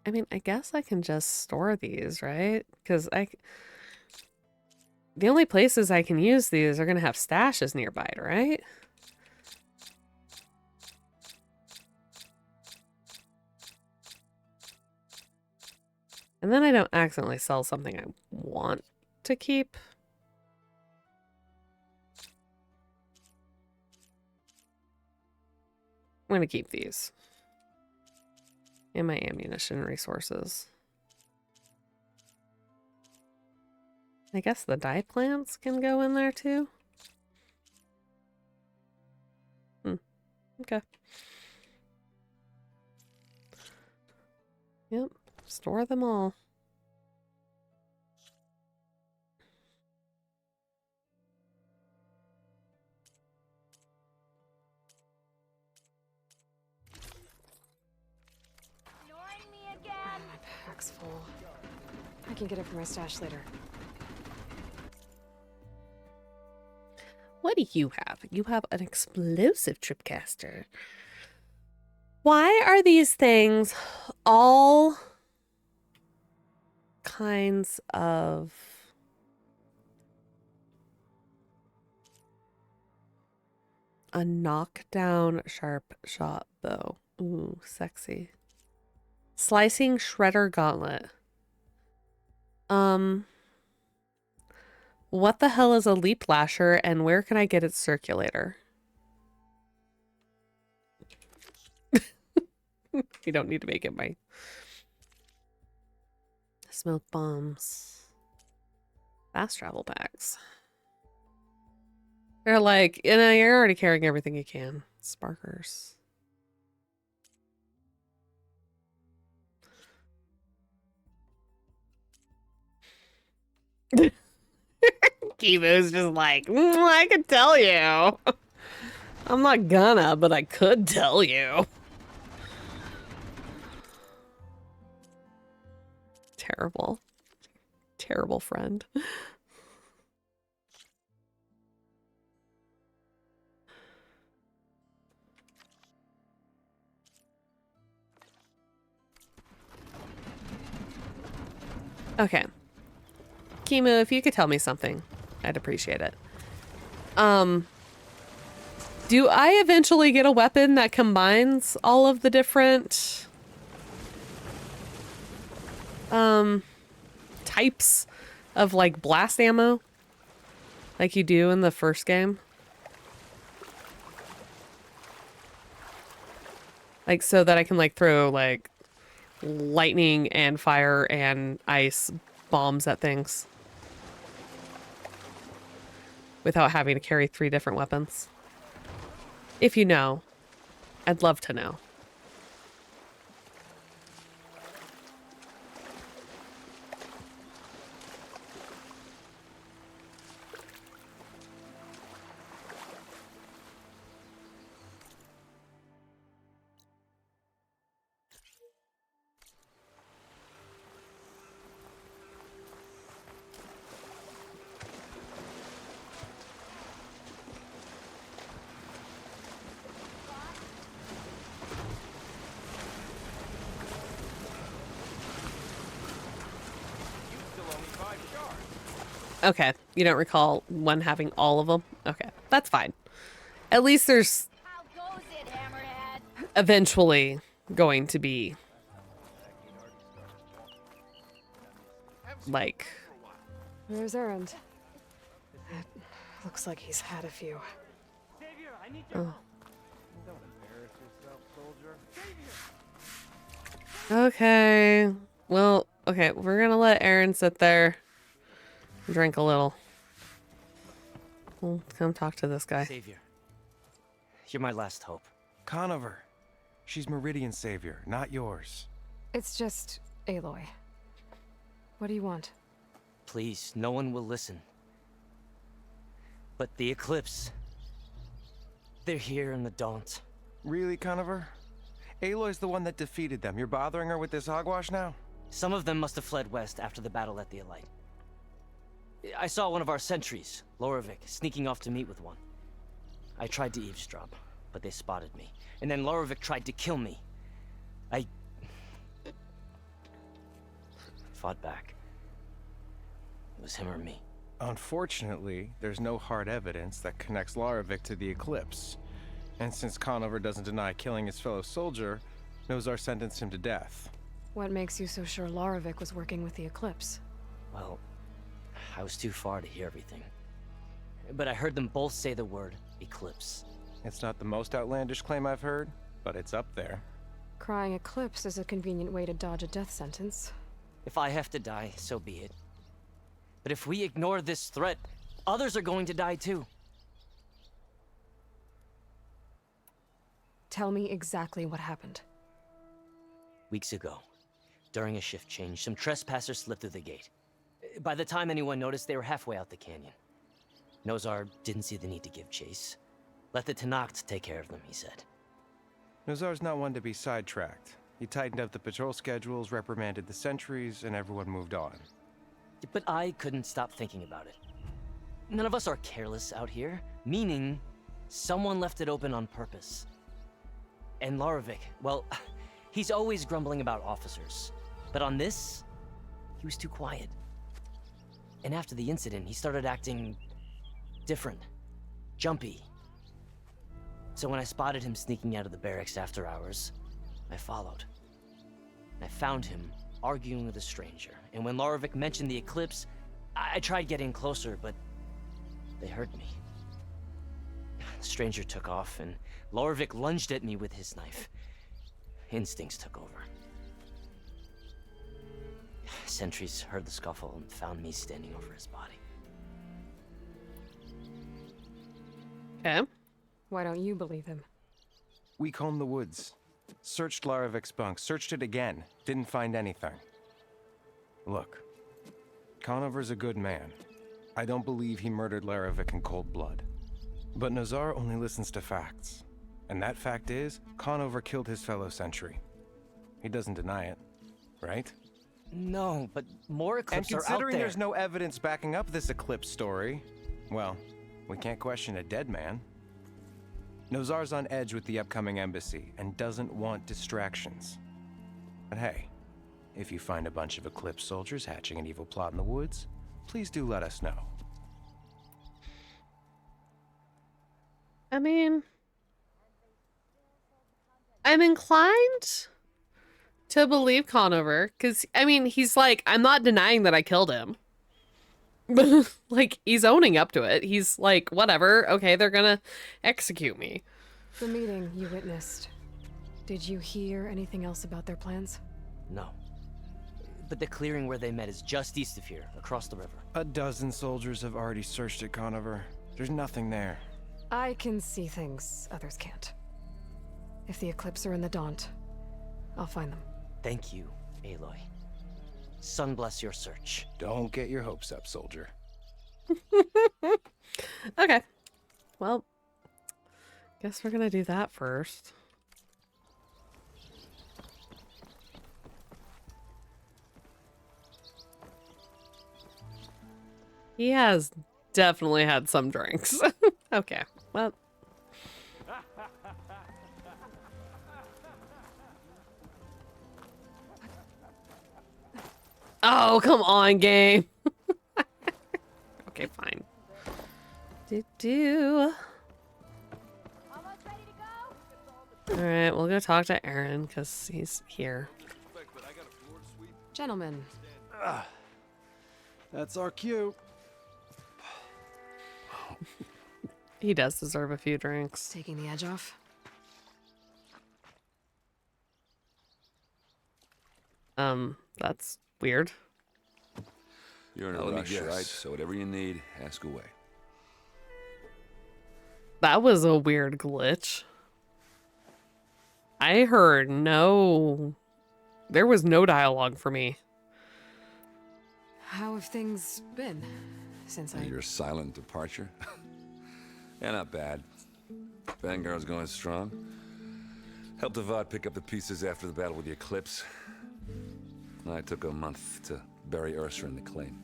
I mean, I guess I can just store these, right? Because the only places I can use these are going to have stashes nearby, right? And then I don't accidentally sell something I want to keep. I'm going to keep these. And my ammunition resources. I guess the dye plants can go in there too. Hmm. Okay. Yep. Store them all. My pack's full. I can get it from my stash later. What do you have? You have an explosive tripcaster. Why are these things all kinds of a knockdown sharp shot bow? Ooh, sexy. Slicing shredder gauntlet. What the hell is a leap lasher and where can I get its circulator? You don't need to make it my smoke bombs. Fast travel packs. They're like, you know, you're already carrying everything you can. Sparkers. Kivo's just like, I could tell you. I'm not gonna, but I could tell you. Terrible. Terrible friend. Okay. Kimu, if you could tell me something, I'd appreciate it. Do I eventually get a weapon that combines all of the different types of like blast ammo like you do in the first game? Like so that I can like throw like lightning and fire and ice bombs at things without having to carry 3 different weapons. If you know, I'd love to know. Okay, you don't recall one having all of them? Okay, that's fine. At least there's eventually going to be like... Where's Erend? It looks like he's had a few. Oh. Okay, well, okay, we're gonna let Aaron sit there. Drink a little. Well, come talk to this guy. Savior, you're my last hope. Conover. She's Meridian's savior, not yours. It's just Aloy. What do you want? Please, no one will listen. But the Eclipse... they're here in the Daunt. Really, Conover? Aloy's the one that defeated them. You're bothering her with this hogwash now? Some of them must have fled west after the battle at the Elite. I saw one of our sentries, Lorovic, sneaking off to meet with one. I tried to eavesdrop, but they spotted me. And then Lorovic tried to kill me. I... fought back. It was him or me. Unfortunately, there's no hard evidence that connects Lorovic to the Eclipse. And since Conover doesn't deny killing his fellow soldier, Nozar sentenced him to death. What makes you so sure Lorovic was working with the Eclipse? Well, I was too far to hear everything. But I heard them both say the word Eclipse. It's not the most outlandish claim I've heard, but it's up there. Crying Eclipse is a convenient way to dodge a death sentence. If I have to die, so be it. But if we ignore this threat, others are going to die too. Tell me exactly what happened. Weeks ago, during a shift change, some trespassers slipped through the gate. By the time anyone noticed, they were halfway out the canyon. Nozar didn't see the need to give chase. Let the Tenakth take care of them, he said. Nozar's not one to be sidetracked. He tightened up the patrol schedules, reprimanded the sentries, and everyone moved on. But I couldn't stop thinking about it. None of us are careless out here, meaning someone left it open on purpose. And Larovic, well, he's always grumbling about officers. But on this, he was too quiet. And after the incident, he started acting different, jumpy. So when I spotted him sneaking out of the barracks after hours, I followed. I found him arguing with a stranger, and when Larovic mentioned the eclipse, I tried getting closer, but they heard me. The stranger took off, and Larovic lunged at me with his knife. Instincts took over. Sentries heard the scuffle and found me standing over his body. Okay. Why don't you believe him? We combed the woods. Searched Larovic's bunk, searched it again, didn't find anything. Look, Conover's a good man. I don't believe he murdered Larovic in cold blood. But Nozar only listens to facts. And that fact is, Conover killed his fellow sentry. He doesn't deny it, right? No, but more eclipses are out there. And considering there's no evidence backing up this eclipse story, well, we can't question a dead man. Nozar's on edge with the upcoming embassy and doesn't want distractions. But hey, if you find a bunch of Eclipse soldiers hatching an evil plot in the woods, please do let us know. I mean, I'm inclined to believe Conover, because, I mean, he's like, I'm not denying that I killed him. Like, he's owning up to it. He's like, whatever, okay, they're gonna execute me. The meeting you witnessed. Did you hear anything else about their plans? No. But the clearing where they met is just east of here, across the river. A dozen soldiers have already searched it, Conover. There's nothing there. I can see things others can't. If the Eclipse are in the Daunt, I'll find them. Thank you, Aloy. Sun bless your search. Don't get your hopes up, soldier. Okay. Well, guess we're gonna do that first. He has definitely had some drinks. Okay, well. Oh, come on, game. Okay, fine. Alright, we'll go talk to Aaron, because he's here. Gentlemen. That's our cue. He does deserve a few drinks. Taking the edge off. That's weird. You're in a rush, right? So whatever you need, ask away. That was a weird glitch. I heard no... There was no dialogue for me. How have things been since Your silent departure? Yeah, not bad. Vanguard's going strong. Helped Avad pick up the pieces after the battle with the Eclipse. I took a month to bury Ursa in the claim.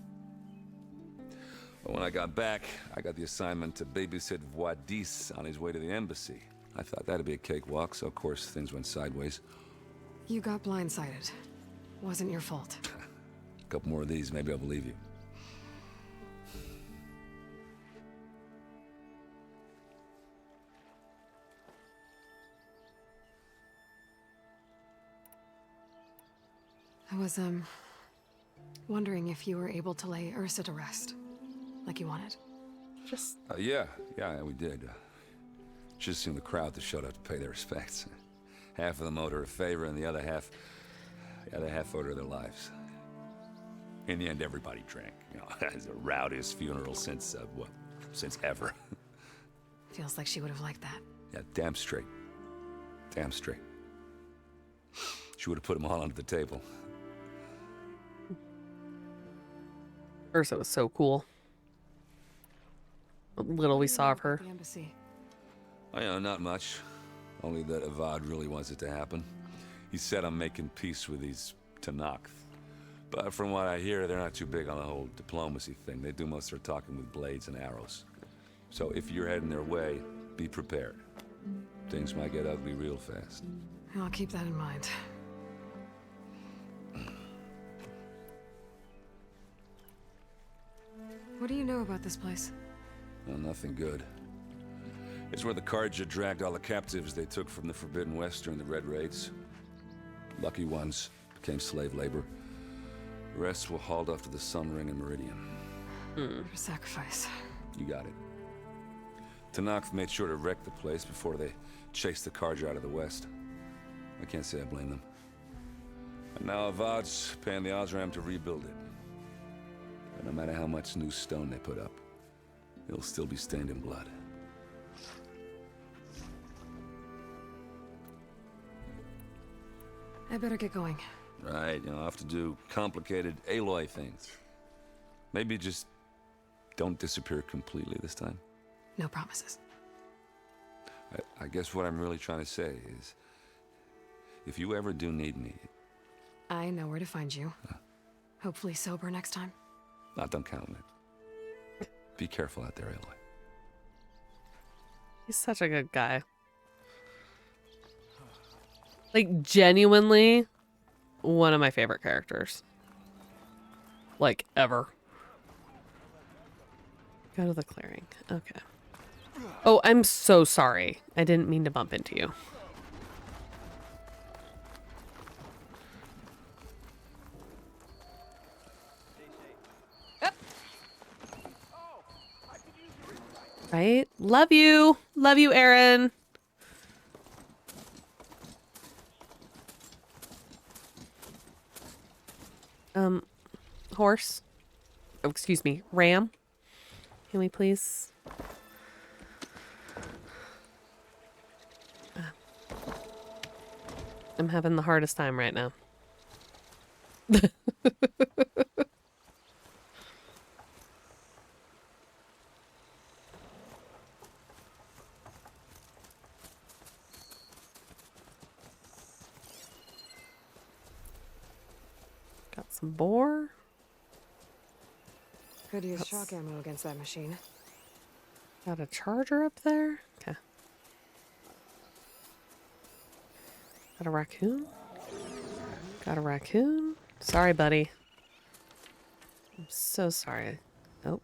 But when I got back, I got the assignment to babysit Voidis on his way to the embassy. I thought that'd be a cakewalk, so of course things went sideways. You got blindsided. Wasn't your fault. A couple more of these, maybe I'll believe you. I was, wondering if you were able to lay Ursa to rest, like you wanted. Just... Yeah, we did. Just seemed the crowd that showed up to pay their respects. Half of them owed her a favor, and the other half owed her their lives. In the end, everybody drank. You know, it's the rowdiest funeral since ever. Feels like she would have liked that. Yeah, damn straight. Damn straight. She would have put them all under the table. Ursa was so cool. What little we saw of her. The embassy. Oh, yeah, not much. Only that Avad really wants it to happen. He said I'm making peace with these Tanakh. But from what I hear, they're not too big on the whole diplomacy thing. They do most of their talking with blades and arrows. So if you're heading their way, be prepared. Things might get ugly real fast. I'll keep that in mind. What do you know about this place? Well, nothing good. It's where the Carja dragged all the captives they took from the Forbidden West during the Red Raids. Lucky ones became slave labor. The rest were hauled off to the Sun Ring and Meridian. For sacrifice. You got it. Tanakh made sure to wreck the place before they chased the Carja out of the West. I can't say I blame them. And now Avad's paying the Osram to rebuild it. And no matter how much new stone they put up, it'll still be stained in blood. I better get going. Right, I'll have to do complicated Aloy things. Maybe just don't disappear completely this time. No promises. I guess what I'm really trying to say is, if you ever do need me... I know where to find you. Hopefully sober next time. Don't count on it. Be careful out there, Aloy. He's such a good guy. Like, genuinely, one of my favorite characters. Like, ever. Go to the clearing. Okay. Oh, I'm so sorry. I didn't mean to bump into you. Right? Love you. Love you, Aaron. Horse. Oh, excuse me. Ram. Can we please? I'm having the hardest time right now. Got some boar. Could use shock ammo against that machine. Got a charger up there. Okay. Got a raccoon. Got a raccoon. Sorry, buddy. I'm so sorry. Oh.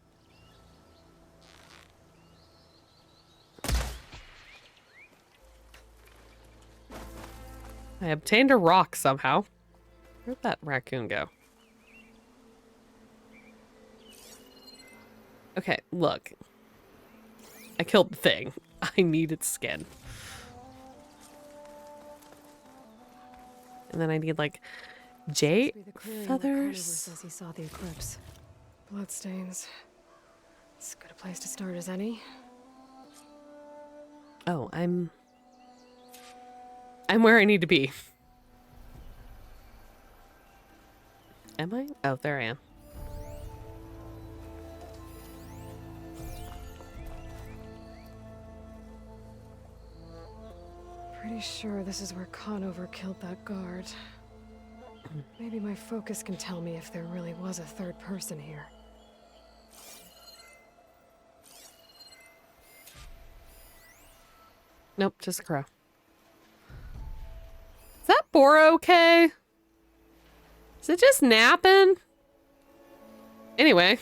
I obtained a rock somehow. Where'd that raccoon go? Okay, look. I killed the thing. I need its skin. And then I need, like, jade feathers. Says he saw the eclipse. Bloodstains. As good a place to start as any. Oh, I'm where I need to be. Am I? Oh, there I am. Pretty sure this is where Conover killed that guard. Maybe my focus can tell me if there really was a third person here. Nope, just a crow. Is that boar okay? Is it just napping? Anyway.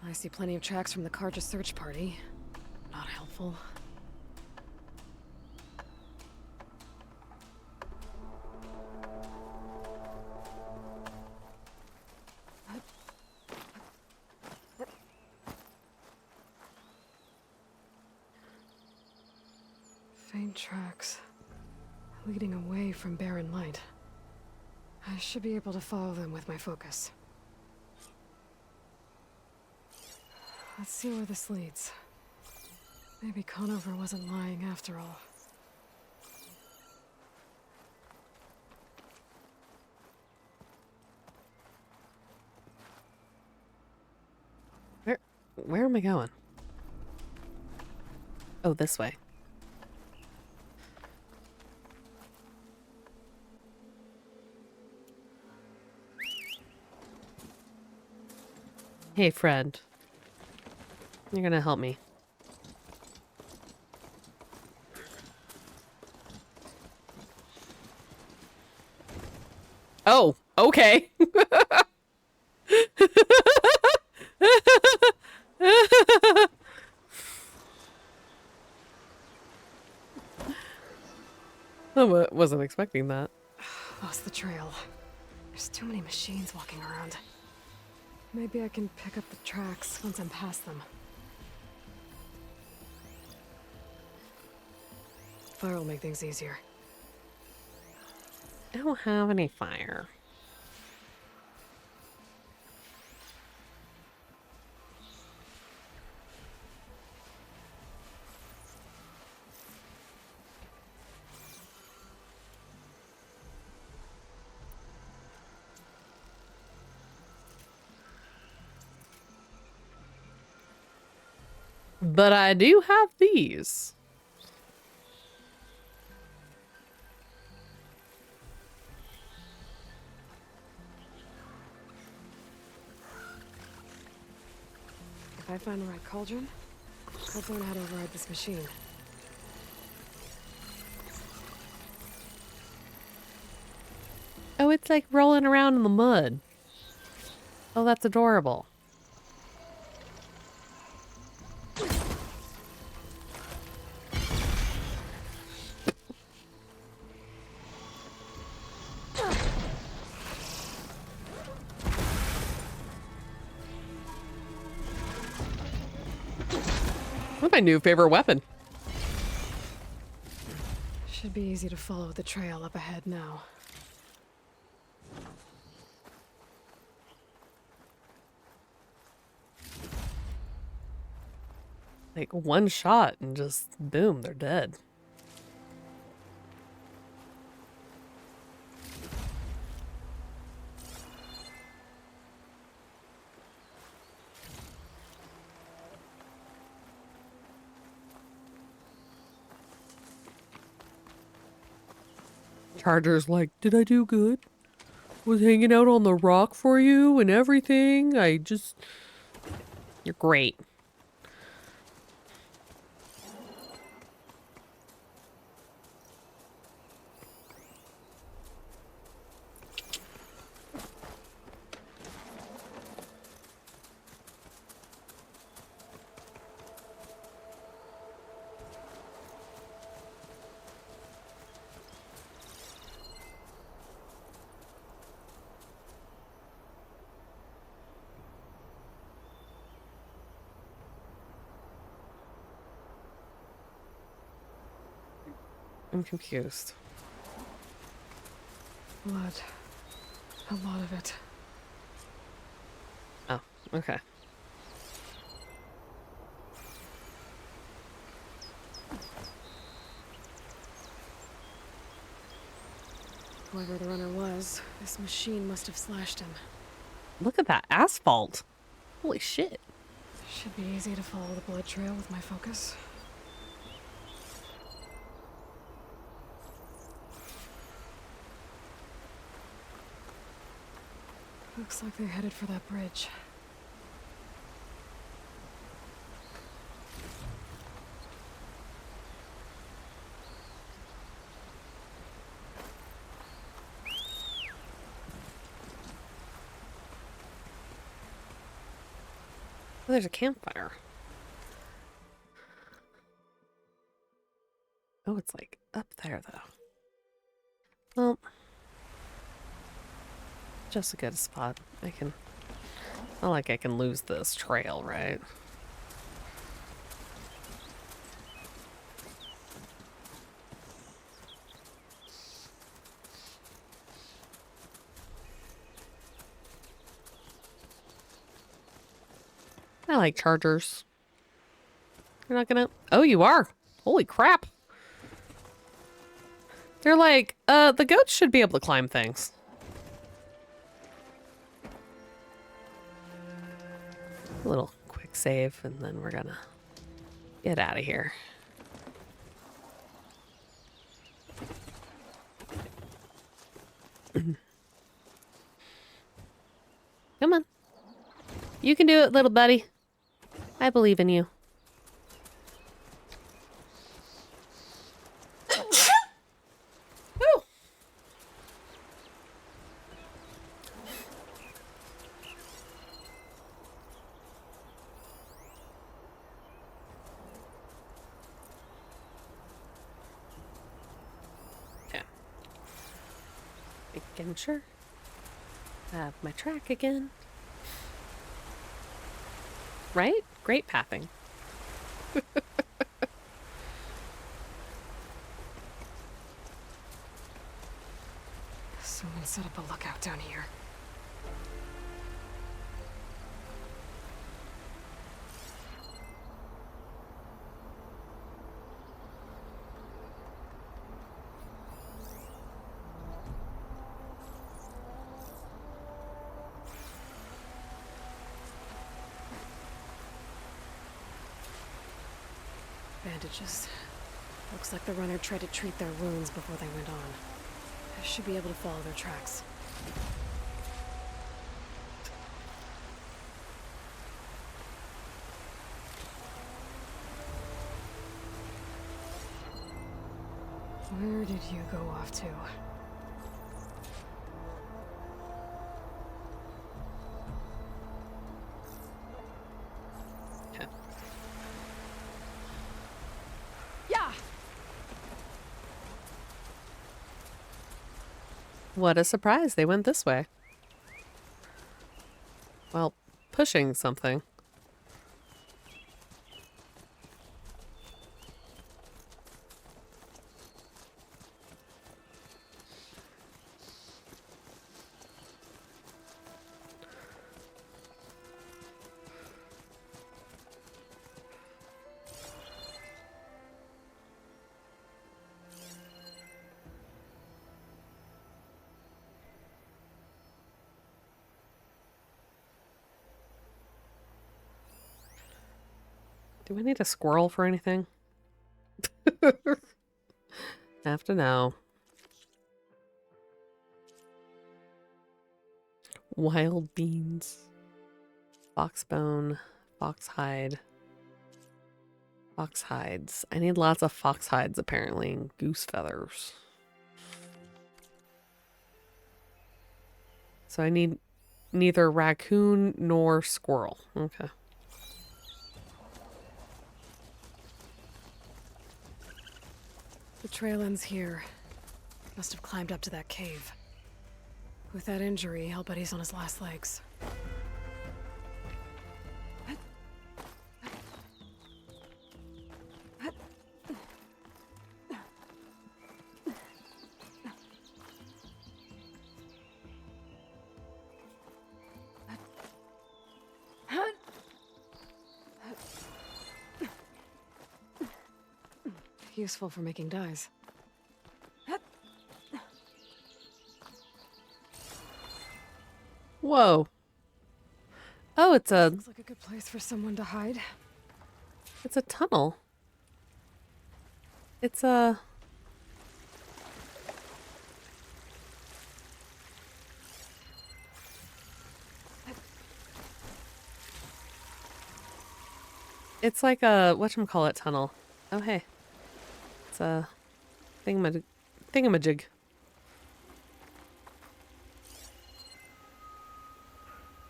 I see plenty of tracks from the Carja search party. Not helpful. Faint tracks leading away from barren light. I should be able to follow them with my focus. Let's see where this leads. Maybe Conover wasn't lying after all. Where am I going? Oh, this way. Hey, friend. You're gonna help me. Oh, okay. I wasn't expecting that. Lost the trail. There's too many machines walking around. Maybe I can pick up the tracks once I'm past them. Fire will make things easier. I don't have any fire. But I do have these. If I find the right cauldron, I'll learn how to override this machine. Oh, it's like rolling around in the mud. Oh, that's adorable. What's my new favorite weapon? Should be easy to follow the trail up ahead now. Like one shot and just boom, they're dead. Charger's like, did I do good? Was hanging out on the rock for you and everything. You're great. I'm confused. Blood. A lot of it. Oh, okay. Whoever the runner was, this machine must have slashed him. Look at that asphalt. Holy shit. Should be easy to follow the blood trail with my focus. Looks like they're headed for that bridge. Oh, there's a campfire. Oh, it's like up there though. Well, just a good spot. Not like I can lose this trail, right? I like chargers. You're not gonna... Oh, you are. Holy crap. They're like, the goats should be able to climb things. A little quick save, and then we're gonna get out of here. Come on. You can do it, little buddy. I believe in you. Woo! Okay. Making sure. I have my track again. Right? Great pathing. Someone set up a lookout down here. Bandages. Looks like the runner tried to treat their wounds before they went on. I should be able to follow their tracks. Where did you go off to? Yeah. What a surprise. They went this way. Well, pushing something. Do I need a squirrel for anything? Have to know. Wild beans. Foxbone. Foxhide. Fox hides. I need lots of fox hides apparently. And goose feathers. So I need neither raccoon nor squirrel. Okay. The trail ends here. Must have climbed up to that cave. With that injury, I'll bet he's on his last legs. Useful for making dyes. Whoa. Oh, it's a... Looks like a good place for someone to hide. It's a tunnel. It's a... It's like a... whatchamacallit tunnel. Oh, hey. It's a... thingamajig.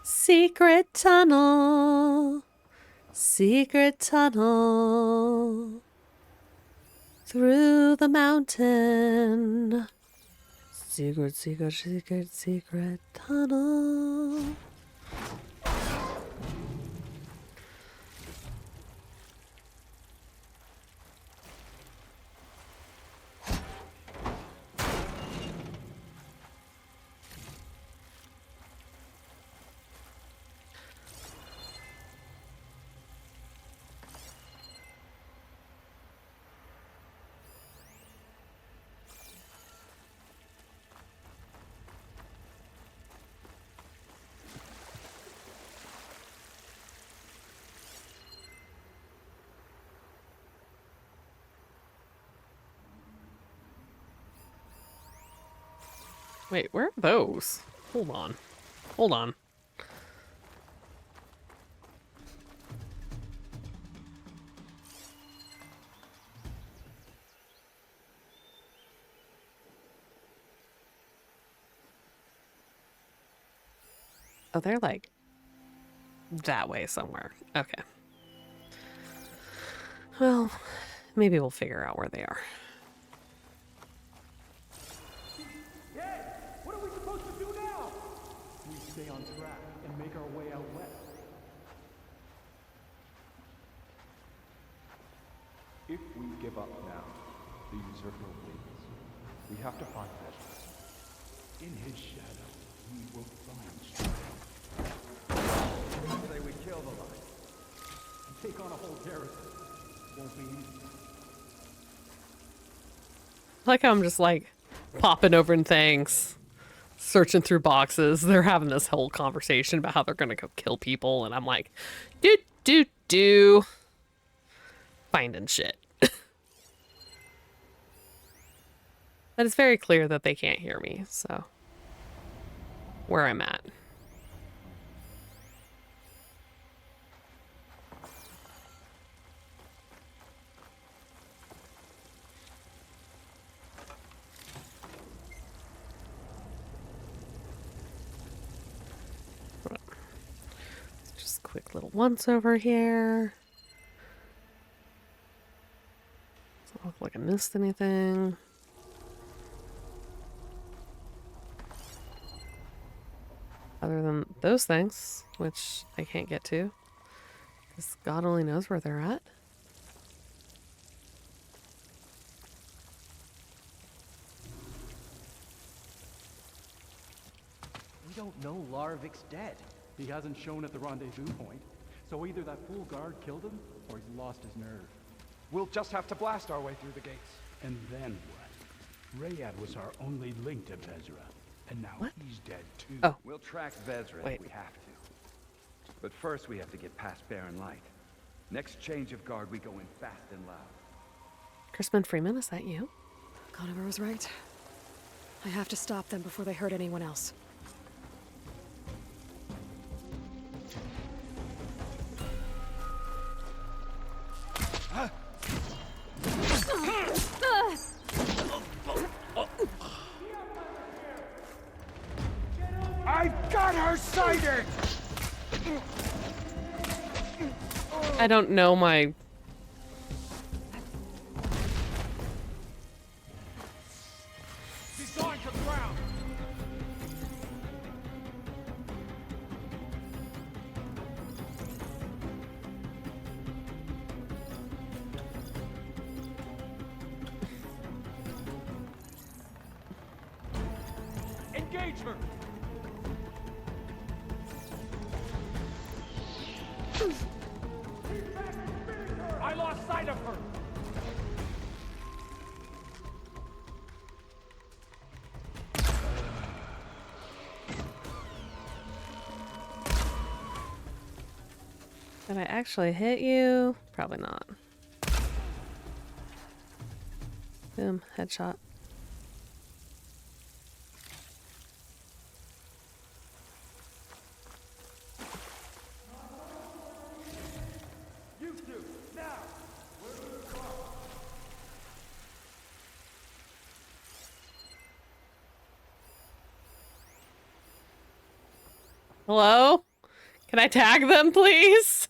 Secret tunnel. Secret tunnel. Through the mountain. Secret, secret, secret, secret tunnel. Wait, where are those? Hold on. Hold on. Oh, they're like that way somewhere. Okay. Well, maybe we'll figure out where they are. What are we supposed to do now? We stay on track and make our way out west. If we give up now, the usurper wins. We have to find Ezra. In his shadow, we will find strength. Say we kill the line and take on a whole garrison. Won't be easy. I like how I'm just like popping over in things, searching through boxes. They're having this whole conversation about how they're gonna go kill people, and I'm like, do finding shit. But it's very clear that they can't hear me, so where I'm at. Just quick little once over here. Doesn't look like I missed anything. Other than those things, which I can't get to, because God only knows where they're at. We don't know Larvik's dead. He hasn't shown at the rendezvous point. So either that fool guard killed him, or he's lost his nerve. We'll just have to blast our way through the gates. And then what? Rayad was our only link to Vezra. And now he's dead too. Oh. We'll track Vezra if we have to. But first we have to get past Barren Light. Next change of guard, we go in fast and loud. Crispin Freeman, is that you? Conover was right. I have to stop them before they hurt anyone else. I've got her sighted! I don't know my... She's going to ground! Engage her! I lost sight of her! Did I actually hit you? Probably not. Boom, headshot. You two, now! Where's the car? Hello? Can I tag them, please?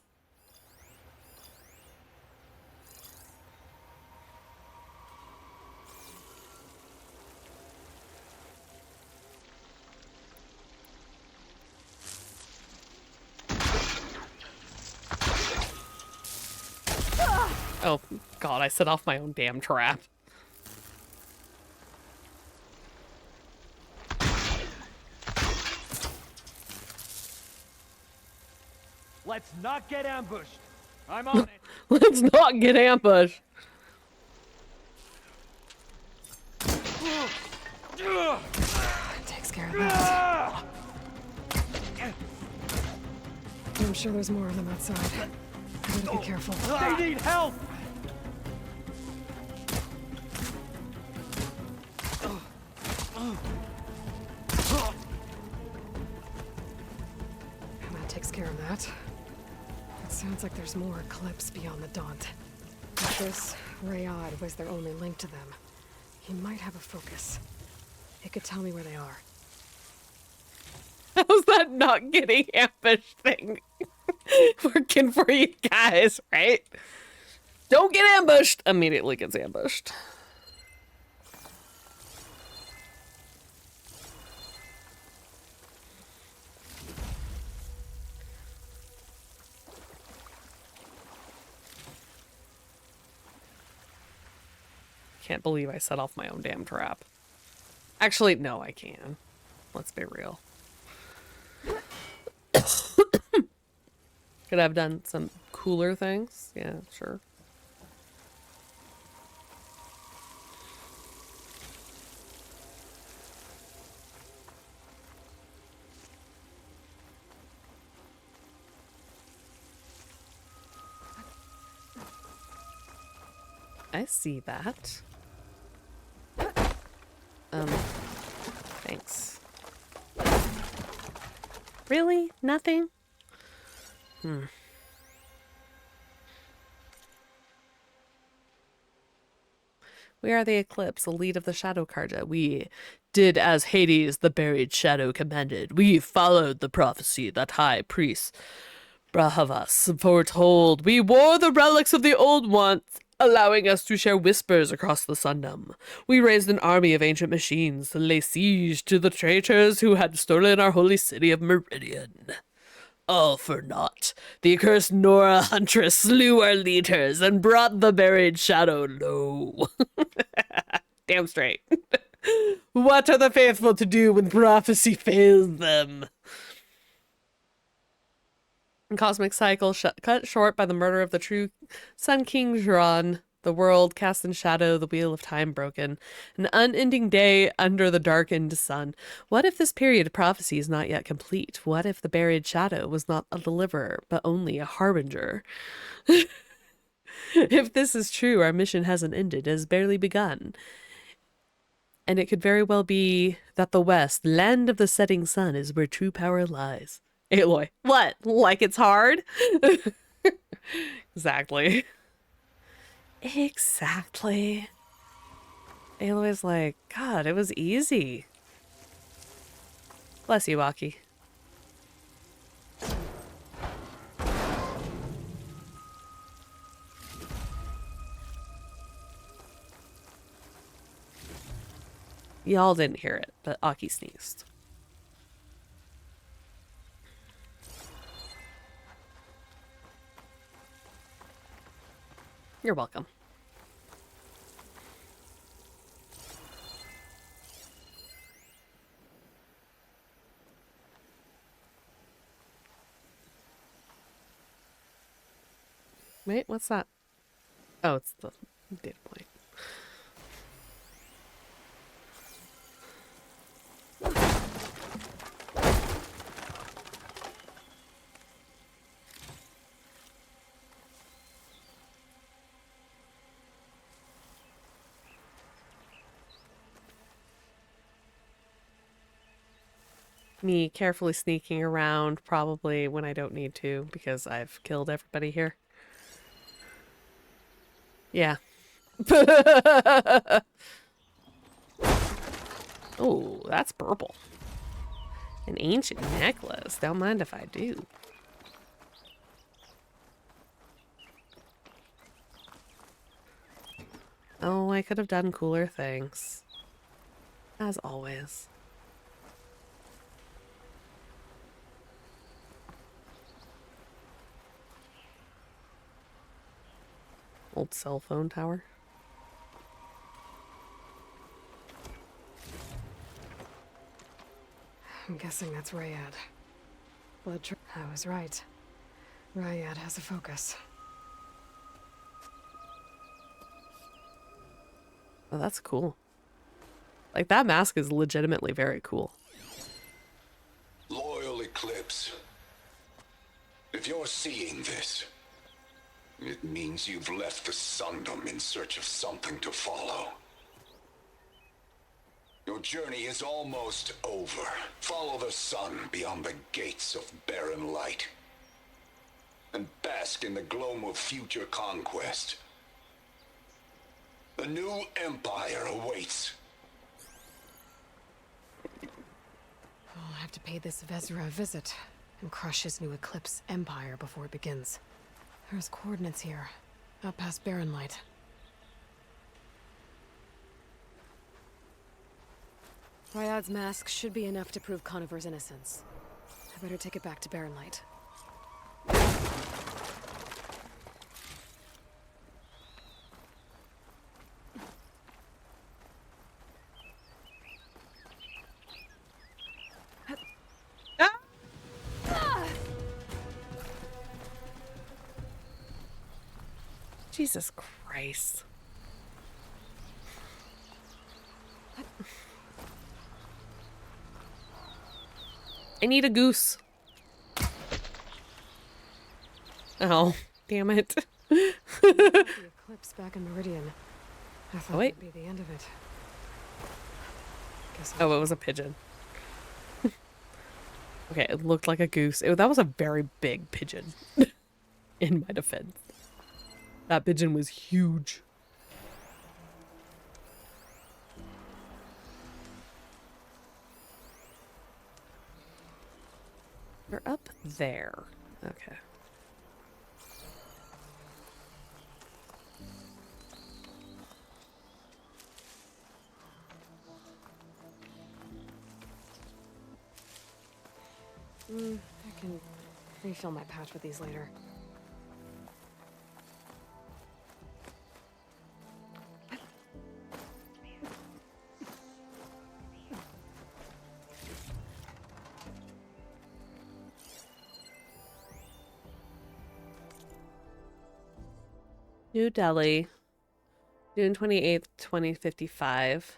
Oh, God, I set off my own damn trap. Let's not get ambushed. I'm on it. Let's not get ambushed. Takes care of that. I'm sure there's more of them outside. I gotta be careful. They need help! And that takes care of that. It sounds like there's more Eclipse beyond the Daunt. If this Rayad was their only link to them, he might have a focus. It could tell me where they are. How's that not getting ambushed thing working for you guys, right? Don't get ambushed. Immediately gets ambushed. Can't believe I set off my own damn trap. Actually, no, I can. Let's be real. Could I have done some cooler things? Yeah, sure. I see that. Thanks. Really? Nothing? We are the Eclipse, the lead of the Shadow Carja. We did as Hades, the buried shadow, commanded. We followed the prophecy that High Priest Brahavas foretold. We wore the relics of the old ones, allowing us to share whispers across the Sundom. We raised an army of ancient machines to lay siege to the traitors who had stolen our holy city of Meridian. All for naught. The accursed Nora Huntress slew our leaders and brought the buried shadow low. Damn straight. What are the faithful to do when prophecy fails them? Cosmic cycle cut short by the murder of the true Sun King Jiran. The world cast in shadow, the wheel of time broken. An unending day under the darkened sun. What if this period of prophecy is not yet complete? What if the buried shadow was not a deliverer, but only a harbinger? If this is true, our mission hasn't ended, it has barely begun. And it could very well be that the West, land of the setting sun, is where true power lies. Aloy, what? Like it's hard? Exactly. Exactly. Aloy's like, God, it was easy. Bless you, Aki. Y'all didn't hear it, but Aki sneezed. You're welcome. Wait, what's that? Oh, it's the data point. Me carefully sneaking around, probably when I don't need to, because I've killed everybody here. Yeah. Oh, that's purple. An ancient necklace. Don't mind if I do. Oh, I could have done cooler things. As always. Old cell phone tower. I'm guessing that's Rayad. I was right. Rayad has a focus. Oh, that's cool. Like, that mask is legitimately very cool. Loyal Eclipse. If you're seeing this, it means you've left the Sundom in search of something to follow. Your journey is almost over. Follow the sun beyond the gates of barren light. And bask in the gloam of future conquest. The new empire awaits. I'll have to pay this Vezra a visit and crush his new Eclipse empire before it begins. There's coordinates here, out past Barren Light. Ryad's mask should be enough to prove Conover's innocence. I better take it back to Barren Light. Jesus Christ. I need a goose. Oh, damn it. The eclipse back in Meridian. I thought wait. that'd be the end of it. Guess Oh, it was a pigeon. Okay, it looked like a goose. That was a very big pigeon. In my defense. That pigeon was huge. We're up there. Okay. I can refill my pouch with these later. New Delhi, June 28th, 2055.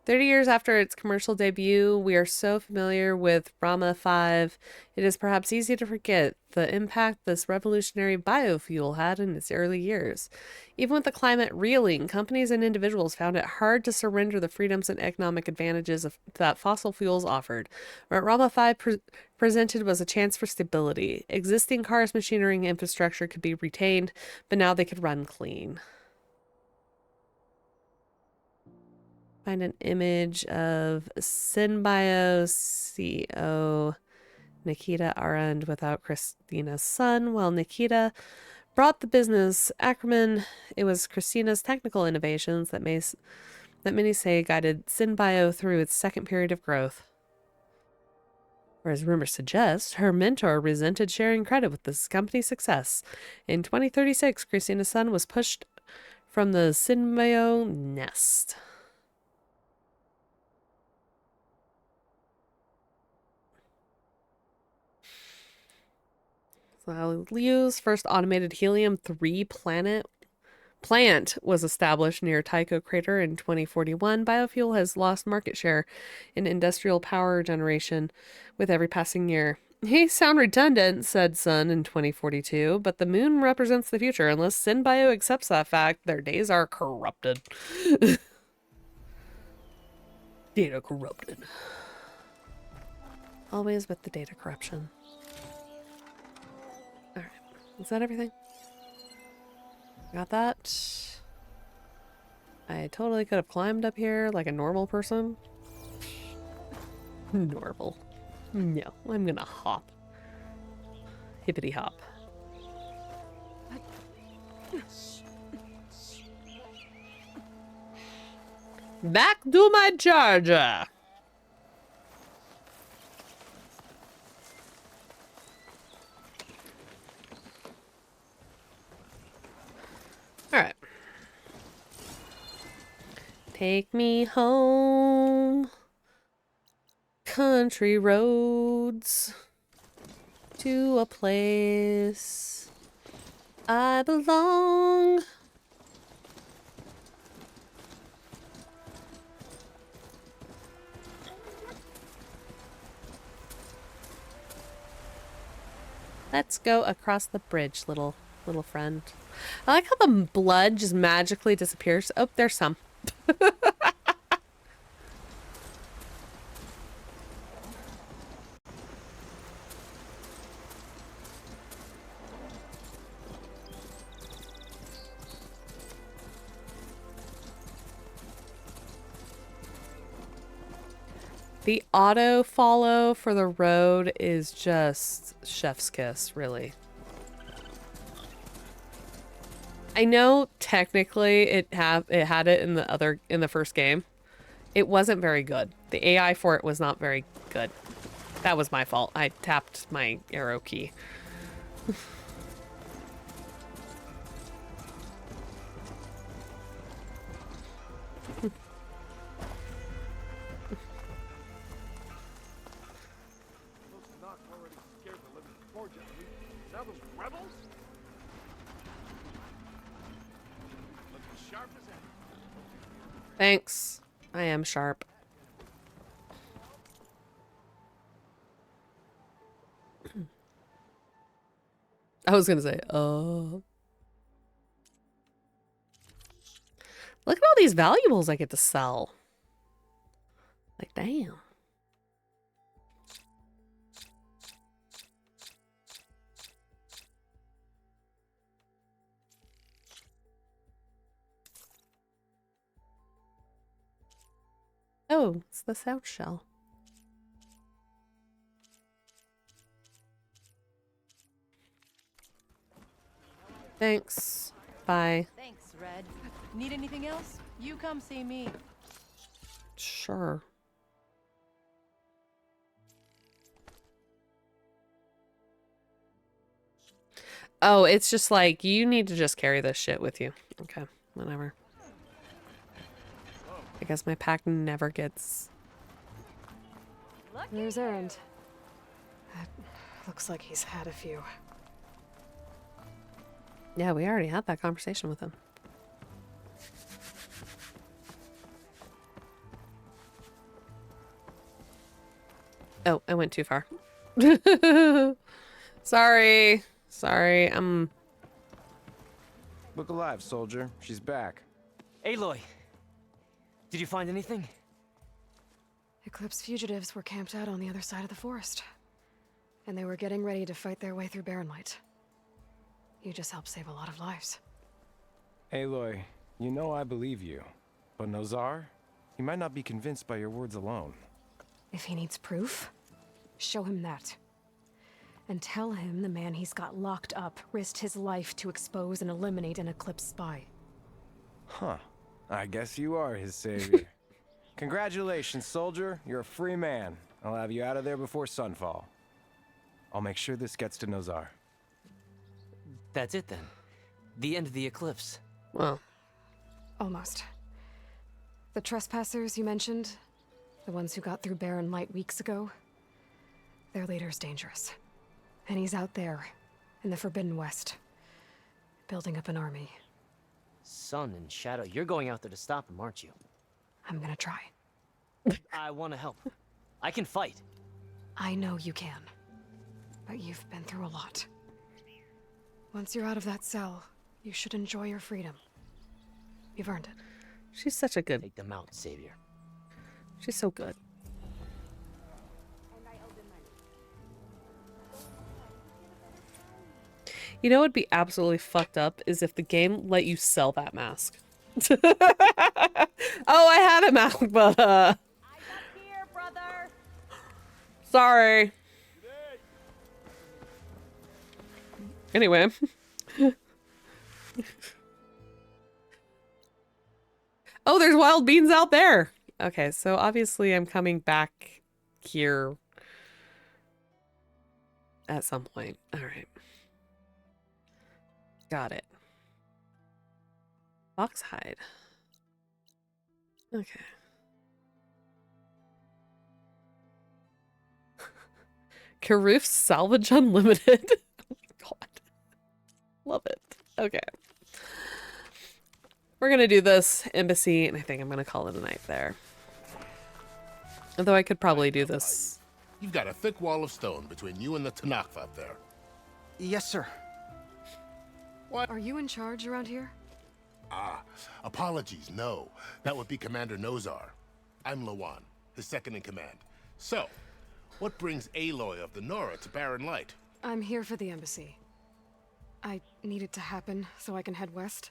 30 years after its commercial debut, we are so familiar with Rama 5, it is perhaps easy to forget the impact this revolutionary biofuel had in its early years. Even with the climate reeling, companies and individuals found it hard to surrender the freedoms and economic advantages that fossil fuels offered. What Rama 5 presented was a chance for stability. Existing cars, machinery, and infrastructure could be retained, but now they could run clean. Find an image of Synbio CEO Nikita Arand without Christina's son. While Nikita brought the business acumen, it was Christina's technical innovations that many say guided Synbio through its second period of growth. Or as rumors suggest, her mentor resented sharing credit with this company's success. In 2036, Christina's son was pushed from the Synbio nest. So Liu's first automated helium-3 plant was established near Tycho crater in 2041. Biofuel has lost market share in industrial power generation with every passing year. "He sound redundant," said Sun in 2042, but the moon represents the future. Unless Synbio accepts that fact, their days are corrupted. Data corrupted. Always with the data corruption. Alright. Is that everything? Got that. I totally could have climbed up here like a normal person. Normal. No, I'm gonna hop. Hippity hop. Back to my charger! Alright. Take me home. Country roads. To a place I belong. Let's go across the bridge, little friend. I like how the blood just magically disappears. Oh, there's some. The auto follow for the road is just chef's kiss, really. I know technically it had it in the first game. It wasn't very good. The AI for it was not very good. That was my fault. I tapped my arrow key. Thanks. I am sharp. I was gonna say, look at all these valuables I get to sell. Like, damn. Oh, it's the South Shell. Thanks. Bye. Thanks, Red. Need anything else? You come see me. Sure. Oh, it's just like, you need to just carry this shit with you. Okay, whatever. I guess my pack never gets... There's Errand. Looks like he's had a few. Yeah, we already had that conversation with him. Oh, I went too far. Sorry. Sorry, Look alive, soldier. She's back. Aloy, did you find anything? Eclipse fugitives were camped out on the other side of the forest. And they were getting ready to fight their way through Barren Light. You just helped save a lot of lives. Aloy, you know I believe you. But Nozar? He might not be convinced by your words alone. If he needs proof, show him that. And tell him the man he's got locked up risked his life to expose and eliminate an Eclipse spy. Huh. I guess you are his savior. Congratulations, soldier. You're a free man. I'll have you out of there before sunfall. I'll make sure this gets to Nozar. That's it then. The end of the eclipse. Well. Almost. The trespassers you mentioned, the ones who got through Barren Light weeks ago, their leader's dangerous. And he's out there, in the Forbidden West, building up an army. Sun and Shadow, you're going out there to stop him, aren't you? I'm gonna try. I want to help. I can fight. I know you can. But you've been through a lot. Once you're out of that cell, you should enjoy your freedom. You've earned it. She's such a good... Take them out, Savior. She's so good. You know what would be absolutely fucked up is if the game let you sell that mask. Oh, I had a mask, but Here, brother. sorry. Anyway. Oh, there's wild beans out there. Okay, so obviously I'm coming back here at some point. All right. Got it. Fox hide. Okay. Karoof Salvage Unlimited. Oh my god. Love it. Okay. We're gonna do this embassy, and I think I'm gonna call it a night there. Although I could probably do this. You've got a thick wall of stone between you and the Tanakh up there. Yes, sir. What? Are you in charge around here? Ah, apologies, no. That would be Commander Nozar. I'm Lawan, his second in command. So, what brings Aloy of the Nora to Barren Light? I'm here for the embassy. I need it to happen so I can head west.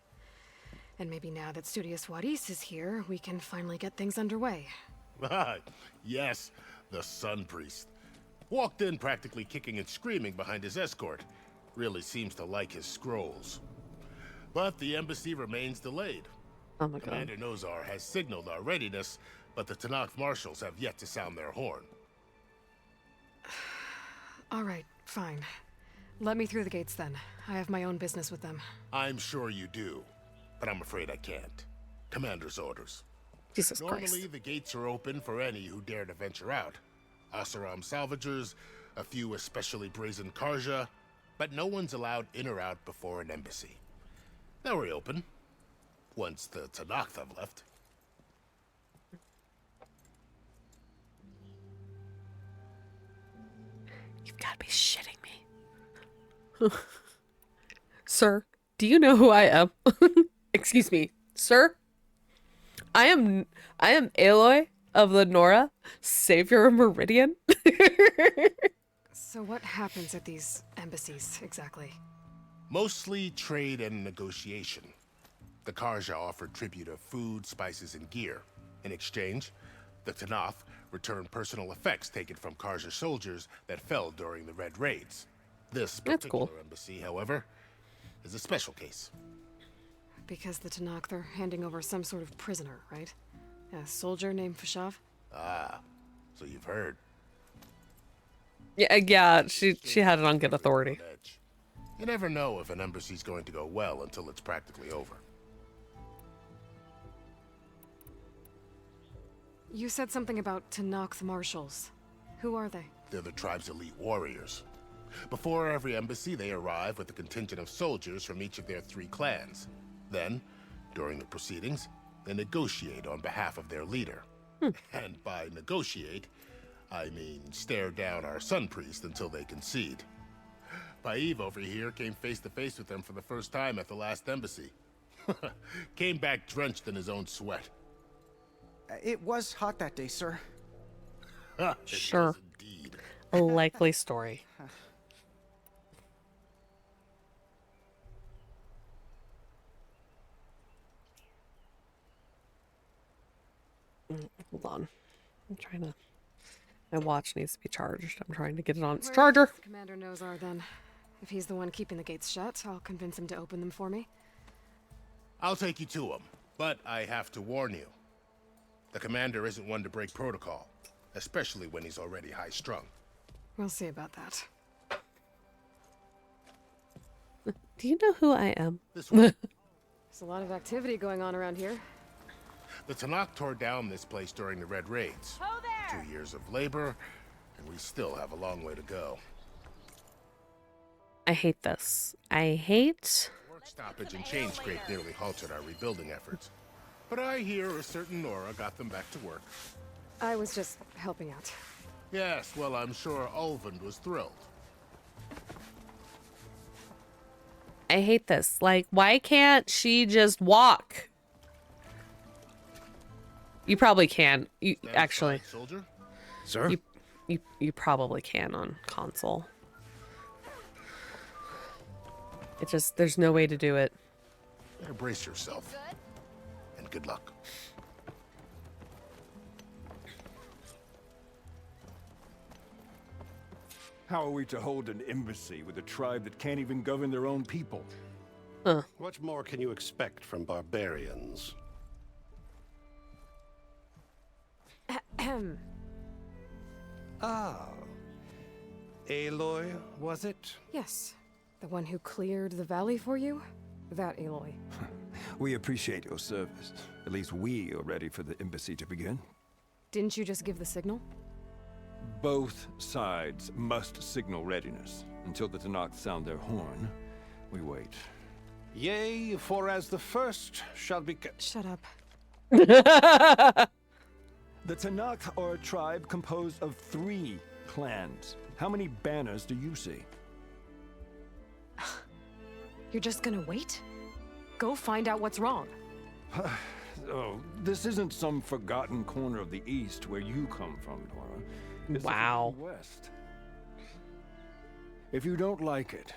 And maybe now that Studious Wadis is here, we can finally get things underway. Yes, the Sun Priest. Walked in practically kicking and screaming behind his escort. Really seems to like his scrolls. But the embassy remains delayed. Oh my god. Commander Nozar has signaled our readiness, but the Tanakh marshals have yet to sound their horn. All right, fine. Let me through the gates then. I have my own business with them. I'm sure you do, but I'm afraid I can't. Commander's orders. Jesus Normally, Christ. the gates are open for any who dare to venture out. Asaram salvagers, a few especially brazen Karja, but no one's allowed in or out before an embassy. They'll reopen, once the Tanakh have left. You've got to be shitting me. Sir, do you know who I am? Excuse me, sir? I am Aloy of the Nora, savior of Meridian. So what happens at these embassies, exactly? Mostly trade and negotiation. The Karja offered tribute of food, spices, and gear. In exchange, the Tanakh returned personal effects taken from Karja soldiers that fell during the Red Raids. This particular embassy, however, is a special case. Because the Tanakh, they're handing over some sort of prisoner, right? A soldier named Fashav? Ah, so you've heard. Yeah, she had it on good authority. You never know if an embassy's going to go well until it's practically over. You said something about Tanakh marshals. Who are they? They're the tribe's elite warriors. Before every embassy, they arrive with a contingent of soldiers from each of their 3 clans. Then, during the proceedings, they negotiate on behalf of their leader. And by negotiate, I mean stare down our Sun Priest until they concede. Paiv over here came face to face with them for the first time at the last embassy. Came back drenched in his own sweat. It was hot that day, sir. Sure. A likely story. Hold on. I'm trying to... My watch needs to be charged. I'm trying to get it on its charger. Commander Nozar, then. If he's the one keeping the gates shut, I'll convince him to open them for me. I'll take you to him, but I have to warn you. The commander isn't one to break protocol, especially when he's already high-strung. We'll see about that. Do you know who I am? There's a lot of activity going on around here. The Tanakh tore down this place during the Red Raids. 2 years of labor, and we still have a long way to go. I hate this. I hate... Work stoppage and chain scrape nearly halted our rebuilding efforts. But I hear a certain Nora got them back to work. I was just helping out. Yes, well, I'm sure Ulvund was thrilled. I hate this. Like, why can't she just walk? You probably can. You actually, soldier? Sir? You probably can on console. It just, there's no way to do it. Better brace yourself. And good luck. How are we to hold an embassy with a tribe that can't even govern their own people? What more can you expect from barbarians? Oh. Aloy, was it? Yes. The one who cleared the valley for you? That Aloy. We appreciate your service. At least we are ready for the embassy to begin. Didn't you just give the signal? Both sides must signal readiness. Until the Tanakh sound their horn, we wait. Yea, for as the first shall be... Shut up. The Tanakh are a tribe composed of 3 clans. How many banners do you see? You're just gonna wait? Go find out what's wrong. Oh, this isn't some forgotten corner of the East where you come from, Nora. It's wow. the West. If you don't like it,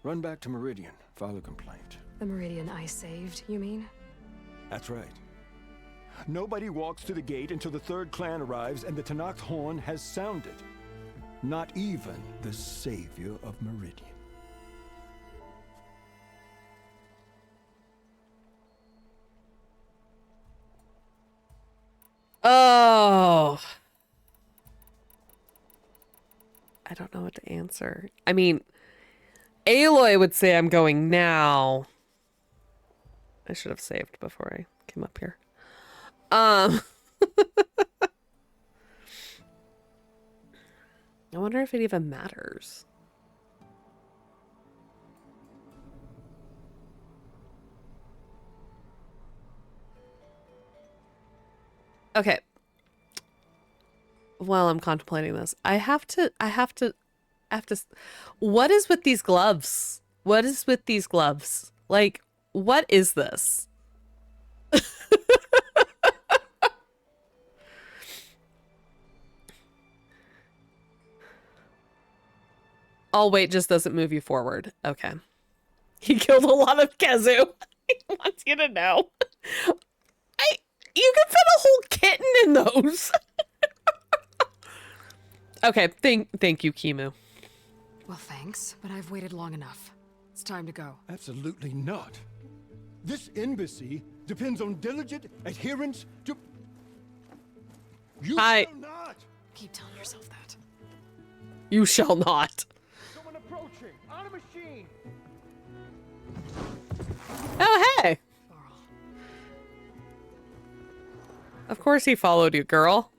run back to Meridian, file a complaint. The Meridian I saved, you mean? That's right. Nobody walks to the gate until the third clan arrives and the Tanakh horn has sounded. Not even the savior of Meridian. Oh. I don't know what to answer. I mean, Aloy would say I'm going now. I should have saved before I came up here. I wonder if it even matters. Okay. While I'm contemplating this, I have to, what is with these gloves? What is with these gloves? Like, what is this? Oh, wait, just doesn't move you forward. Okay. He killed a lot of Kezu. He wants you to know. You can fit a whole kitten in those. Okay, thank you, Kimu. Well, thanks, but I've waited long enough. It's time to go. Absolutely not. This embassy depends on diligent adherence to... You shall not! Keep telling yourself that. You shall not. Someone approaching on a machine. Oh, hey. Of course he followed you, girl.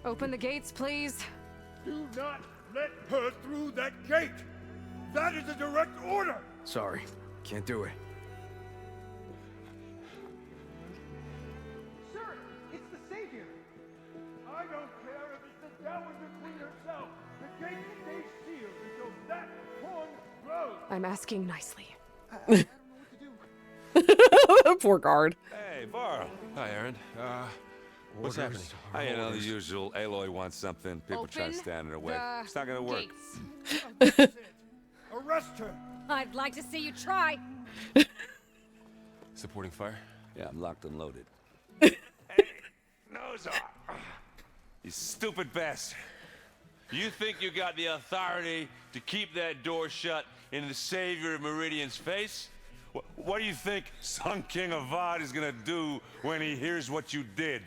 Open the gates, please. Do not let her through that gate! That is a direct order! Sorry, can't do it. Sir, it's the Savior! I don't care if it's the Dowager Queen herself! The gate stays sealed until that horn blows! I'm asking nicely. Poor guard. Hey, Varl. Hi, Aaron. What's happening? You know, the usual. Aloy wants something. People try to stand in her way. It's not gonna work. Arrest her! I'd like to see you try. Supporting fire? Yeah, I'm locked and loaded. Nose off! You stupid bastard. You think you got the authority to keep that door shut in the savior of Meridian's face? What do you think Sun King Avad is gonna do when he hears what you did?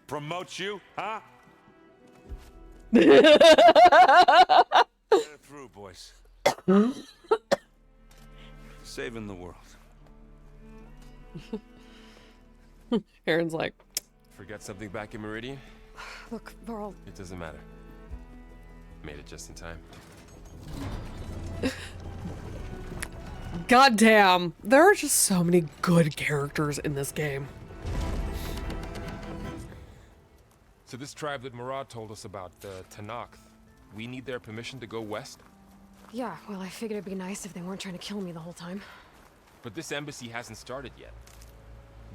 Promote you, huh? Get it through, boys. Saving the world. Aaron's like, Forget something back in Meridian? Look, Varl. It doesn't matter. Made it just in time. goddamn, there are just so many good characters in this game. So this tribe that Murad told us about, the Tanakh, we need their permission to go west? Yeah, well, I figured it'd be nice if they weren't trying to kill me the whole time. But this embassy hasn't started yet.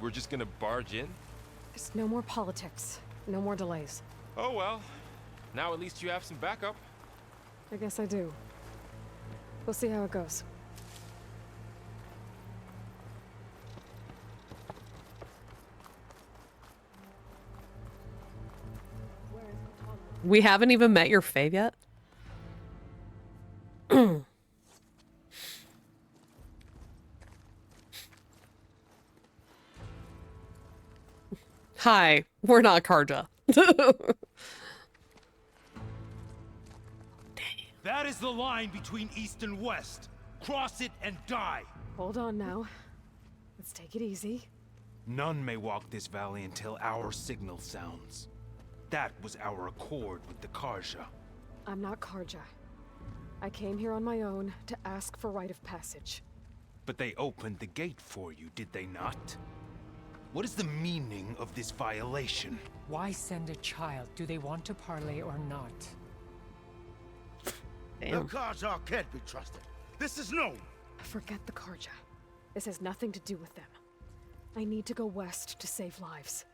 We're just gonna barge in? There's no more politics. No more delays. Oh well. Now at least you have some backup. I guess I do. We'll see how it goes. We haven't even met your fave yet? Hi, we're not Karja. That is the line between East and West. Cross it and die. Hold on now. Let's take it easy. None may walk this valley until our signal sounds. That was our accord with the Karja. I'm not Karja. I came here on my own to ask for rite of passage. But they opened the gate for you, did they not? What is the meaning of this violation? Why send a child? Do they want to parley or not? The Karja can't be trusted. This is known. Forget the Karja. This has nothing to do with them. I need to go west to save lives.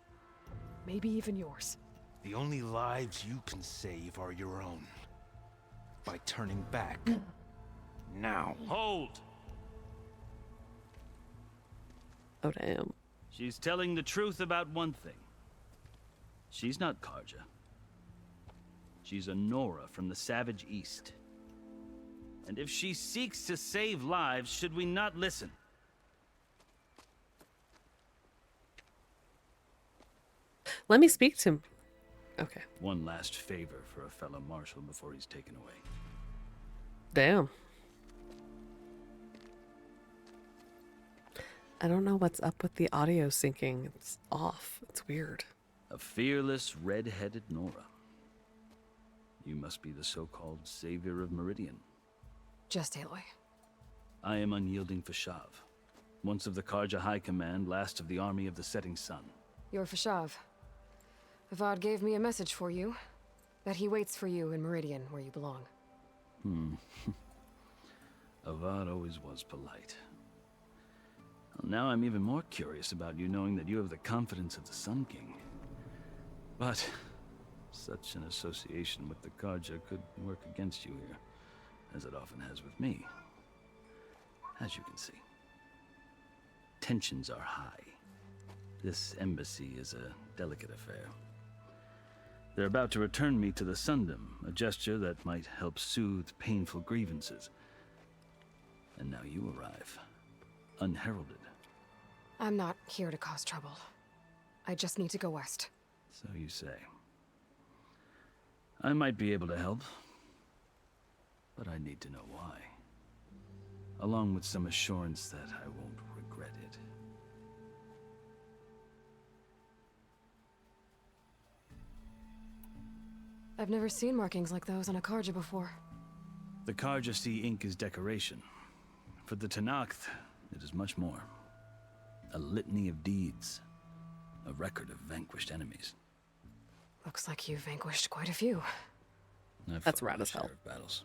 Maybe even yours. The only lives you can save are your own. by turning back. Now. Hold! Oh, damn. She's telling the truth about one thing. She's not Karja. She's a Nora from the Savage East. And if she seeks to save lives, should we not listen? Let me speak to him. Okay. One last favor for a fellow marshal before he's taken away. Damn. I don't know what's up with the audio syncing. It's off. It's weird. A fearless, red-headed Nora. You must be the so-called savior of Meridian. Just Aloy. I am unyielding Fashav, once of the Karja High Command, last of the army of the Setting Sun. You're Fashav. Avad gave me a message for you. That he waits for you in Meridian, where you belong. Avad always was polite. Well, now I'm even more curious about you knowing that you have the confidence of the Sun King. But such an association with the Karja could work against you here, as it often has with me. As you can see, tensions are high. This embassy is a delicate affair. They're about to return me to the Sundom, a gesture that might help soothe painful grievances. And now you arrive, unheralded. I'm not here to cause trouble. I just need to go west. So you say. I might be able to help, but I need to know why. Along with some assurance that I won't regret it. I've never seen markings like those on a Karja before. The Karja see ink as decoration. For the Tenakth, it is much more. A litany of deeds. A record of vanquished enemies. Looks like you've vanquished quite a few. That's rad as hell. Battles.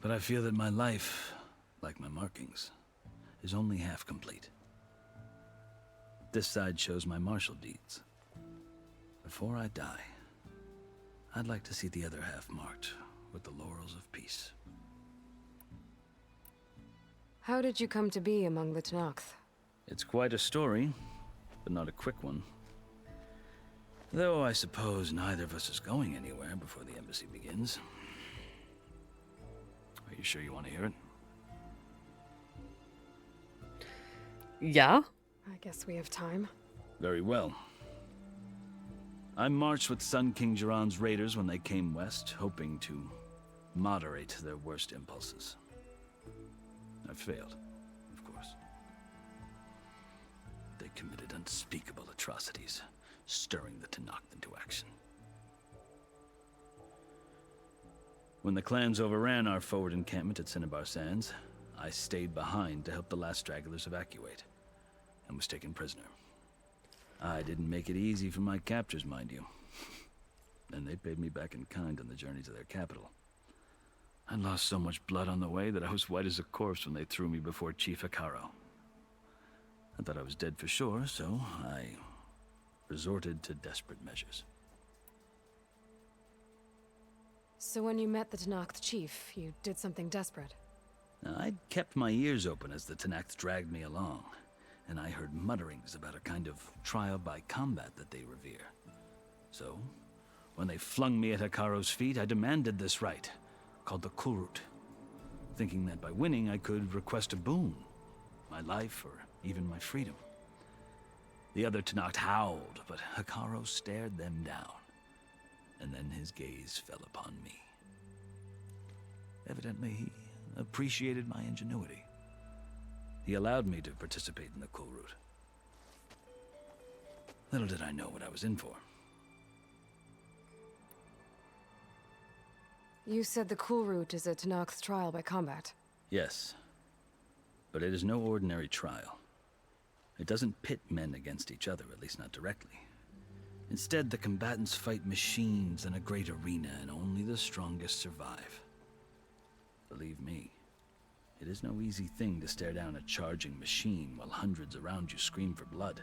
But I feel that my life, like my markings, is only half complete. This side shows my martial deeds. Before I die, I'd like to see the other half marked with the laurels of peace. How did you come to be among the Tenakth? It's quite a story, but not a quick one. Though I suppose neither of us is going anywhere before the embassy begins. Are you sure you want to hear it? Yeah? I guess we have time. Very well. I marched with Sun King Jiran's raiders when they came west, hoping to moderate their worst impulses. I failed, of course. They committed unspeakable atrocities, stirring the Tenakth into action. When the clans overran our forward encampment at Cinnabar Sands, I stayed behind to help the last stragglers evacuate, and was taken prisoner. I didn't make it easy for my captors, mind you. And they paid me back in kind on the journey to their capital. I lost so much blood on the way that I was white as a corpse when they threw me before Chief Hikaro. I thought I was dead for sure, so I resorted to desperate measures. So when you met the Tenakth chief, you did something desperate? Now, I'd kept my ears open as the Tenakth dragged me along, and I heard mutterings about a kind of trial by combat that they revere. So, when they flung me at Hikaro's feet, I demanded this right, called the Kulrut, thinking that by winning I could request a boon, my life or even my freedom. The other Tenakth howled, but Hikaro stared them down, and then his gaze fell upon me. Evidently, he appreciated my ingenuity. He allowed me to participate in the Kulrut. Little did I know what I was in for. You said the Kulrut is a Tenakth trial by combat. Yes, but it is no ordinary trial. It doesn't pit men against each other, at least not directly. Instead, the combatants fight machines in a great arena, and only the strongest survive. Believe me, it is no easy thing to stare down a charging machine while hundreds around you scream for blood.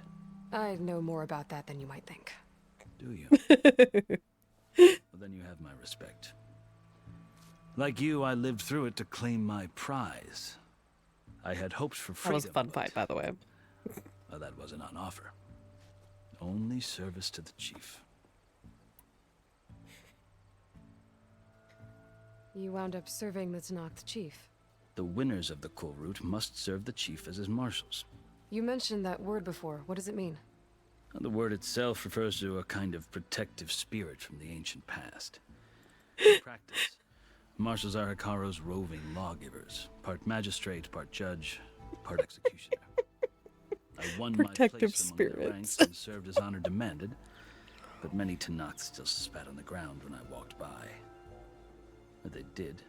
I know more about that than you might think. Do you? Well, then you have my respect. Like you, I lived through it to claim my prize. I had hopes for That freedom. was a fun fight, by the way. Well, that wasn't on offer. Only service to the chief. You wound up serving the Tanakh chief. The winners of the Cool Route must serve the chief as his marshals. You mentioned that word before. What does it mean? The word itself refers to a kind of protective spirit from the ancient past. In practice, marshals are Hikaru's roving lawgivers, part magistrate, part judge, part executioner. I won Protective my place among spirits. their ranks and served as honor demanded, but many Tanakh still spat on the ground when I walked by. But they did,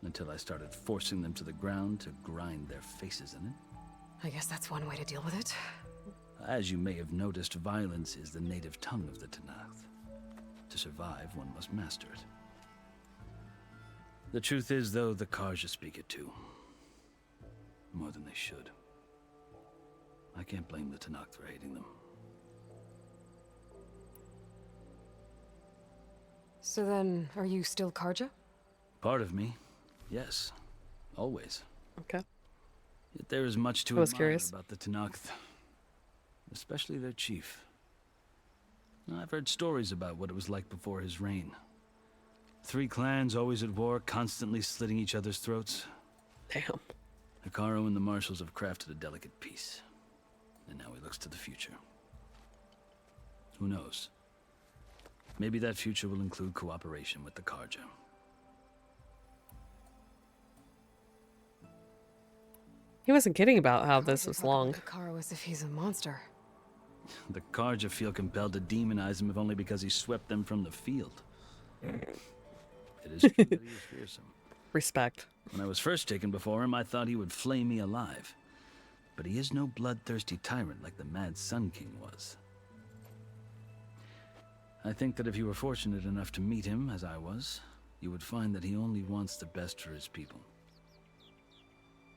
until I started forcing them to the ground to grind their faces in it. I guess that's one way to deal with it. As you may have noticed, violence is the native tongue of the Tanakh. To survive, one must master it. The truth is, though, the Karja speak it too. More than they should. I can't blame the Tanakh for hating them. So then, are you still Karja? Part of me, yes. Always. Okay. Yet there is much to I was admire curious. about the Tanakh, especially their chief. I've heard stories about what it was like before his reign. 3 clans always at war, constantly slitting each other's throats. Damn. Hikaru and the marshals have crafted a delicate peace. And now he looks to the future. Who knows? Maybe that future will include cooperation with the Karja. He wasn't kidding about how this was long. Hikaru as if he's a monster. The Karja feel compelled to demonize him if only because he swept them from the field. It is true that he is fearsome. Respect. When I was first taken before him, I thought he would flay me alive. But he is no bloodthirsty tyrant like the Mad Sun King was. I think that if you were fortunate enough to meet him, as I was, you would find that he only wants the best for his people.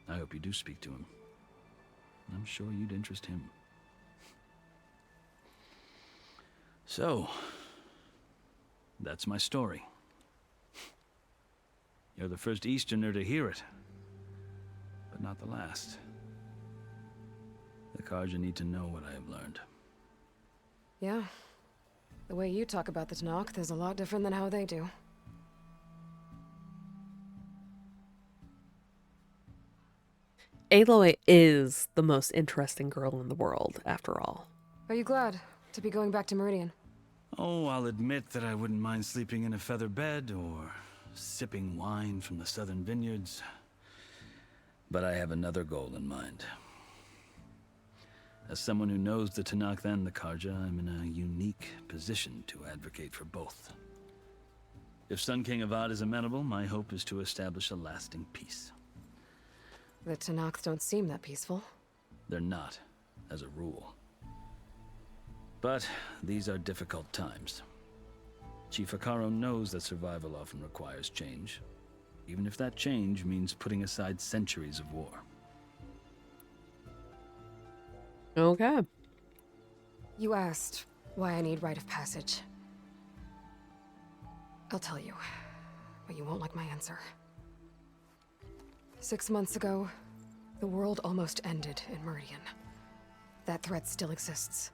I hope you do speak to him. I'm sure you'd interest him. So, that's my story. You're the first Easterner to hear it, but not the last. The Karja need to know what I have learned. Yeah. The way you talk about the Tanakh is a lot different than how they do. Aloy is the most interesting girl in the world, after all. Are you glad to be going back to Meridian? Oh, I'll admit that I wouldn't mind sleeping in a feather bed or sipping wine from the southern vineyards. But I have another goal in mind. As someone who knows the Tanakh and the Karja, I'm in a unique position to advocate for both. If Sun King Avad is amenable, my hope is to establish a lasting peace. The Tanakh don't seem that peaceful. They're not, as a rule. But these are difficult times. Chief Hikaru knows that survival often requires change, even if that change means putting aside centuries of war. Okay. You asked why I need rite of passage. I'll tell you, but you won't like my answer. 6 months ago, the world almost ended in Meridian. That threat still exists.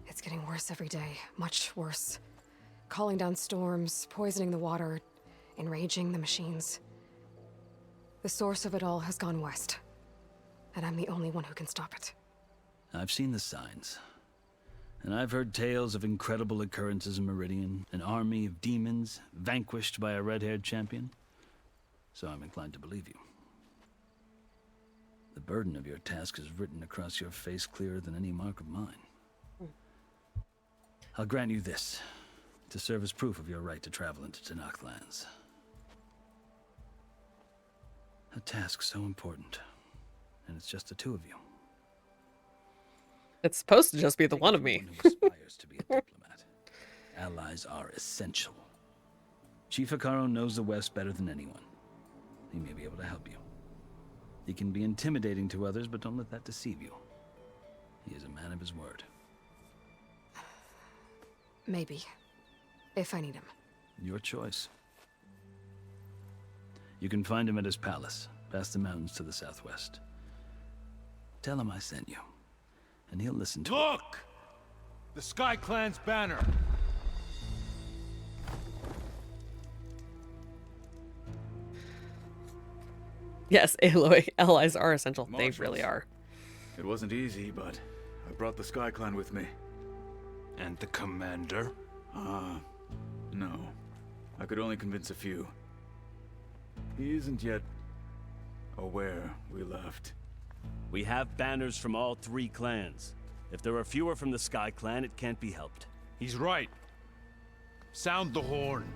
It's getting worse every day, much worse. Calling down storms, poisoning the water, enraging the machines. The source of it all has gone west, and I'm the only one who can stop it. I've seen the signs. And I've heard tales of incredible occurrences in Meridian, an army of demons vanquished by a red-haired champion. So I'm inclined to believe you. The burden of your task is written across your face clearer than any mark of mine. I'll grant you this, to serve as proof of your right to travel into Tanakh lands. A task so important, and it's just the 2 of you. It's supposed to just be the one of me. Who aspires to be a diplomat. Allies are essential. Chief Hikaru knows the West better than anyone. He may be able to help you. He can be intimidating to others, but don't let that deceive you. He is a man of his word. Maybe. If I need him. Your choice. You can find him at his palace, past the mountains to the southwest. Tell him I sent you, and he'll listen to Look! The Sky Clan's banner. Yes, Aloy, allies are essential. They really are. It wasn't easy, but I brought the Sky Clan with me. And the commander? No. I could only convince a few. He isn't yet aware we left. We have banners from all 3 clans. If there are fewer from the Sky Clan, it can't be helped. He's right. Sound the horn.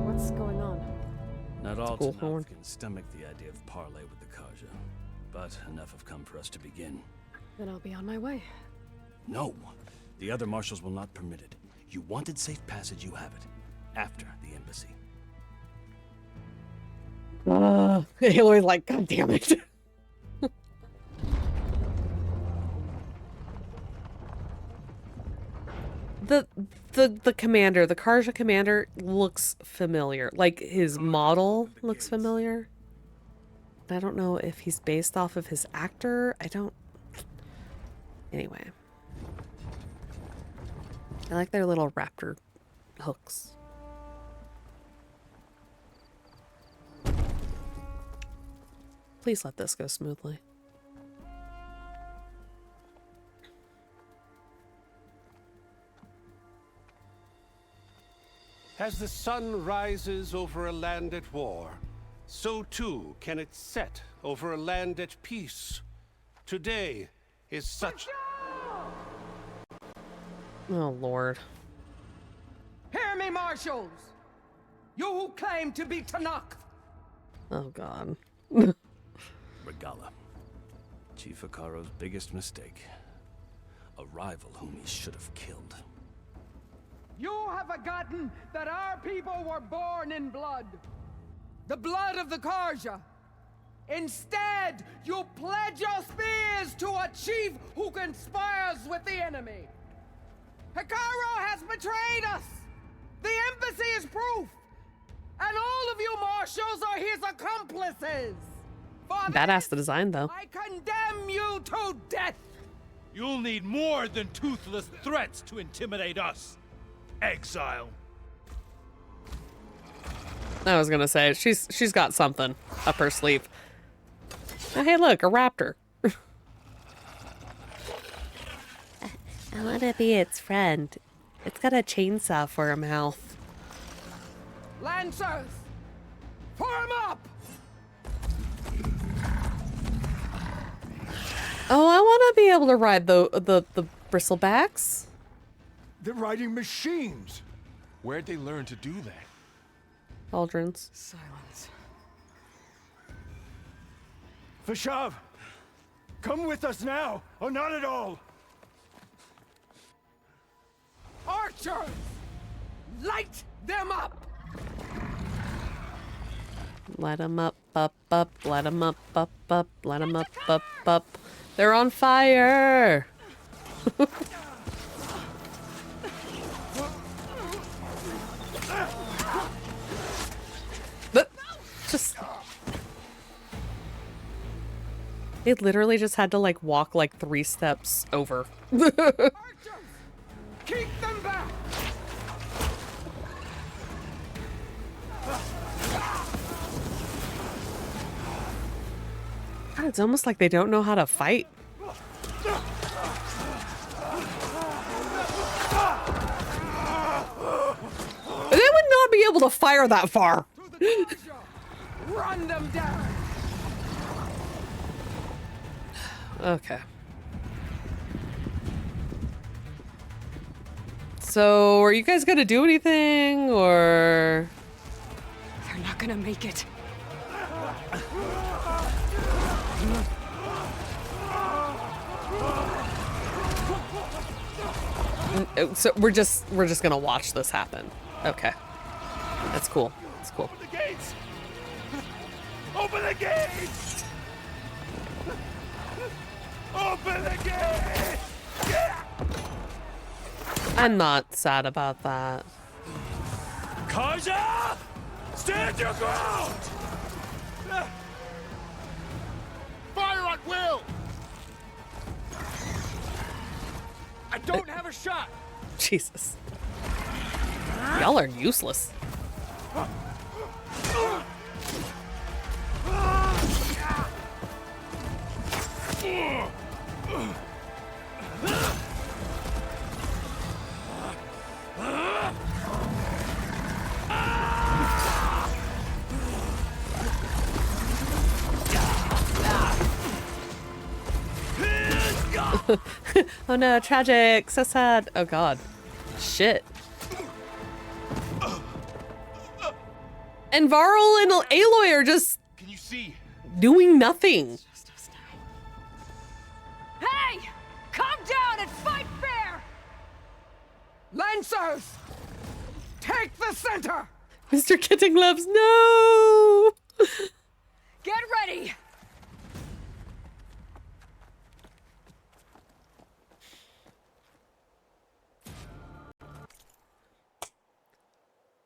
What's going on? Not all cool Tanakh horn. can stomach the idea of parley with the Karja, but enough have come for us to begin. Then I'll be on my way. No, the other marshals will not permit it. You wanted safe passage, you have it. After the embassy. Aloy's like, God damn it. The commander, the Karja commander looks familiar. Like his model looks familiar. I don't know if he's based off of his actor. I don't. Anyway. I like their little raptor hooks. Please let this go smoothly. As the sun rises over a land at war, so too can it set over a land at peace. Today is such... Oh, Lord. Hear me, marshals! You who claim to be Tanakh! Oh, God. Regala. Chief Akaro's biggest mistake. A rival whom he should have killed. You have forgotten that our people were born in blood. The blood of the Karja. Instead, you pledge your spears to a chief who conspires with the enemy. Hikaru has betrayed us! The embassy is proof! And all of you marshals are his accomplices! For Badass the design, though. I condemn you to death! You'll need more than toothless threats to intimidate us. Exile. I was gonna say, she's got something up her sleeve. Oh, hey, look, a raptor. I want to be its friend. It's got a chainsaw for a mouth. Lancers! Form up! Oh, I want to be able to ride the bristlebacks. They're riding machines. Where'd they learn to do that? Cauldrons. Silence. Vashav, come with us now, or not at all. Archers! Light them up! Let them up, let them up, let them up. They're on fire! Just... They literally just had to, like, walk, like, 3 steps over. Archers! Keep them back! God, it's almost like they don't know how to fight. They would not be able to fire that far. Run them down! Okay. So, are you guys gonna do anything, or...? They're not gonna make it. So we're just gonna watch this happen. Okay. That's cool. That's cool. Open the gates! Open the gates! Open the gates! Yeah! I'm not sad about that. Karja! Stand your ground! Fire at will! I don't have a shot! Jesus. Y'all are useless. Oh no, tragic, so sad. Oh god. Shit. And Varl and Aloy are just Can you see? doing nothing. Hey! Calm down and fight fair! Lancers! Take the center! Mr. Kitting Gloves, no! Get ready!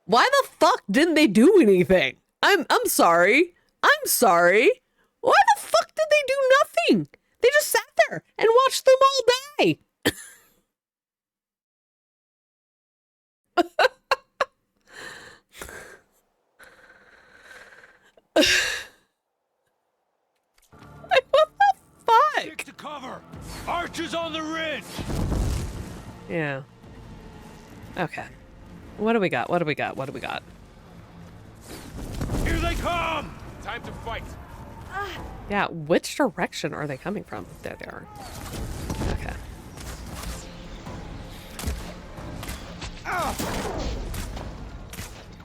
Why the fuck didn't they do anything? I'm sorry. I'm sorry. Why the fuck did they do nothing? They just sat there and watched them all die. Like, what the fuck? Stick to cover! Archers on the ridge! Yeah. Okay. What do we got? What do we got? What do we got? Here they come! Time to fight! Yeah, which direction are they coming from? There they are. Okay.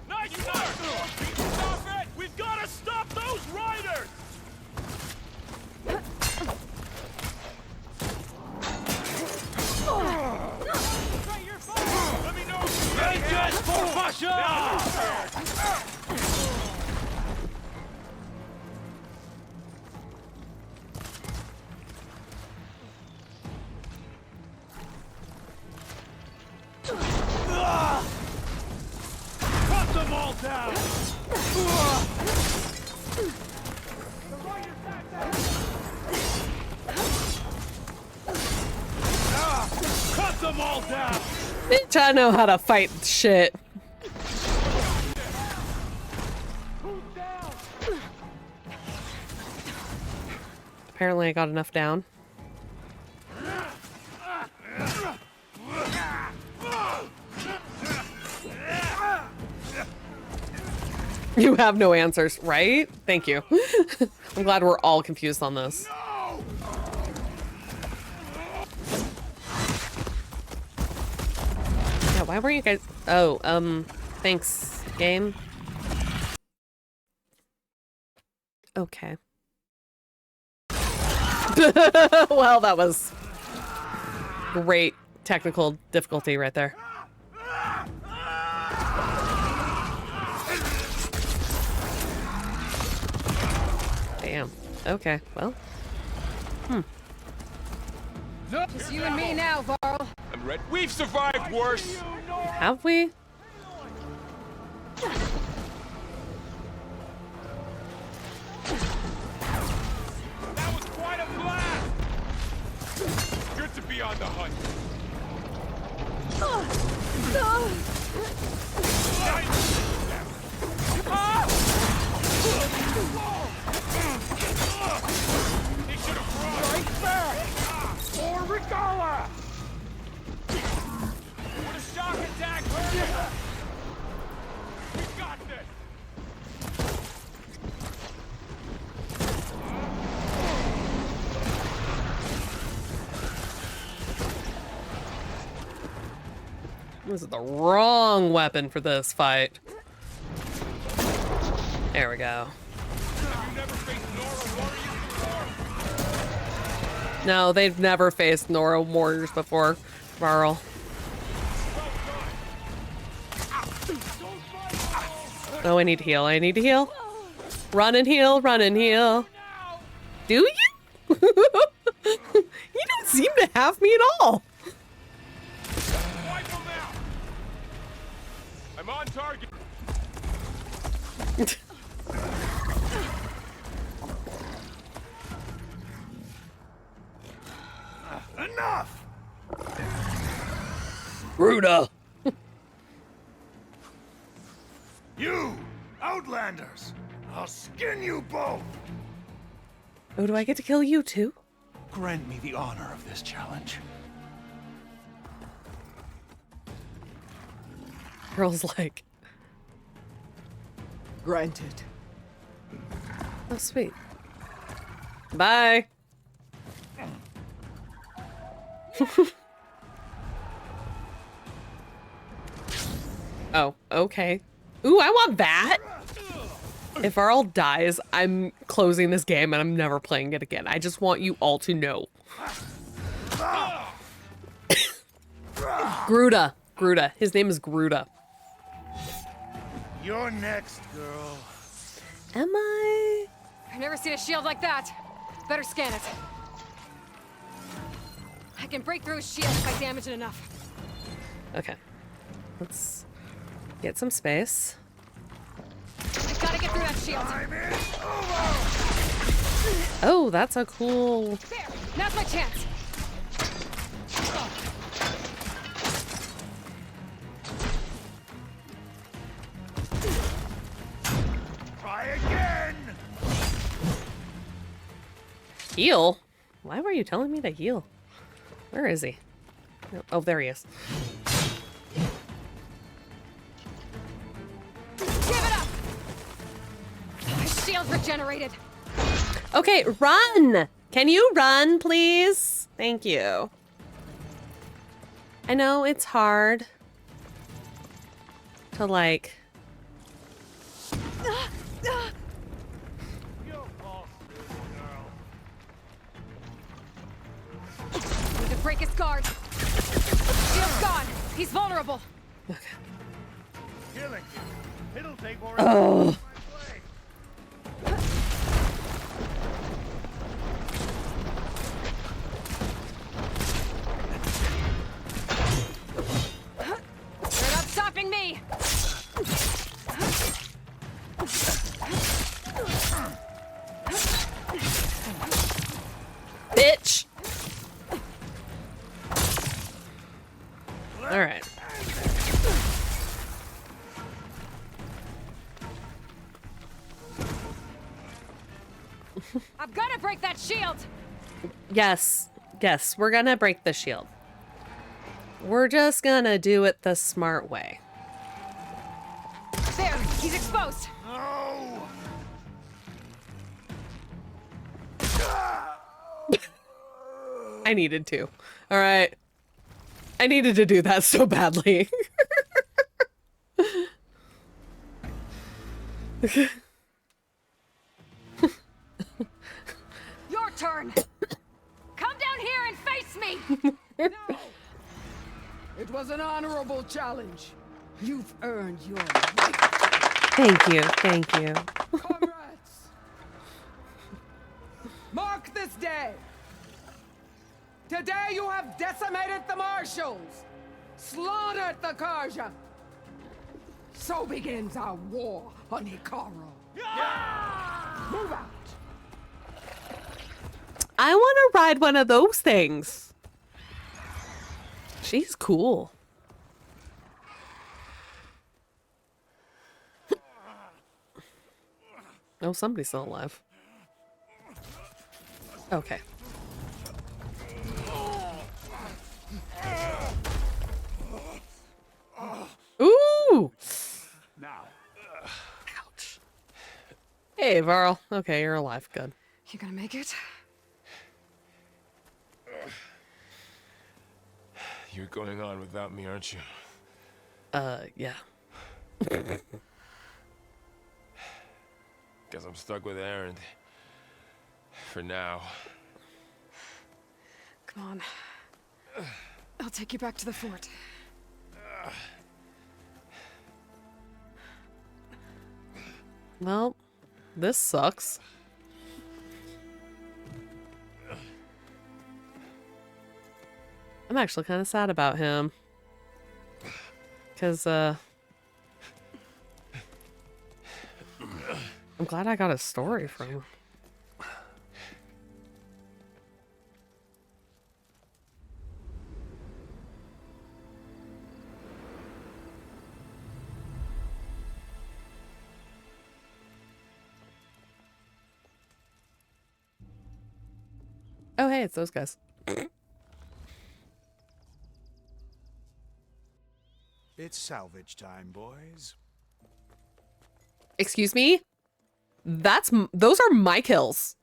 Not you not! Stop it! We've got to stop those riders! Let me know if you're ready. For cut them all down! Cut them all down! Bitch, I know how to fight shit. Apparently I got enough down. You have no answers, right? Thank you. I'm glad we're all confused on this. Yeah, why were you guys... Oh, thanks, game. Okay. Well, that was great technical difficulty right there. Damn. Okay, well. Just you and me now, Varl. I'm ready. We've survived worse. Have we? That was quite a blast. Good to be on the hunt. He should have run. Right back! For Regala! Would a shock attack hurt? We got this. This is the wrong weapon for this fight. There we go. No, they've never faced Nora warriors before, Varl. Oh, I need to heal. I need to heal. Run and heal. Run and heal. Do you? You don't seem to have me at all. I'm on target. Enough! Gruda! You, Outlanders! I'll skin you both! Oh, do I get to kill you too? Grant me the honor of this challenge. Girl's like, Granted. oh, sweet. Bye. Oh, okay. Ooh, I want that. If Arl dies, I'm closing this game and I'm never playing it again. I just want you all to know. Gruda. Gruda. His name is Gruda. You're next, girl. Am I? I've never seen a shield like that. Better scan it. I can break through a shield if I damage it enough. Okay. Let's get some space. I gotta get through that shield. Oh, that's a cool... There! Now's my chance! Try again! Heal? Why were you telling me to heal? Where is he? Oh, there he is. Give it up! My shield regenerated. Okay, run! Can you run, please? Thank you. I know it's hard to, like... Need to break his guard. Shield's gone. He's vulnerable. Killing you. It'll take more Oh. You're not stopping me. Bitch! Alright. I've gotta break that shield. Yes. Yes, we're gonna break the shield. We're just gonna do it the smart way. There, he's exposed. No! I needed to. Alright. I needed to do that so badly. Your turn. Come down here and face me. No! It was an honorable challenge. You've earned your right. Thank you. Thank you. Comrades! Mark this day! Today you have decimated the Marshals, slaughtered the Karja. So begins our war on Hikaru. Move out! I want to ride one of those things. She's cool. Oh, somebody's still alive. Okay. Ooh! Now. Ouch. Hey, Varl. Okay, you're alive. Good. You gonna make it? You're going on without me, aren't you? Yeah. Guess I'm stuck with Aaron. For now. Come on. I'll take you back to the fort. Well, this sucks. I'm actually kind of sad about him. Because, I'm glad I got a story from him. Oh, hey, it's those guys. It's salvage time, boys. Excuse me? Those are my kills.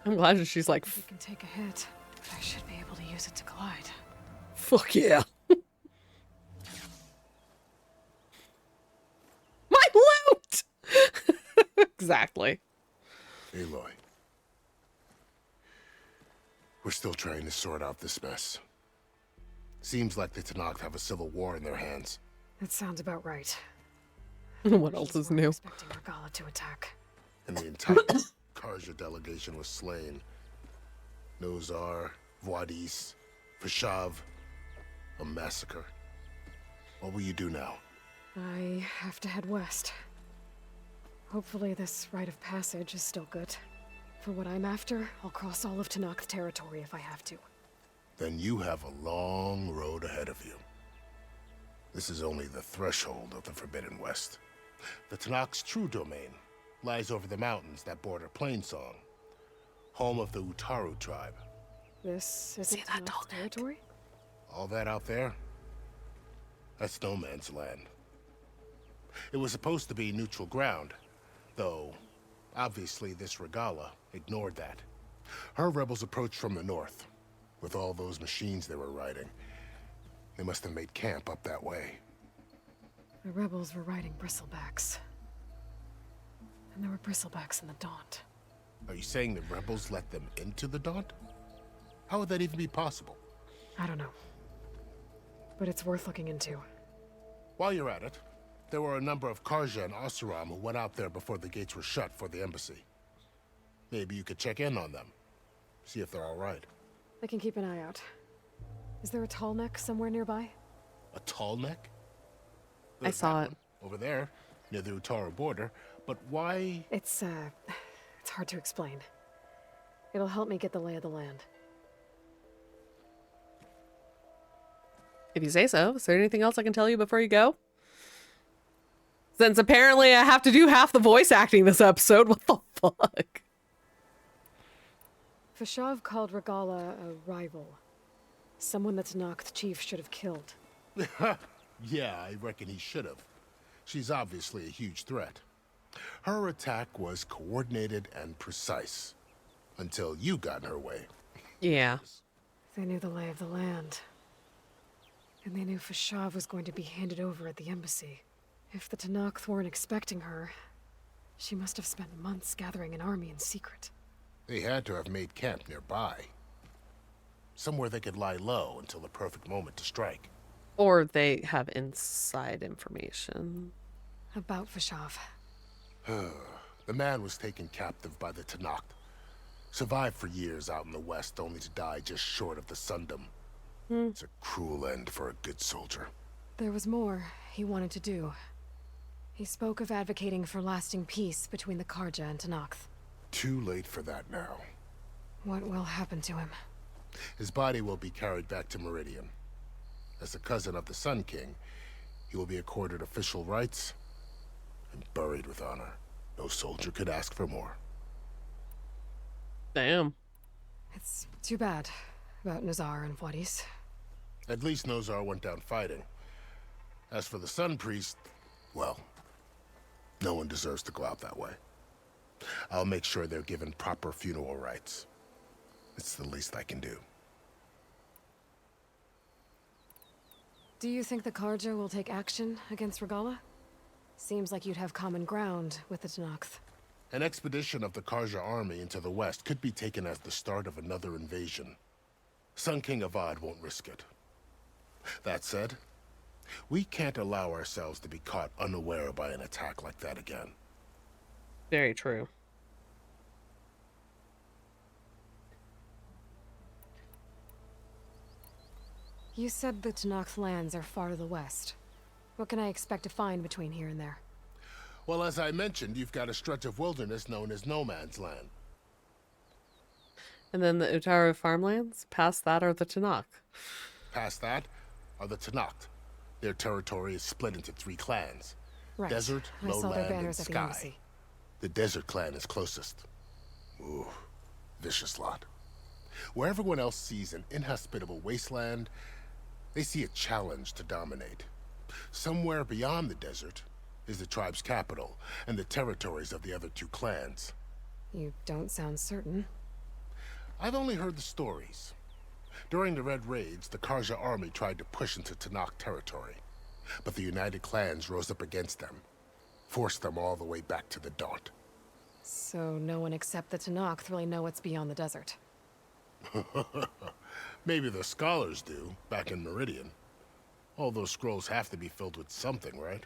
I'm glad that she's like, You can take a hit, but I should be able to use it to glide. fuck yeah. My loot! Exactly. Aloy. We're still trying to sort out this mess. Seems like the Tenakth have a civil war in their hands. That sounds about right. What else is new? Expecting Regalla to attack. And the entire Karja delegation was slain. Nozar, Voidis, Vashav. A massacre. What will you do now? I have to head west. Hopefully this rite of passage is still good. For what I'm after, I'll cross all of Tenakth territory if I have to. Then you have a long road ahead of you. This is only the threshold of the Forbidden West. The Tenakth's true domain lies over the mountains that border Plainsong, home of the Utaru tribe. This isn't Tenakth territory? All that out there? That's no man's land. It was supposed to be neutral ground, though obviously this Regalla ignored that. Her rebels approached from the north. With all those machines they were riding, they must have made camp up that way. The rebels were riding bristlebacks. And there were bristlebacks in the Daunt. Are you saying the rebels let them into the Daunt? How would that even be possible? I don't know. But it's worth looking into. While you're at it, there were a number of Karja and Oseram who went out there before the gates were shut for the embassy. Maybe you could check in on them. See if they're all right. I can keep an eye out. Is there a tall neck somewhere nearby? A tall neck? I saw it. Over there, near the Utaru border. But why? It's hard to explain. It'll help me get the lay of the land. If you say so. Is there anything else I can tell you before you go? Since apparently I have to do half the voice acting this episode. What the fuck? Vashav called Regalla a rival. Someone that Tenakth chief should have killed. Yeah, I reckon he should have. She's obviously a huge threat. Her attack was coordinated and precise. Until you got in her way. Yeah. They knew the lay of the land. And they knew Vashav was going to be handed over at the embassy. If the Tenakth weren't expecting her, she must have spent months gathering an army in secret. They had to have made camp nearby. Somewhere they could lie low until the perfect moment to strike. Or they have inside information. About Vashav. The man was taken captive by the Tenakth. Survived for years out in the west, only to die just short of the Sundom. It's a cruel end for a good soldier. There was more he wanted to do. He spoke of advocating for lasting peace between the Karja and Tenakth. Too late for that now. What will happen to him? His body will be carried back to Meridian. As a cousin of the Sun King, he will be accorded official rights and buried with honor. No soldier could ask for more. Damn. It's too bad about Nazar and Voidis. At least Nozar went down fighting. As for the Sun Priest, well, no one deserves to go out that way. I'll make sure they're given proper funeral rites. It's the least I can do. Do you think the Karja will take action against Regalla? Seems like you'd have common ground with the Tenakth. An expedition of the Karja army into the west could be taken as the start of another invasion. Sun King Avad won't risk it. That said, We can't allow ourselves to be caught unaware by an attack like that again. Very true. You said the Tanakh lands are far to the west. What can I expect to find between here and there? Well, as I mentioned, you've got a stretch of wilderness known as No Man's Land. And then the Utaru farmlands? Past that are the Tanakh. Past that are the Tanakh. Their territory is split into 3 clans. Right. Desert, I saw their lowland, and banners at the sky. embassy. The Desert clan is closest. Ooh, vicious lot. Where everyone else sees an inhospitable wasteland, they see a challenge to dominate. Somewhere beyond the desert is the tribe's capital and the territories of the other 2 clans. You don't sound certain. I've only heard the stories. During the Red Raids, the Karja army tried to push into Tanakh territory, but the United Clans rose up against them, forced them all the way back to the Daunt. So no one except the Tanakh really know what's beyond the desert. Maybe the scholars do, back in Meridian. All those scrolls have to be filled with something, right?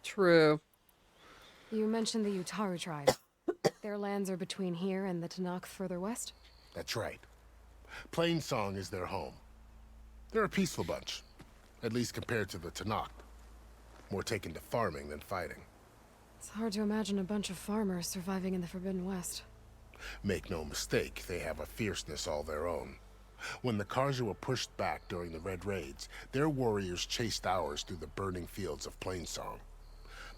True. You mentioned the Utaru tribe. Their lands are between here and the Tanakh further west? That's right. Plainsong is their home. They're a peaceful bunch, at least compared to the Tanakh. More taken to farming than fighting. It's hard to imagine a bunch of farmers surviving in the Forbidden West. Make no mistake, they have a fierceness all their own. When the Karja were pushed back during the Red Raids, their warriors chased ours through the burning fields of Plainsong.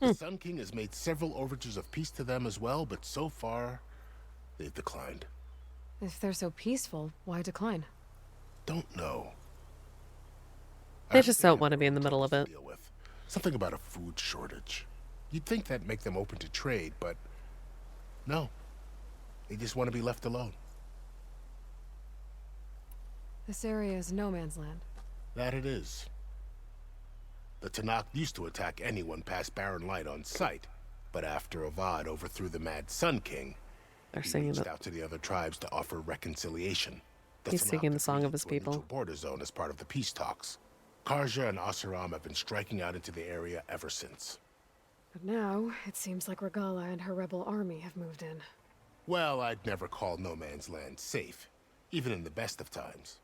The Sun King has made several overtures of peace to them as well, but so far, they've declined. If they're so peaceful, why decline? Don't know. They just don't want to be in the middle of it. Something about a food shortage. You'd think that'd make them open to trade, but no. They just want to be left alone. This area is no man's land. That it is. The Tanakh used to attack anyone past Barren Light on sight, but after Avad overthrew the Mad Sun King, They're he singing reached it. out to the other tribes to offer reconciliation. The He's Tanakh singing the song of agreed his to a neutral people. border zone as part of the peace talks. Karja and Asuram have been striking out into the area ever since. But now, it seems like Regala and her rebel army have moved in. Well, I'd never call No Man's Land safe, even in the best of times.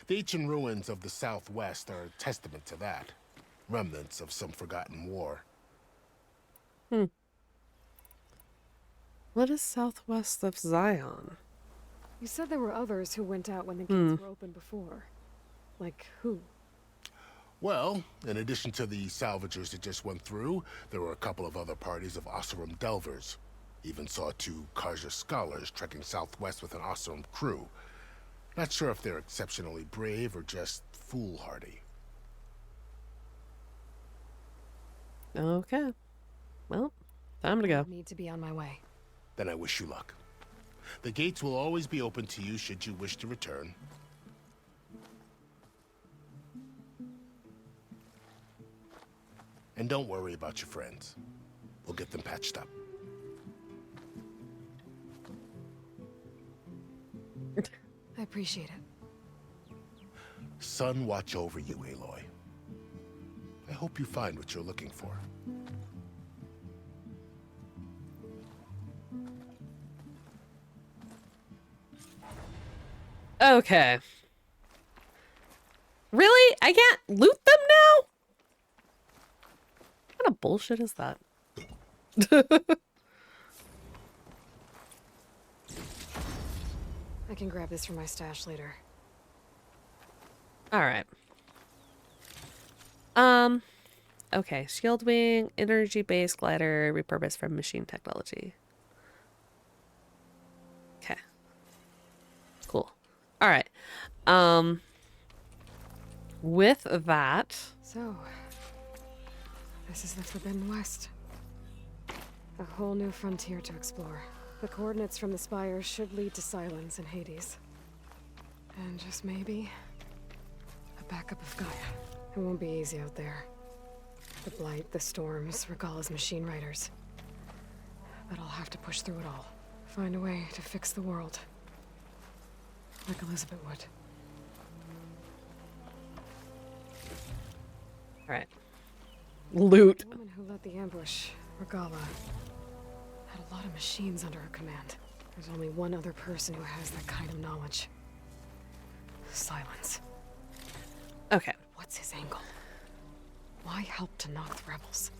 The ancient ruins of the Southwest are a testament to that. Remnants of some forgotten war. What is southwest of Zion? You said there were others who went out when the gates were open before. Like who? Well, in addition to the salvagers that just went through, there were a couple of other parties of Oseram delvers. Even saw 2 Karja scholars trekking southwest with an Oseram crew. Not sure if they're exceptionally brave or just foolhardy. Okay. Well, time to go. I need to be on my way. Then I wish you luck. The gates will always be open to you should you wish to return. And don't worry about your friends. We'll get them patched up. I appreciate it. Sun watch over you, Aloy. I hope you find what you're looking for. Okay. Really? I can't loot them now? What kind of bullshit is that? I can grab this from my stash later. All right. Okay. Shield wing, energy-based glider, repurposed from machine technology. Okay. Cool. All right. With that, So, this is the Forbidden West. A whole new frontier to explore. The coordinates from the spires should lead to Silence and Hades. And just maybe, a backup of Gaia. It won't be easy out there. The Blight, the Storms, Regala's machine riders. But I'll have to push through it all. Find a way to fix the world. Like Elizabeth would. Alright. Loot. The woman who led the ambush, Regala, had a lot of machines under her command. There's only one other person who has that kind of knowledge. Silence. Okay. What's his angle? Why help to knock the rebels?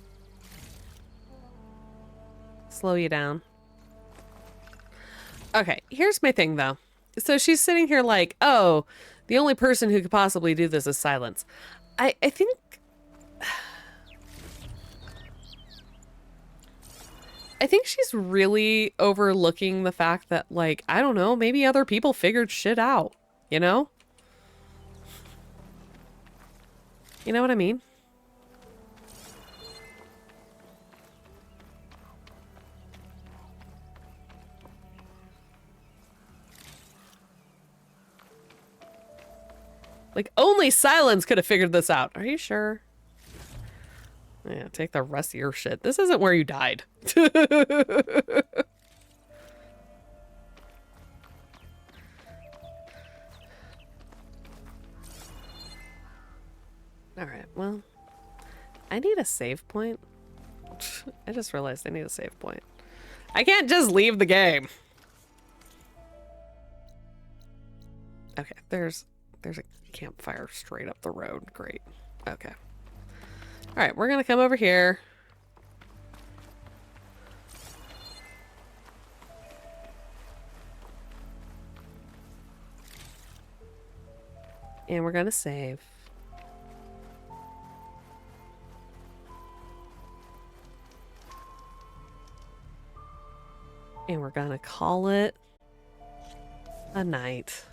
Slow you down. Okay, here's my thing though. So she's sitting here like, oh, the only person who could possibly do this is Silence. I think... I think she's really overlooking the fact that, like, I don't know, maybe other people figured shit out, you know? You know what I mean? Like, only Silence could have figured this out. Are you sure? Yeah, take the rest of your shit. This isn't where you died. Alright, well, I need a save point. I just realized I need a save point. I can't just leave the game. Okay, there's a campfire straight up the road. Great. Okay. Alright, we're gonna come over here. And we're gonna save. And we're gonna call it a night.